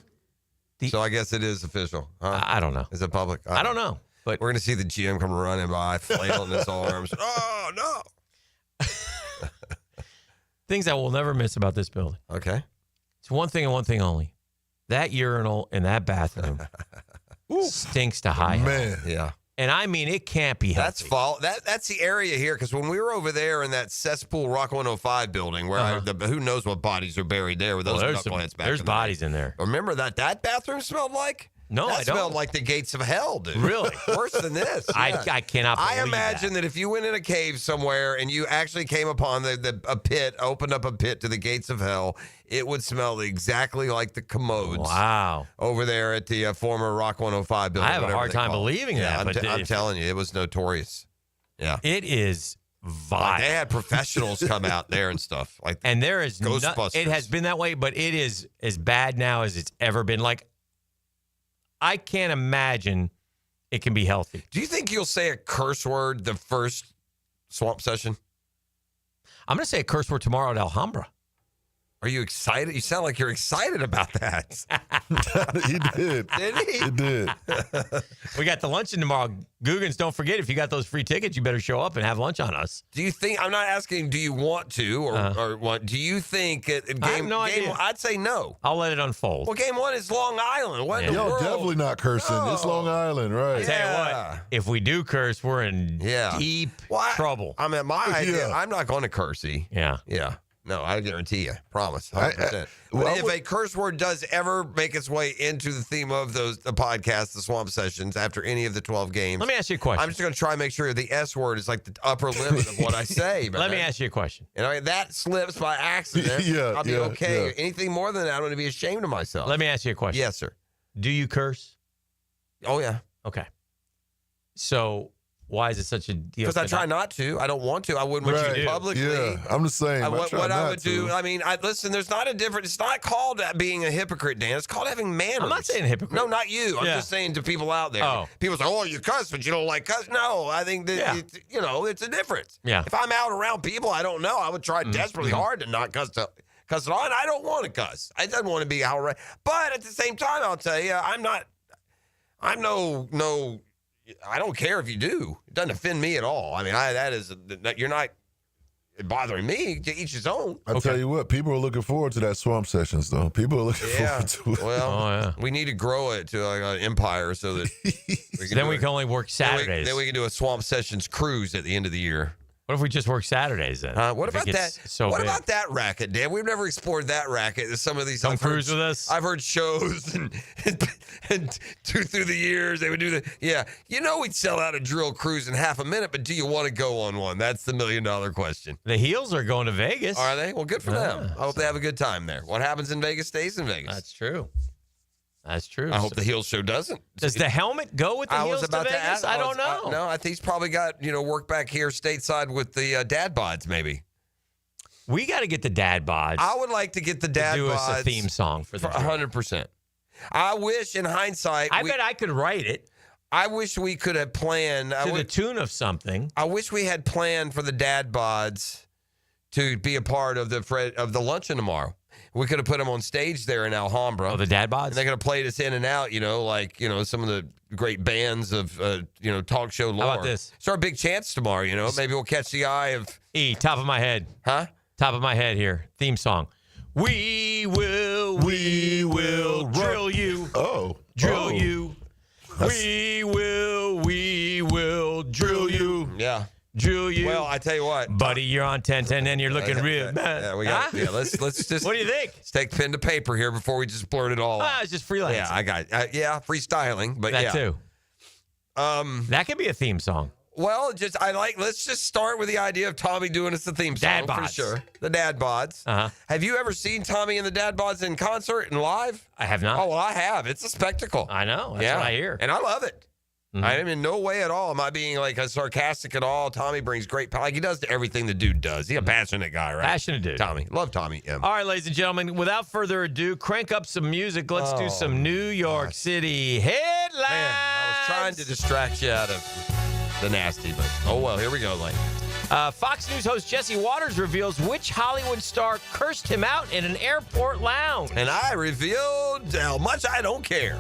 So I guess it is official. Huh? I don't know. Is it public? I don't know. But we're going to see the GM come running by, flailing his arms. Oh, no. Things I will never miss about this building. Okay. It's one thing and one thing only. That urinal in that bathroom stinks to high hell. Man. Yeah. And I mean, it can't be healthy. That's the area here, because when we were over there in that cesspool Rock 105 building, where who knows what bodies are buried there with those knuckleheads back. There's bodies in there. Remember that bathroom smelled like? No, that I don't. smelled like the gates of hell, dude. Really? Worse than this. Yeah. I cannot believe I imagine that if you went in a cave somewhere and you actually came upon a pit, opened up a pit to the gates of hell, it would smell exactly like the commodes. Wow. Over there at the former Rock 105 building. I have a hard time believing that. I'm telling you, it was notorious. Yeah. It is vile. They had professionals come out there and stuff. And there is Ghostbusters. It has been that way, but it is as bad now as it's ever been. Like, I can't imagine it can be healthy. Do you think you'll say a curse word the first swamp session? I'm going to say a curse word tomorrow at Alhambra. Are you excited? You sound like you're excited about that. He did. Did he? He did. We got the luncheon tomorrow. Googans, don't forget, if you got those free tickets, you better show up and have lunch on us. Do you think, I'm not asking, do you want to or what? Do you think I have no idea. I'd say no. I'll let it unfold. Well, game one is Long Island. What in the Yo, world? definitely not cursing. No. It's Long Island, right? I tell you what, if we do curse, we're in deep trouble. I mean, my idea, I'm not going to curse. Yeah. Yeah. No, I guarantee you. Promise. 100%. But if a curse word does ever make its way into the theme of the podcast, the Swamp Sessions, after any of the 12 games. Let me ask you a question. I'm just going to try and make sure the S word is like the upper limit of what I say. Let me ask you a question. That slips by accident. I'll be okay. Yeah. Anything more than that, I'm going to be ashamed of myself. Let me ask you a question. Yes, sir. Do you curse? Oh, yeah. Okay. So why is it such a deal? Because I try not to. I don't want to. I wouldn't want to publicly. Yeah, I'm the same. What I would do, I mean, listen, there's not a difference. It's not called being a hyprypocrite, Dan. It's called having manners. I'm not saying hypocrite. No, not you. I'm just saying to people out there. Oh. People say, oh, you cuss, but you don't like cuss. No, I think that, it's a difference. Yeah. If I'm out around people I don't know, I would try desperately hard to not cuss it on. I don't want to cuss. I don't want to be outright. But at the same time, I'll tell you, I don't care if you do. It doesn't offend me at all. I mean, you're not bothering me. To each his own. I tell you what, people are looking forward to that Swamp Sessions, though. People are looking forward to it. Well, we need to grow it to an empire so that we can only work Saturdays. Then we can do a Swamp Sessions cruise at the end of the year. What if we just work Saturdays then? What about that? About that racket, Dan? We've never explored that racket. Some of these come cruise with us. I've heard shows and through the years they would do the we'd sell out a drill cruise in half a minute, but do you want to go on one? That's the $1 million question. The Heels are going to Vegas. Are they? Well, good for them. I hope they have a good time there. What happens in Vegas stays in Vegas. That's true. That's true. I hope the Heels show doesn't. Does the helmet go with the Heels to Vegas? I don't know. No, I think he's probably got work back here stateside with the dad bods maybe. We got to get the dad bods. I would like to get the dad bods. Do us a theme song for the 100%. I wish, in hindsight, I bet I could write it. I wish we could have planned to the tune of something. I wish we had planned for the dad bods to be a part of the luncheon tomorrow. We could have put them on stage there in Alhambra. Oh, the dad bods? And they're going to play us in and out, some of the great bands of, talk show lore. How about this? It's our big chance tomorrow, Maybe we'll catch the eye of... Top of my head. Huh? Top of my head here. Theme song. We will drill you. Oh. Drill you. We will drill you. Yeah. Drill you. Well, I tell you what, buddy, you're on 10-10 and you're looking real. Yeah, we got. Yeah, let's just. What do you think? Let's take pen to paper here before we just blurt it all out. It's just freelancing. Yeah, I got. Freestyling, but that too. That could be a theme song. Well, let's just start with the idea of Tommy doing us the theme song dad bods. For sure. The dad bods. Uh-huh. Have you ever seen Tommy and the dad bods in concert and live? I have not. Oh, well, I have. It's a spectacle. I know. That's what I hear. And I love it. Mm-hmm. I am in no way at all. Am I being sarcastic at all? Tommy brings great power. He does everything the dude does. He's a passionate guy, right? Passionate dude. Tommy. Love Tommy. All right, ladies and gentlemen, without further ado, crank up some music. Let's do some New York City headlines. Man, I was trying to distract you out of the nasty, but oh well, here we go, Lane. Fox News host Jesse Waters reveals which Hollywood star cursed him out in an airport lounge. And I revealed how much I don't care.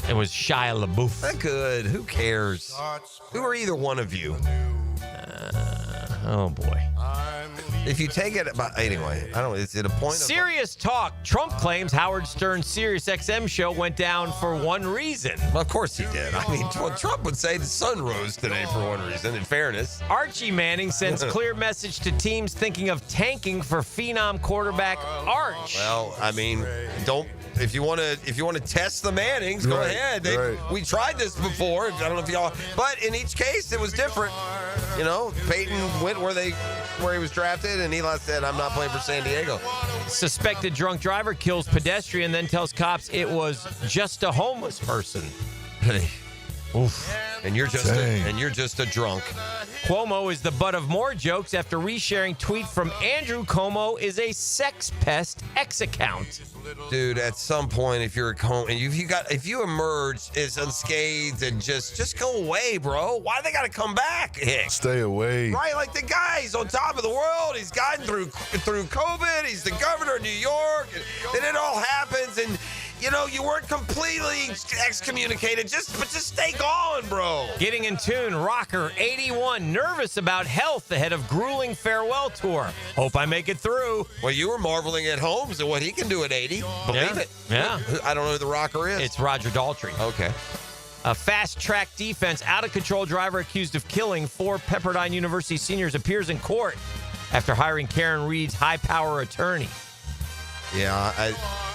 It was Shia LaBeouf. That good. Who cares? Who are either one of you? Oh, boy. If you take it, anyway, I don't know. Is it a point? Serious talk. Trump claims Howard Stern's Sirius XM show went down for one reason. Well, of course he did. I mean, Trump would say the sun rose today for one reason, in fairness. Archie Manning sends clear message to teams thinking of tanking for phenom quarterback Arch. Well, I mean, if you want to test the Mannings, go ahead. We tried this before. I don't know if y'all, but in each case it was different. Peyton went where he was drafted, and Eli said, "I'm not playing for San Diego." Suspected drunk driver kills pedestrian, then tells cops it was just a homeless person. Hey. Oof. And you're just a drunk. Cuomo is the butt of more jokes after resharing tweet from Andrew Cuomo is a sex pest X account. Dude, at some point, if you're at home and if you emerge as unscathed and just go away, bro. Why they got to come back? Stay away. Right, like the guy's on top of the world. He's gotten through COVID. He's the governor of New York. And then it all happens, and you weren't completely excommunicated. Just stay gone, bro. Getting in tune, rocker 81 nervous about health ahead of grueling farewell tour. Hope I make it through. Well, you were marveling at Holmes and what he can do at 80. Believe it. Yeah. I don't know who the rocker is. It's Roger Daltrey. Okay. A fast-track defense out-of-control driver accused of killing 4 Pepperdine University seniors appears in court after hiring Karen Reed's high-power attorney. Yeah,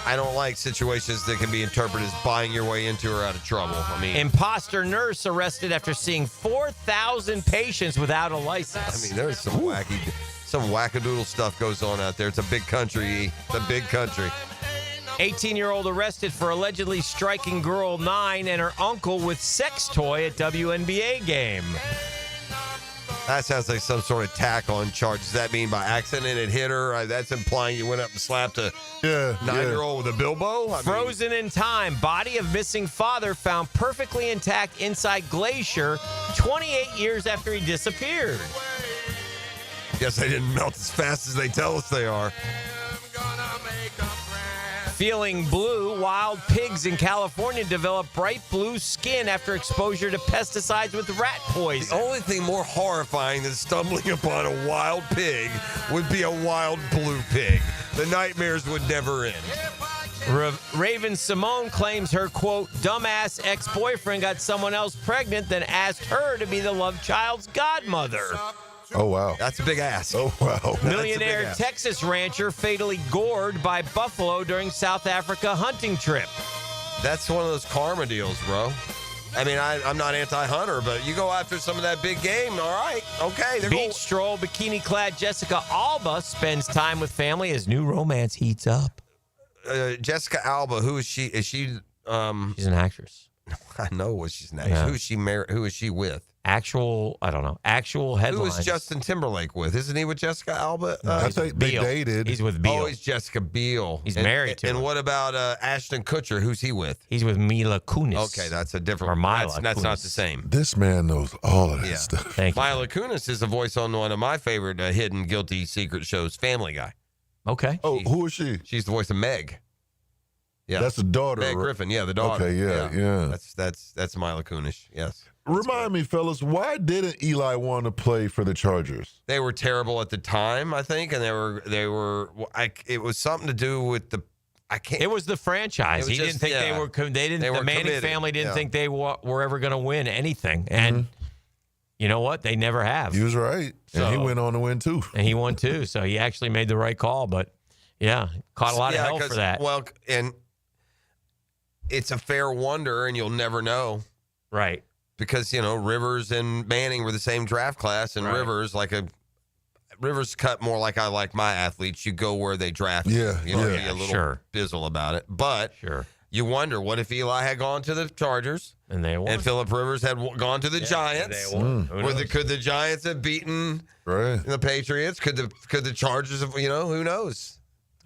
I don't like situations that can be interpreted as buying your way into or out of trouble. I mean, imposter nurse arrested after seeing 4,000 patients without a license. I mean, there's some wackadoodle stuff goes on out there. It's a big country. It's a big country. 18-year-old arrested for allegedly striking girl 9 and her uncle with sex toy at WNBA game. That sounds like some sort of tack-on charge. Does that mean by accident it hit her? That's implying you went up and slapped a 9-year-old with a Bilbo? Frozen in time. Body of missing father found perfectly intact inside glacier 28 years after he disappeared. Guess they didn't melt as fast as they tell us they are. Feeling blue, wild pigs in California develop bright blue skin after exposure to pesticides with rat poison. The only thing more horrifying than stumbling upon a wild pig would be a wild blue pig. The nightmares would never end. Raven Simone claims her, quote, dumbass ex-boyfriend got someone else pregnant, then asked her to be the love child's godmother. Oh, wow. That's a big ass. Oh, wow. Millionaire Texas rancher fatally gored by buffalo during South Africa hunting trip. That's one of those karma deals, bro. I mean, I'm not anti-hunter, but you go after some of that big game, all right, okay. Beach stroll, bikini-clad Jessica Alba spends time with family as new romance heats up. Jessica Alba, who is she? Is she... She's an actress. I know what she's next. Yeah. Who is she married? Who is she with? I don't know. Actual headlines. Who is Justin Timberlake with? Isn't he with Jessica Alba? I think they Beal. dated. He's with Beal. Oh, he's Jessica Biel. He's married to And her. what about Ashton Kutcher? Who's he with? He's with Mila Kunis. Okay, that's a different. Or Mila That's not Kunis. the same. This man knows all of that Yeah. stuff. Thank you. Mila Kunis is the voice on one of my favorite hidden guilty secret shows, Family Guy. Okay. Oh, who is she? She's the voice of Meg. Yeah, That's the daughter. Meg right? Griffin. Yeah, the daughter. Okay, yeah. That's Mila Kunis. Yes. Remind me, fellas, why didn't Eli want to play for the Chargers? They were terrible at the time, I think, and they were. It was something to do with the. I can't. It was the franchise. It was He just- didn't think yeah. they were. They didn't. They The were Manning committed. family didn't Yeah. think they were ever going to win anything, and you know what? They never have. He was right, and he So- went on to win too. And he won too. So he actually made the right call. But yeah, caught a lot of hell 'cause- for that. Well, and it's a fair wonder, and you'll never know. Right. Because, Rivers and Manning were the same draft class, and Right. Rivers cut more like I like my athletes. You go where they draft. Yeah, You know, yeah. be a little Sure. bizzle about it. But Sure. you wonder, what if Eli had gone to the Chargers And they won. and Phillip Rivers had gone to the Giants? They won. Who knows? Could the Giants have beaten Right. the Patriots? Could the Chargers have, who knows?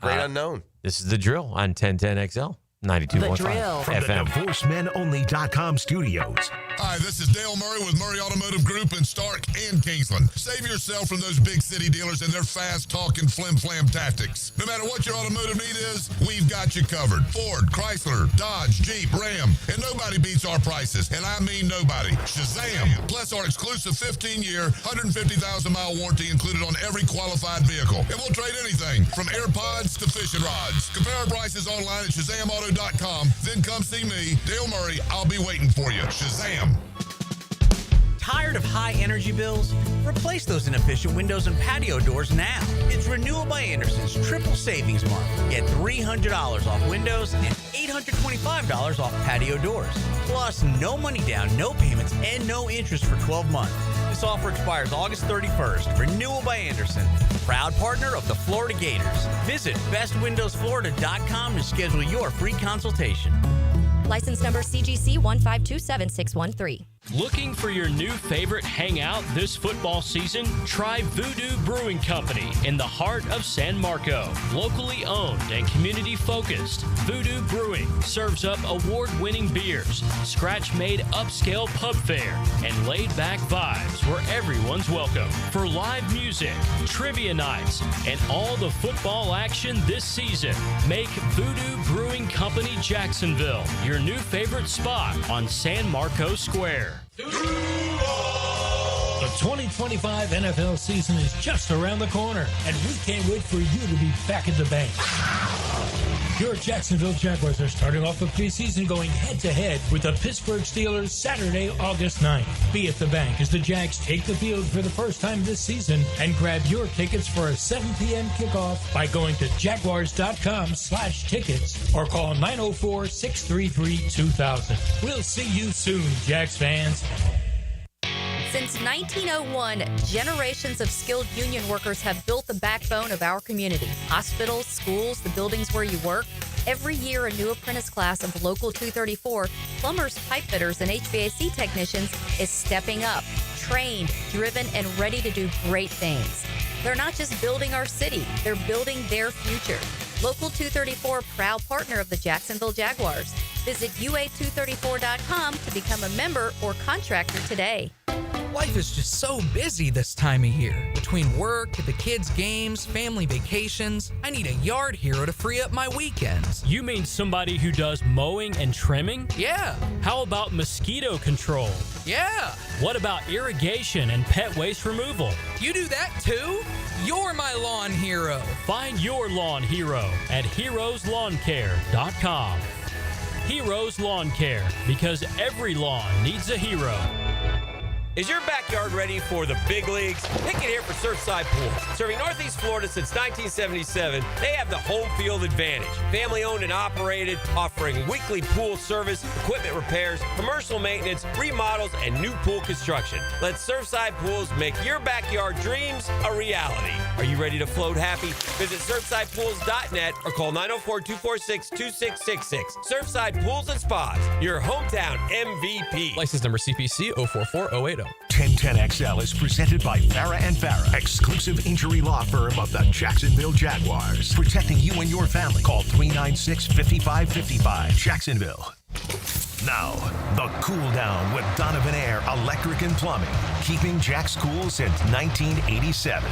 Great unknown. This is The Drill on 1010XL 92.5 From the FM. DivorceMenOnly.com studios. Hi, this is Dale Murray with Murray Automotive Group in Stark and Kingsland. Save yourself from those big city dealers and their fast-talking flim-flam tactics. No matter what your automotive need is, we've got you covered. Ford, Chrysler, Dodge, Jeep, Ram, and nobody beats our prices, and I mean nobody. Shazam! Plus our exclusive 15-year, 150,000-mile warranty included on every qualified vehicle. And we'll trade anything from AirPods to fishing rods. Compare our prices online at ShazamAuto.com. Then come see me, Dale Murray. I'll be waiting for you. Shazam! Tired of high energy bills? Replace those inefficient windows and patio doors now. It's Renewal by Anderson's triple savings month. Get $300 off windows and $825 off patio doors. Plus, no money down, no payments, and no interest for 12 months. This offer expires August 31st. Renewal by Anderson, proud partner of the Florida Gators. Visit bestwindowsflorida.com to schedule your free consultation. License number CGC 1527613. Looking for your new favorite hangout this football season? Try Voodoo Brewing Company in the heart of San Marco. Locally owned and community focused, Voodoo Brewing serves up award-winning beers, scratch-made upscale pub fare, and laid-back vibes where everyone's welcome. For live music, trivia nights, and all the football action this season, make Voodoo Brewing Company Jacksonville your new favorite spot on San Marco Square. The 2025 NFL season is just around the corner, and we can't wait for you to be back at the bank. Your Jacksonville Jaguars are starting off the preseason going head-to-head with the Pittsburgh Steelers Saturday, August 9th. Be at the bank as the Jags take the field for the first time this season, and grab your tickets for a 7 p.m. kickoff by going to jaguars.com/tickets or call 904-633-2000. We'll see you soon, Jags fans. Since 1901, generations of skilled union workers have built the backbone of our community. Hospitals, schools, the buildings where you work. Every year, a new apprentice class of Local 234, plumbers, pipe fitters, and HVAC technicians is stepping up, trained, driven, and ready to do great things. They're not just building our city, they're building their future. Local 234, proud partner of the Jacksonville Jaguars. Visit UA234.com to become a member or contractor today. Life is just so busy this time of year. Between work, the kids' games, family vacations, I need a yard hero to free up my weekends. You mean somebody who does mowing and trimming? Yeah. How about mosquito control? Yeah. What about irrigation and pet waste removal? You do that too? You're my lawn hero. Find your lawn hero at heroeslawncare.com. Heroes Lawn Care, because every lawn needs a hero. Is your backyard ready for the big leagues? Pick it here for Surfside Pools. Serving Northeast Florida since 1977, they have the home field advantage. Family owned and operated, offering weekly pool service, equipment repairs, commercial maintenance, remodels, and new pool construction. Let Surfside Pools make your backyard dreams a reality. Are you ready to float happy? Visit surfsidepools.net or call 904-246-2666. Surfside Pools and Spas, your hometown MVP. License number CPC 044080. 1010XL is presented by Farah and Farah, exclusive injury law firm of the Jacksonville Jaguars. Protecting you and your family. Call 396-5555. Jacksonville. Now, the cool down with Donovan Air Electric and Plumbing. Keeping Jack's cool since 1987.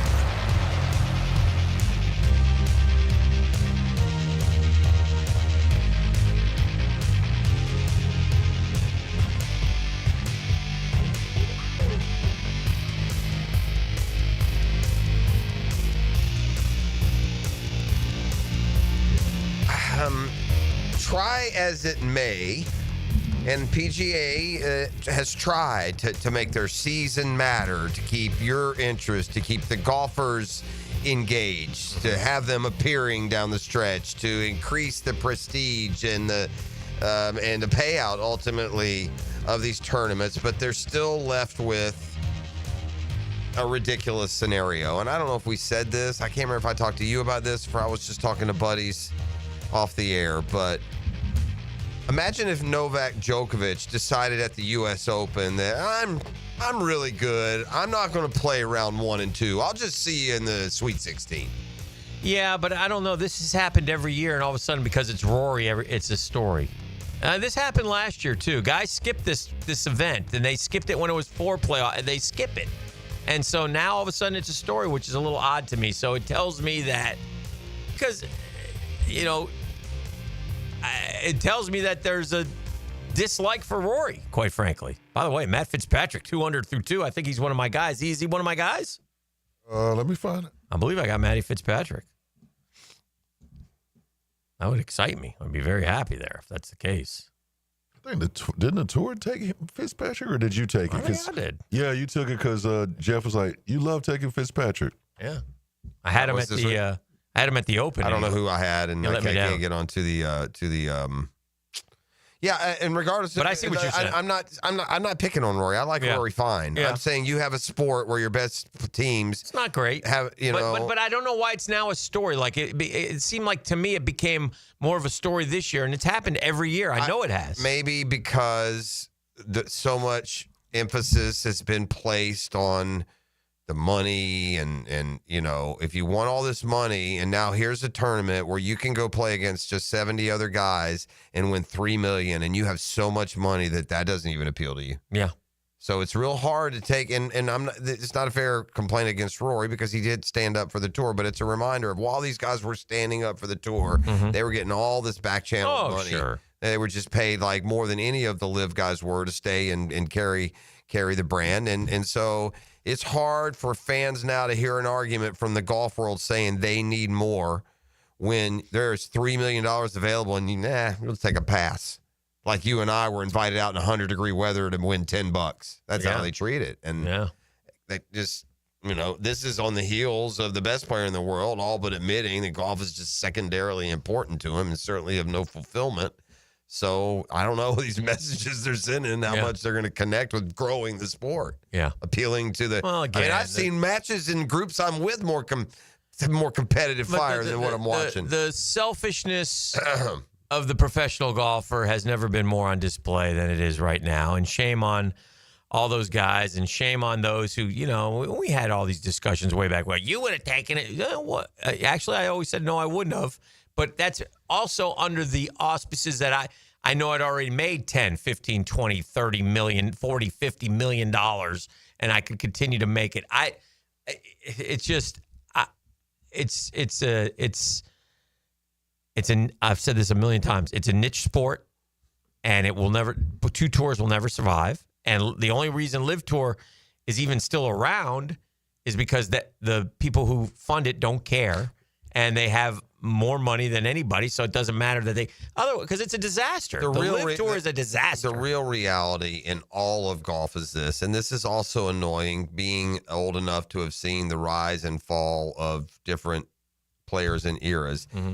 Try as it may, and PGA has tried to make their season matter, to keep your interest, to keep the golfers engaged, to have them appearing down the stretch, to increase the prestige and the payout ultimately of these tournaments, but they're still left with a ridiculous scenario. And I don't know if we said this. I can't remember if I talked to you about this or I was just talking to buddies off the air, but imagine if Novak Djokovic decided at the U.S. Open that I'm really good. I'm not going to play round 1 and 2. I'll just see you in the Sweet 16. Yeah, but I don't know. This has happened every year, and all of a sudden, because it's Rory, it's a story. This happened last year, too. Guys skipped this event, and they skipped it when it was 4 playoff, and they skip it. And so now, all of a sudden, it's a story, which is a little odd to me. So it tells me that, because, you know, it tells me that there's a dislike for Rory, quite frankly. By the way, Matt Fitzpatrick, 200 through 2. I think he's one of my guys. Is he one of my guys? Let me find it. I believe I got Matty Fitzpatrick. That would excite me. I'd be very happy there if that's the case. I think didn't the tour take Fitzpatrick, or did you take it? I think I did. Yeah, you took it because Jeff was like, "You love taking Fitzpatrick." Yeah, I had him at the. I had him at the Open. I don't know who I had, and I can't get on to the. Yeah, and regardless, but I see what you're saying. I'm not picking on Rory. I like Rory fine. Yeah. I'm saying you have a sport where your best teams. It's not great. Have but I don't know why it's now a story. Like it seemed like to me it became more of a story this year, and it's happened every year. I know it has. Maybe because so much emphasis has been placed on the money and if you want all this money and now here's a tournament where you can go play against just 70 other guys and win $3 million and you have so much money that doesn't even appeal to you. Yeah. So it's real hard to take and it's not a fair complaint against Rory because he did stand up for the tour, but it's a reminder of while these guys were standing up for the tour, they were getting all this back channel money. Sure. They were just paid like more than any of the live guys were to stay and carry the brand. And so it's hard for fans now to hear an argument from the golf world saying they need more when there's $3 million available and we'll take a pass. Like you and I were invited out in 100-degree weather to win $10. That's how they treat it. And they just, this is on the heels of the best player in the world, all but admitting that golf is just secondarily important to him and certainly of no fulfillment. So I don't know these messages they're sending, how much they're going to connect with growing the sport. Yeah. Appealing to the. Well, again, I've seen matches in groups I'm with more competitive fire than what I'm watching. The selfishness of the professional golfer has never been more on display than it is right now. And shame on all those guys and shame on those who, we had all these discussions way back. Well, you would have taken it. What? Actually, I always said, no, I wouldn't have. But that's also under the auspices that I know I'd already made 10, 15, 20, 30 million, 40, 50 million dollars, and I could continue to make it. I've said this a million times. It's a niche sport, and two tours will never survive. And the only reason Live Tour is even still around is because the people who fund it don't care. And they have more money than anybody, so it doesn't matter that because it's a disaster. The LIV Tour is a disaster. The real reality in all of golf is this, and this is also annoying, being old enough to have seen the rise and fall of different players and eras. Mm-hmm.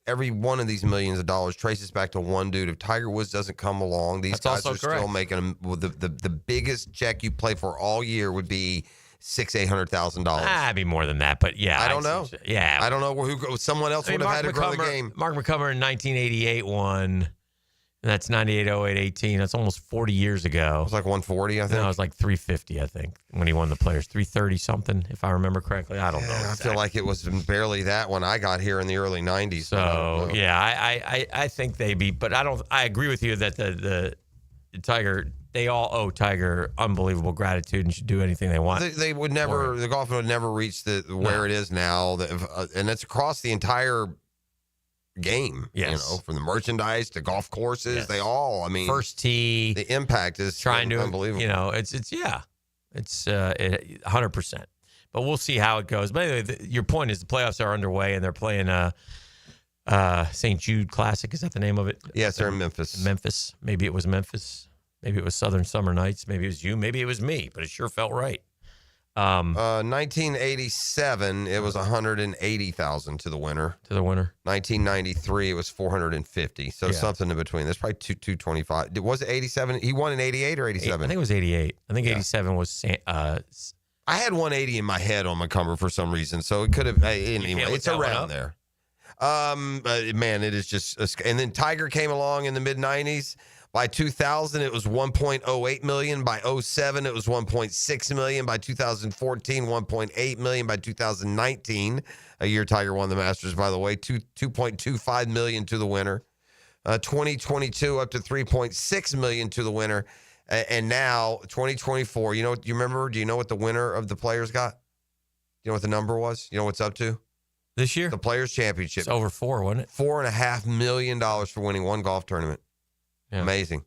Every one of these millions of dollars traces back to one dude. If Tiger Woods doesn't come along, these guys are still making the biggest check you play for all year would be $800,000. It'd be more than that, but yeah, I don't know. Yeah, I don't know who. Someone else would have had to grow the game. Mark McCumber in 1988 won. And that's 98, 08, 18. That's almost 40 years ago. It was like 140, I think. No, it was like 350, I think, when he won the Players. 330 something, if I remember correctly. I don't know. I feel like it was barely that when I got here in the early 90s. So, yeah, I think they beat, but I agree with you that the Tiger, they all owe Tiger unbelievable gratitude and should do anything they want. They would never, the golf would never reach where it is now. And it's across the entire game, from the merchandise to golf courses, they all, first tee, the impact is trying to, unbelievable. It's 100%. But we'll see how it goes. But anyway, your point is the playoffs are underway and they're playing St. Jude Classic. Is that the name of it? Yes, they're in Memphis. Memphis. Maybe it was Memphis. Maybe it was Southern Summer Nights. Maybe it was you. Maybe it was me. But it sure felt right. 1987, it was 180,000 to the winner. 1993, it was 450. So something in between. That's probably 225. Was it 87? He won in 88 or 87? I think it was 88. I think 87 was. I had 180 in my head on McCumber for some reason, so it could have. Anyway, it's around there. Man, it is just. And then Tiger came along in the mid 90s. By 2000, it was 1.08 million. By 07, it was 1.6 million. By 2014, 1.8 million. By 2019, a year Tiger won the Masters, by the way, 2.25 million to the winner. 2022 up to 3.6 million to the winner. And now 2024, do you know what the winner of the Players got? You know what the number was? You know what's up to? This year? The Players Championship. It's over 4, wasn't it? $4.5 million for winning one golf tournament. Yeah. Amazing.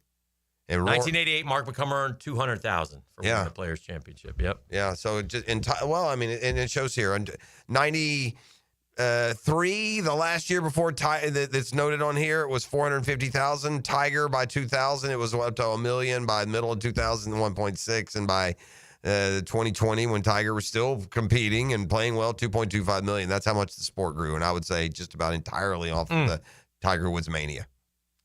In 1988, Mark McCumber earned $200,000 for winning the Players Championship. Yep. Yeah. So and it shows here. 93, the last year before that's noted on here, it was 450,000. Tiger by 2000, it was up to $1 million. By the middle of 2000, 1.6, and by 2020, when Tiger was still competing and playing well, 2.25 million. That's how much the sport grew, and I would say just about entirely off of the Tiger Woods mania.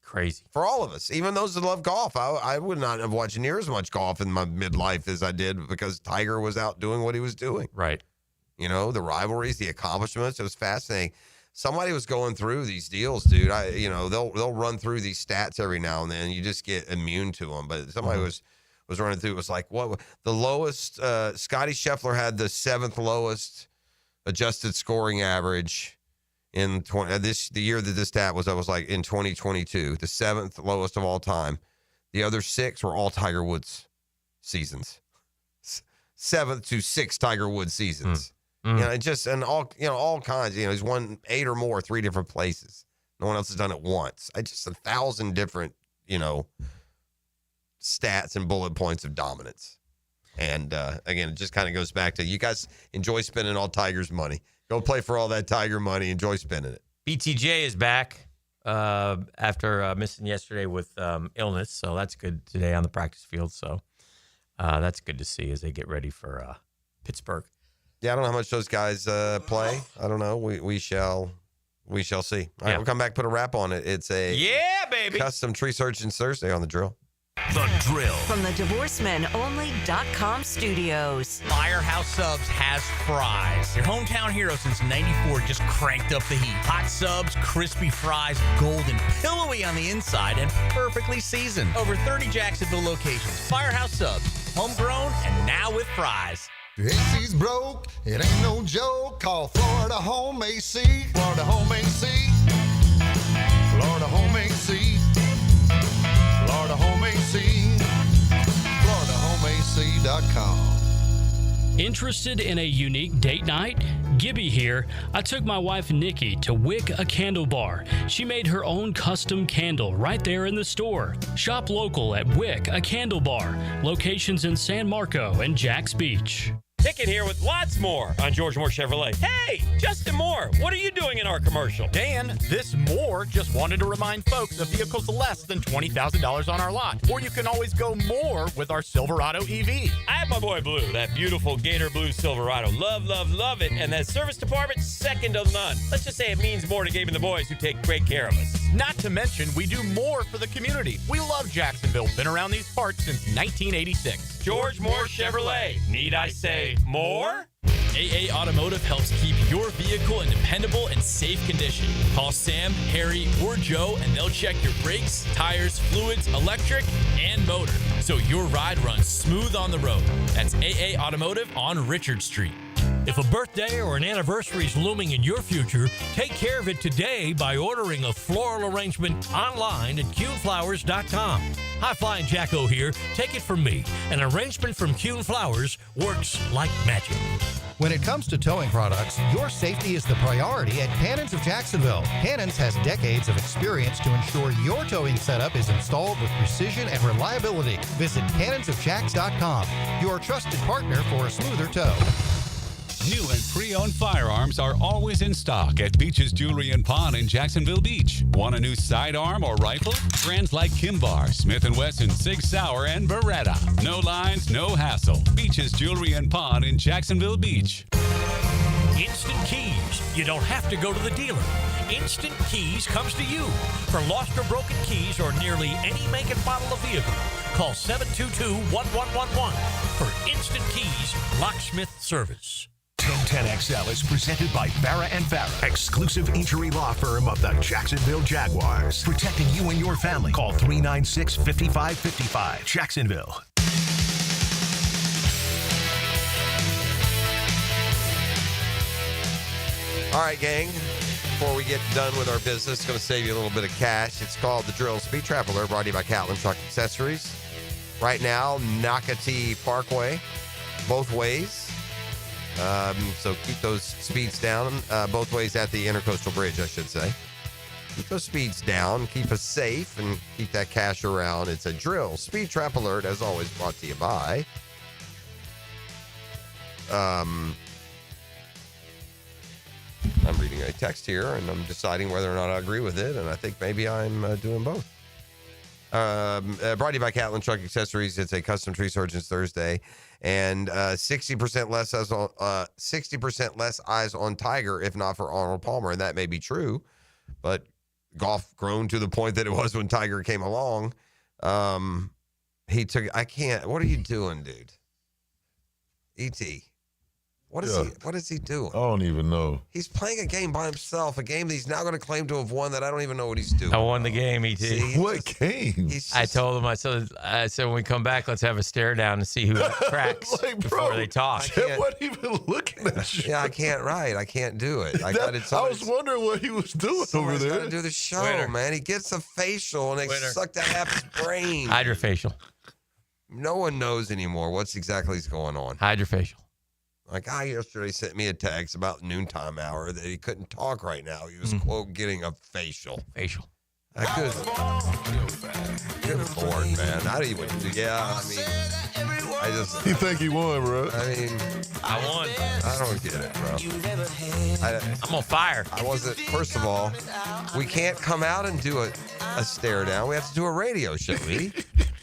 Crazy for all of us, even those that love golf. I would not have watched near as much golf in my midlife as I did because Tiger was out doing what he was doing. Right. The rivalries, the accomplishments. It was fascinating. Somebody was going through these deals, dude. They'll run through these stats every now and then. You just get immune to them. But somebody was running through. It was like, what the lowest? Scotty Scheffler had the 7th lowest adjusted scoring average. In the year that this stat was like in 2022, the 7th lowest of all time. The other 6 were all Tiger Woods seasons. 7th to 6th Tiger Woods seasons. All kinds. He's won 8 or more, 3 different places. No one else has done it once. Just 1,000 different, stats and bullet points of dominance. And again, it just kind of goes back to you guys enjoy spending all Tiger's money. Go play for all that Tiger money. Enjoy spending it. BTJ is back after missing yesterday with illness, so that's good today on the practice field. So that's good to see as they get ready for Pittsburgh. Yeah, I don't know how much those guys play. I don't know. We shall see. All right, we'll come back, put a wrap on it. It's a baby custom Tree Surgeons Thursday on The Drill. The Drill. From the DivorceMenOnly.com studios. Firehouse Subs has fries. Your hometown hero since 94 just cranked up the heat. Hot subs, crispy fries, golden, pillowy on the inside, and perfectly seasoned. Over 30 Jacksonville locations. Firehouse Subs. Homegrown and now with fries. Your AC's broke, it ain't no joke. Call Florida Home AC. Florida Home AC. Florida Home AC. Florida Home AC. FloridaHomeAC.com. Interested in a unique date night? Gibby here. I took my wife Nikki to Wick a Candle Bar. She made her own custom candle right there in the store. Shop local at Wick a Candle Bar. Locations in San Marco and Jacks Beach. Picking here with lots more on George Moore Chevrolet. Hey, Justin Moore, what are you doing in our commercial? Dan, this Moore just wanted to remind folks of vehicles less than $20,000 on our lot. Or you can always go more with our Silverado EV. I have my boy Blue, that beautiful Gator Blue Silverado. Love, love, love it. And that service department, second to none. Let's just say it means more to Gabe and the boys who take great care of us. Not to mention, we do more for the community. We love Jacksonville. Been around these parts since 1986. George Moore Chevrolet. Need I say more? AA Automotive helps keep your vehicle in dependable and safe condition. Call Sam, Harry, or Joe, and they'll check your brakes, tires, fluids, electric, and motor, so your ride runs smooth on the road. That's AA Automotive on Richard Street. If a birthday or an anniversary is looming in your future, take care of it today by ordering a floral arrangement online at CuneFlowers.com. Hi, Flying Jacko here. Take it from me. An arrangement from Cune Flowers works like magic. When it comes to towing products, your safety is the priority at Cannons of Jacksonville. Cannons has decades of experience to ensure your towing setup is installed with precision and reliability. Visit cannonsofjacks.com, your trusted partner for a smoother tow. New and pre-owned firearms are always in stock at Beach's Jewelry and Pawn in Jacksonville Beach. Want a new sidearm or rifle? Brands like Kimbar, Smith & Wesson, Sig Sauer, and Beretta. No lines, no hassle. Beach's Jewelry and Pawn in Jacksonville Beach. Instant Keys. You don't have to go to the dealer. Instant Keys comes to you. For lost or broken keys or nearly any make and model of vehicle, call 722-1111 for Instant Keys locksmith service. 1010XL is presented by Farah & Farah, exclusive injury law firm of the Jacksonville Jaguars. Protecting you and your family. Call 396-5555. Jacksonville. All right, gang. Before we get done with our business, it's going to save you a little bit of cash. It's called the Drill Speed Trap Alert, brought to you by Catlin Truck Accessories. Right now, Nocatee Parkway, both ways. So keep those speeds down, both ways at the Intercoastal Bridge, I should say. Keep those speeds down, keep us safe, and keep that cash around. It's a Drill Speed Trap Alert, as always, brought to you by I'm reading a text here, and I'm deciding whether or not I agree with it, and I think maybe I'm doing both. Brought to you by Catlin Truck Accessories. It's a custom tree surgeon's Thursday, and 60% less eyes on Tiger, if not for Arnold Palmer, and that may be true, but golf grown to the point that it was when Tiger came along. He took. I can't. What are you doing, dude? E.T. What is he doing? I don't even know. He's playing a game by himself, a game that he's now going to claim to have won that I don't even know what he's doing. I won the game, E.T. See, what game? I told him, I said when we come back, let's have a stare down and see who cracks before they talk. I wasn't even looking at you. Yeah, I can't write. I can't do it. I was wondering what he was doing over there. Got to do the show, man. He gets a facial and they suck that half his brain. Hydrofacial. No one knows anymore what's exactly going on. Hydrofacial. My guy yesterday sent me a text about noontime hour that he couldn't talk right now. He was, quote, getting a facial. Facial. Good Lord, man. I don't even, You think he won, bro? I mean, I won. I don't get it, bro. I'm on fire. I wasn't, first of all, we can't come out and do a stare down. We have to do a radio show, E.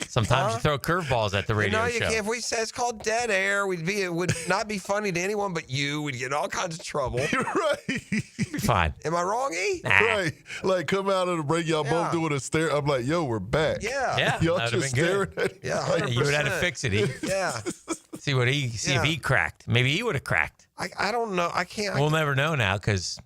Sometimes you throw curveballs at the radio you show. can't. If we say it's called dead air, it would not be funny to anyone but you. We'd get in all kinds of trouble. You're right. Be fine. Am I wrong, E? Nah. Right. Like, come out of the break, y'all both doing a stare. I'm like, yo, we're back. Yeah. Y'all that'd just have been staring good. at me. Yeah, Like, You would have to fix it, E. Yeah. See if he cracked. Maybe he would have cracked. I don't know. I can't. We'll never know now because,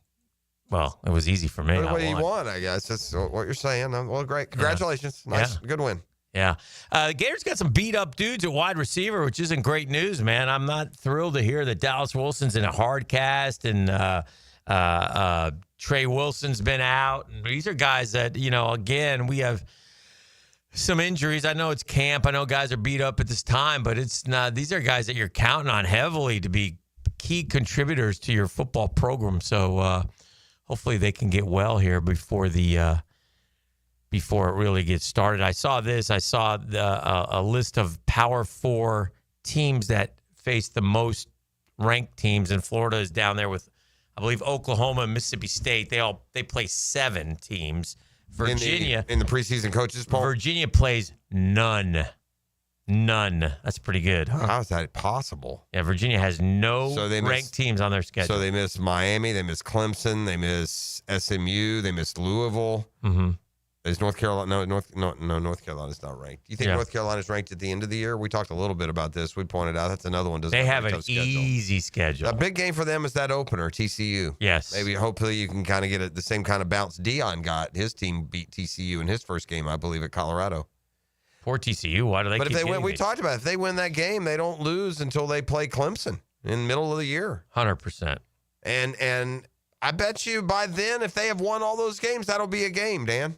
well, it was easy for me. What do you want, I guess? That's what you're saying. Well, great. Congratulations. Yeah. Nice. Good win. Yeah. Gator's got some beat up dudes at wide receiver, which isn't great news, man. I'm not thrilled to hear that Dallas Wilson's in a hard cast and Trey Wilson's been out. And these are guys that, again, we have some injuries. I know it's camp. I know guys are beat up at this time, but it's not. These are guys that you're counting on heavily to be key contributors to your football program. So hopefully they can get well here before it really gets started. I saw this. I saw a list of Power 4 teams that face the most ranked teams, and Florida is down there with, I believe, Oklahoma and Mississippi State. They play 7 teams. Virginia in the preseason coaches poll. Virginia plays none. That's pretty good. Huh? How is that possible? Yeah, Virginia has no ranked teams on their schedule. So they miss Miami, they miss Clemson, they miss SMU, they miss Louisville. Mm-hmm. Is North Carolina? North Carolina's not ranked. Do you think North Carolina's ranked at the end of the year? We talked a little bit about this. We pointed out that's another one. They have an easy schedule. A big game for them is that opener, TCU. Yes. Maybe hopefully you can kind of get the same kind of bounce Dion got. His team beat TCU in his first game, I believe, at Colorado. Poor TCU. Why do they? But keep if they win, we these? talked about it. If they win that game, they don't lose until they play Clemson in the middle of the year. 100%. And I bet you by then, if they have won all those games, that'll be a game, Dan.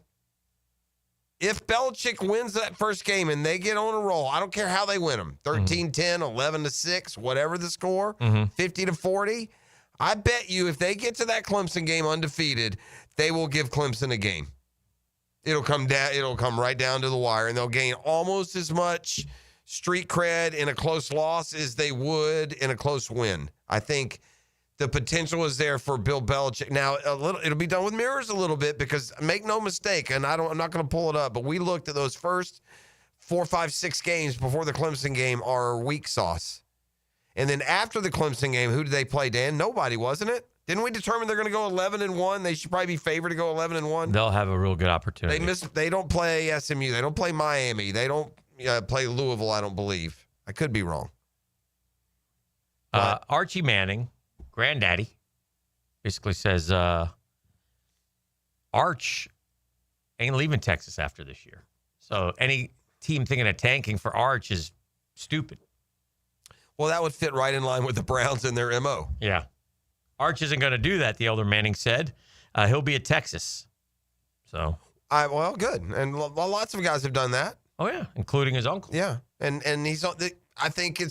If Belichick wins that first game and they get on a roll, I don't care how they win them, 13-10, 11-6, whatever the score, 50-40, I bet you if they get to that Clemson game undefeated, they will give Clemson a game. It'll come down. It'll come right down to the wire, and they'll gain almost as much street cred in a close loss as they would in a close win. I think the potential is there for Bill Belichick. Now, it'll be done with mirrors a little bit because make no mistake, and I'm not going to pull it up, but we looked at those first 4, 5, 6 games before the Clemson game are weak sauce. And then after the Clemson game, who did they play, Dan? Nobody, wasn't it? Didn't we determine they're going to go 11-1? They should probably be favored to go 11-1. They'll have a real good opportunity. They don't play SMU. They don't play Miami. They don't play Louisville, I don't believe. I could be wrong. Archie Manning, granddaddy, basically says Arch ain't leaving Texas after this year. So any team thinking of tanking for Arch is stupid. Well, that would fit right in line with the Browns and their MO. Yeah. Arch isn't going to do that, the elder Manning said. He'll be at Texas. So, well, good. And lots of guys have done that. Oh, yeah, including his uncle. Yeah. And he's I think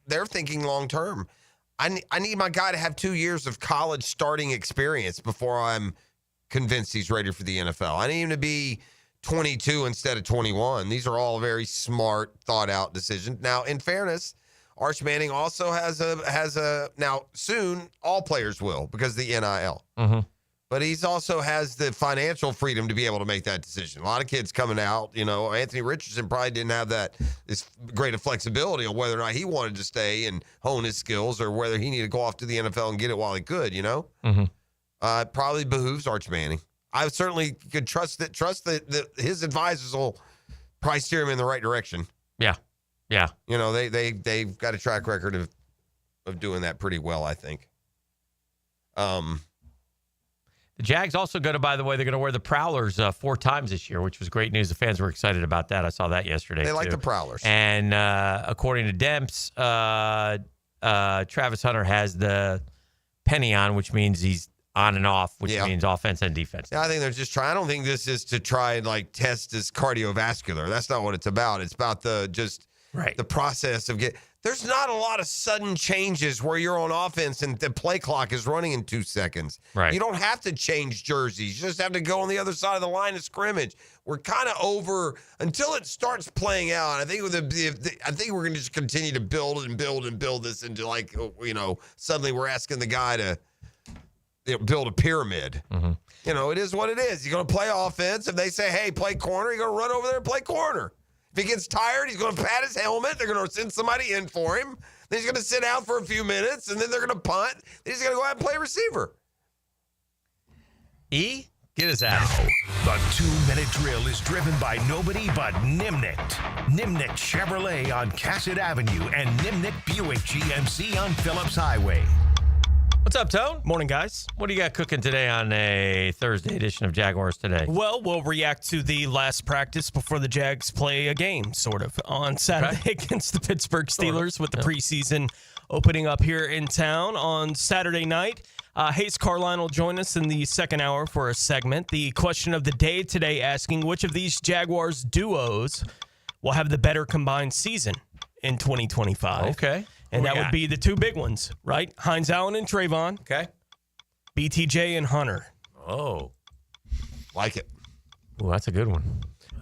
they're thinking long term. I need my guy to have 2 years of college starting experience before I'm convinced he's ready for the NFL. I need him to be 22 instead of 21. These are all very smart, thought out decisions. Now, in fairness, Arch Manning also has a now soon all players will because of the NIL. Mm-hmm. But he's also has the financial freedom to be able to make that decision. A lot of kids coming out, Anthony Richardson probably didn't have this great of flexibility on whether or not he wanted to stay and hone his skills or whether he needed to go off to the NFL and get it while he could, Mm-hmm. It probably behooves Arch Manning. I certainly could trust that his advisors will probably steer him in the right direction. Yeah. Yeah. They've got a track record of doing that pretty well, I think. The Jags also they're going to wear the Prowlers 4 times this year, which was great news. The fans were excited about that. I saw that yesterday. They like the Prowlers. And according to Demps, Travis Hunter has the penny on, which means he's on and off, which means offense and defense. Yeah, I think they're just trying. I don't think this is to try and test his cardiovascular. That's not what it's about. It's about the process of there's not a lot of sudden changes where you're on offense and the play clock is running in 2 seconds. Right. You don't have to change jerseys. You just have to go on the other side of the line of scrimmage. We're kind of over until it starts playing out. I think we're going to just continue to build and build and build this into suddenly we're asking the guy to build a pyramid. Mm-hmm. It is what it is. You're going to play offense. If they say, hey, play corner, you're going to run over there and play corner. If he gets tired, he's going to pat his helmet. They're going to send somebody in for him. Then he's going to sit out for a few minutes, and then they're going to punt. Then he's going to go out and play receiver. Get us out. The 2-minute drill is driven by nobody but Nimnik. Nimnik Chevrolet on Cassett Avenue and Nimnik Buick GMC on Phillips Highway. What's up, Tone? Morning, guys. What do you got cooking today on a Thursday edition of Jaguars Today? Well, we'll react to the last practice before the Jags play a game, sort of, on Saturday against the Pittsburgh Steelers with the preseason opening up here in town on Saturday night. Hayes Carline will join us in the second hour for a segment. The question of the day today asking which of these Jaguars duos will have the better combined season in 2025. Okay. And that would be the 2 big ones, right? Hines Allen and Trayvon. Okay. BTJ and Hunter. Oh. Like it. Oh, that's a good one.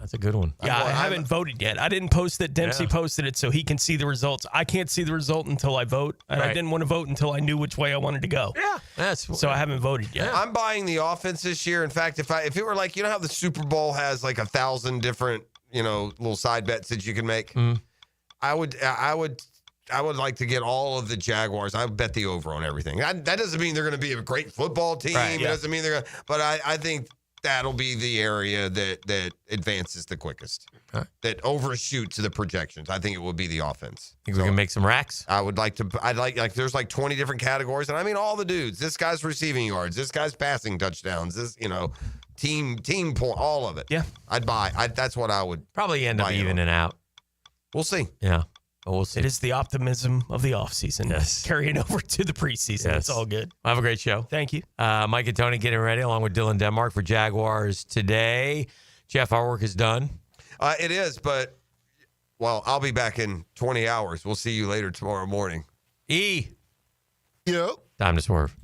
That's a good one. Yeah, I haven't voted yet. I didn't post it. Dempsey posted it so he can see the results. I can't see the result until I vote, and I didn't want to vote until I knew which way I wanted to go. Yeah, so I haven't voted yet. I'm buying the offense this year. In fact, if it were like, how the Super Bowl has like 1,000 different, little side bets that you can make, I would like to get all of the Jaguars. I would bet the over on everything. That doesn't mean they're going to be a great football team. It doesn't mean they're going to, but I think that'll be the area that advances the quickest, that overshoots the projections. I think it will be the offense. Think we can make some racks? I'd like there's like 20 different categories, and I mean all the dudes. This guy's receiving yards. This guy's passing touchdowns. This, team point, all of it. Yeah. I'd buy. That's what I would probably end up evening out. We'll see. Yeah. Well, we'll see. It is the optimism of the offseason. Yes. Carrying over to the preseason. Yes. It's all good. Have a great show. Thank you. Mike and Tony getting ready along with Dylan Denmark for Jaguars today. Jeff, our work is done. It is, but, I'll be back in 20 hours. We'll see you later tomorrow morning. Yep. Time to swerve.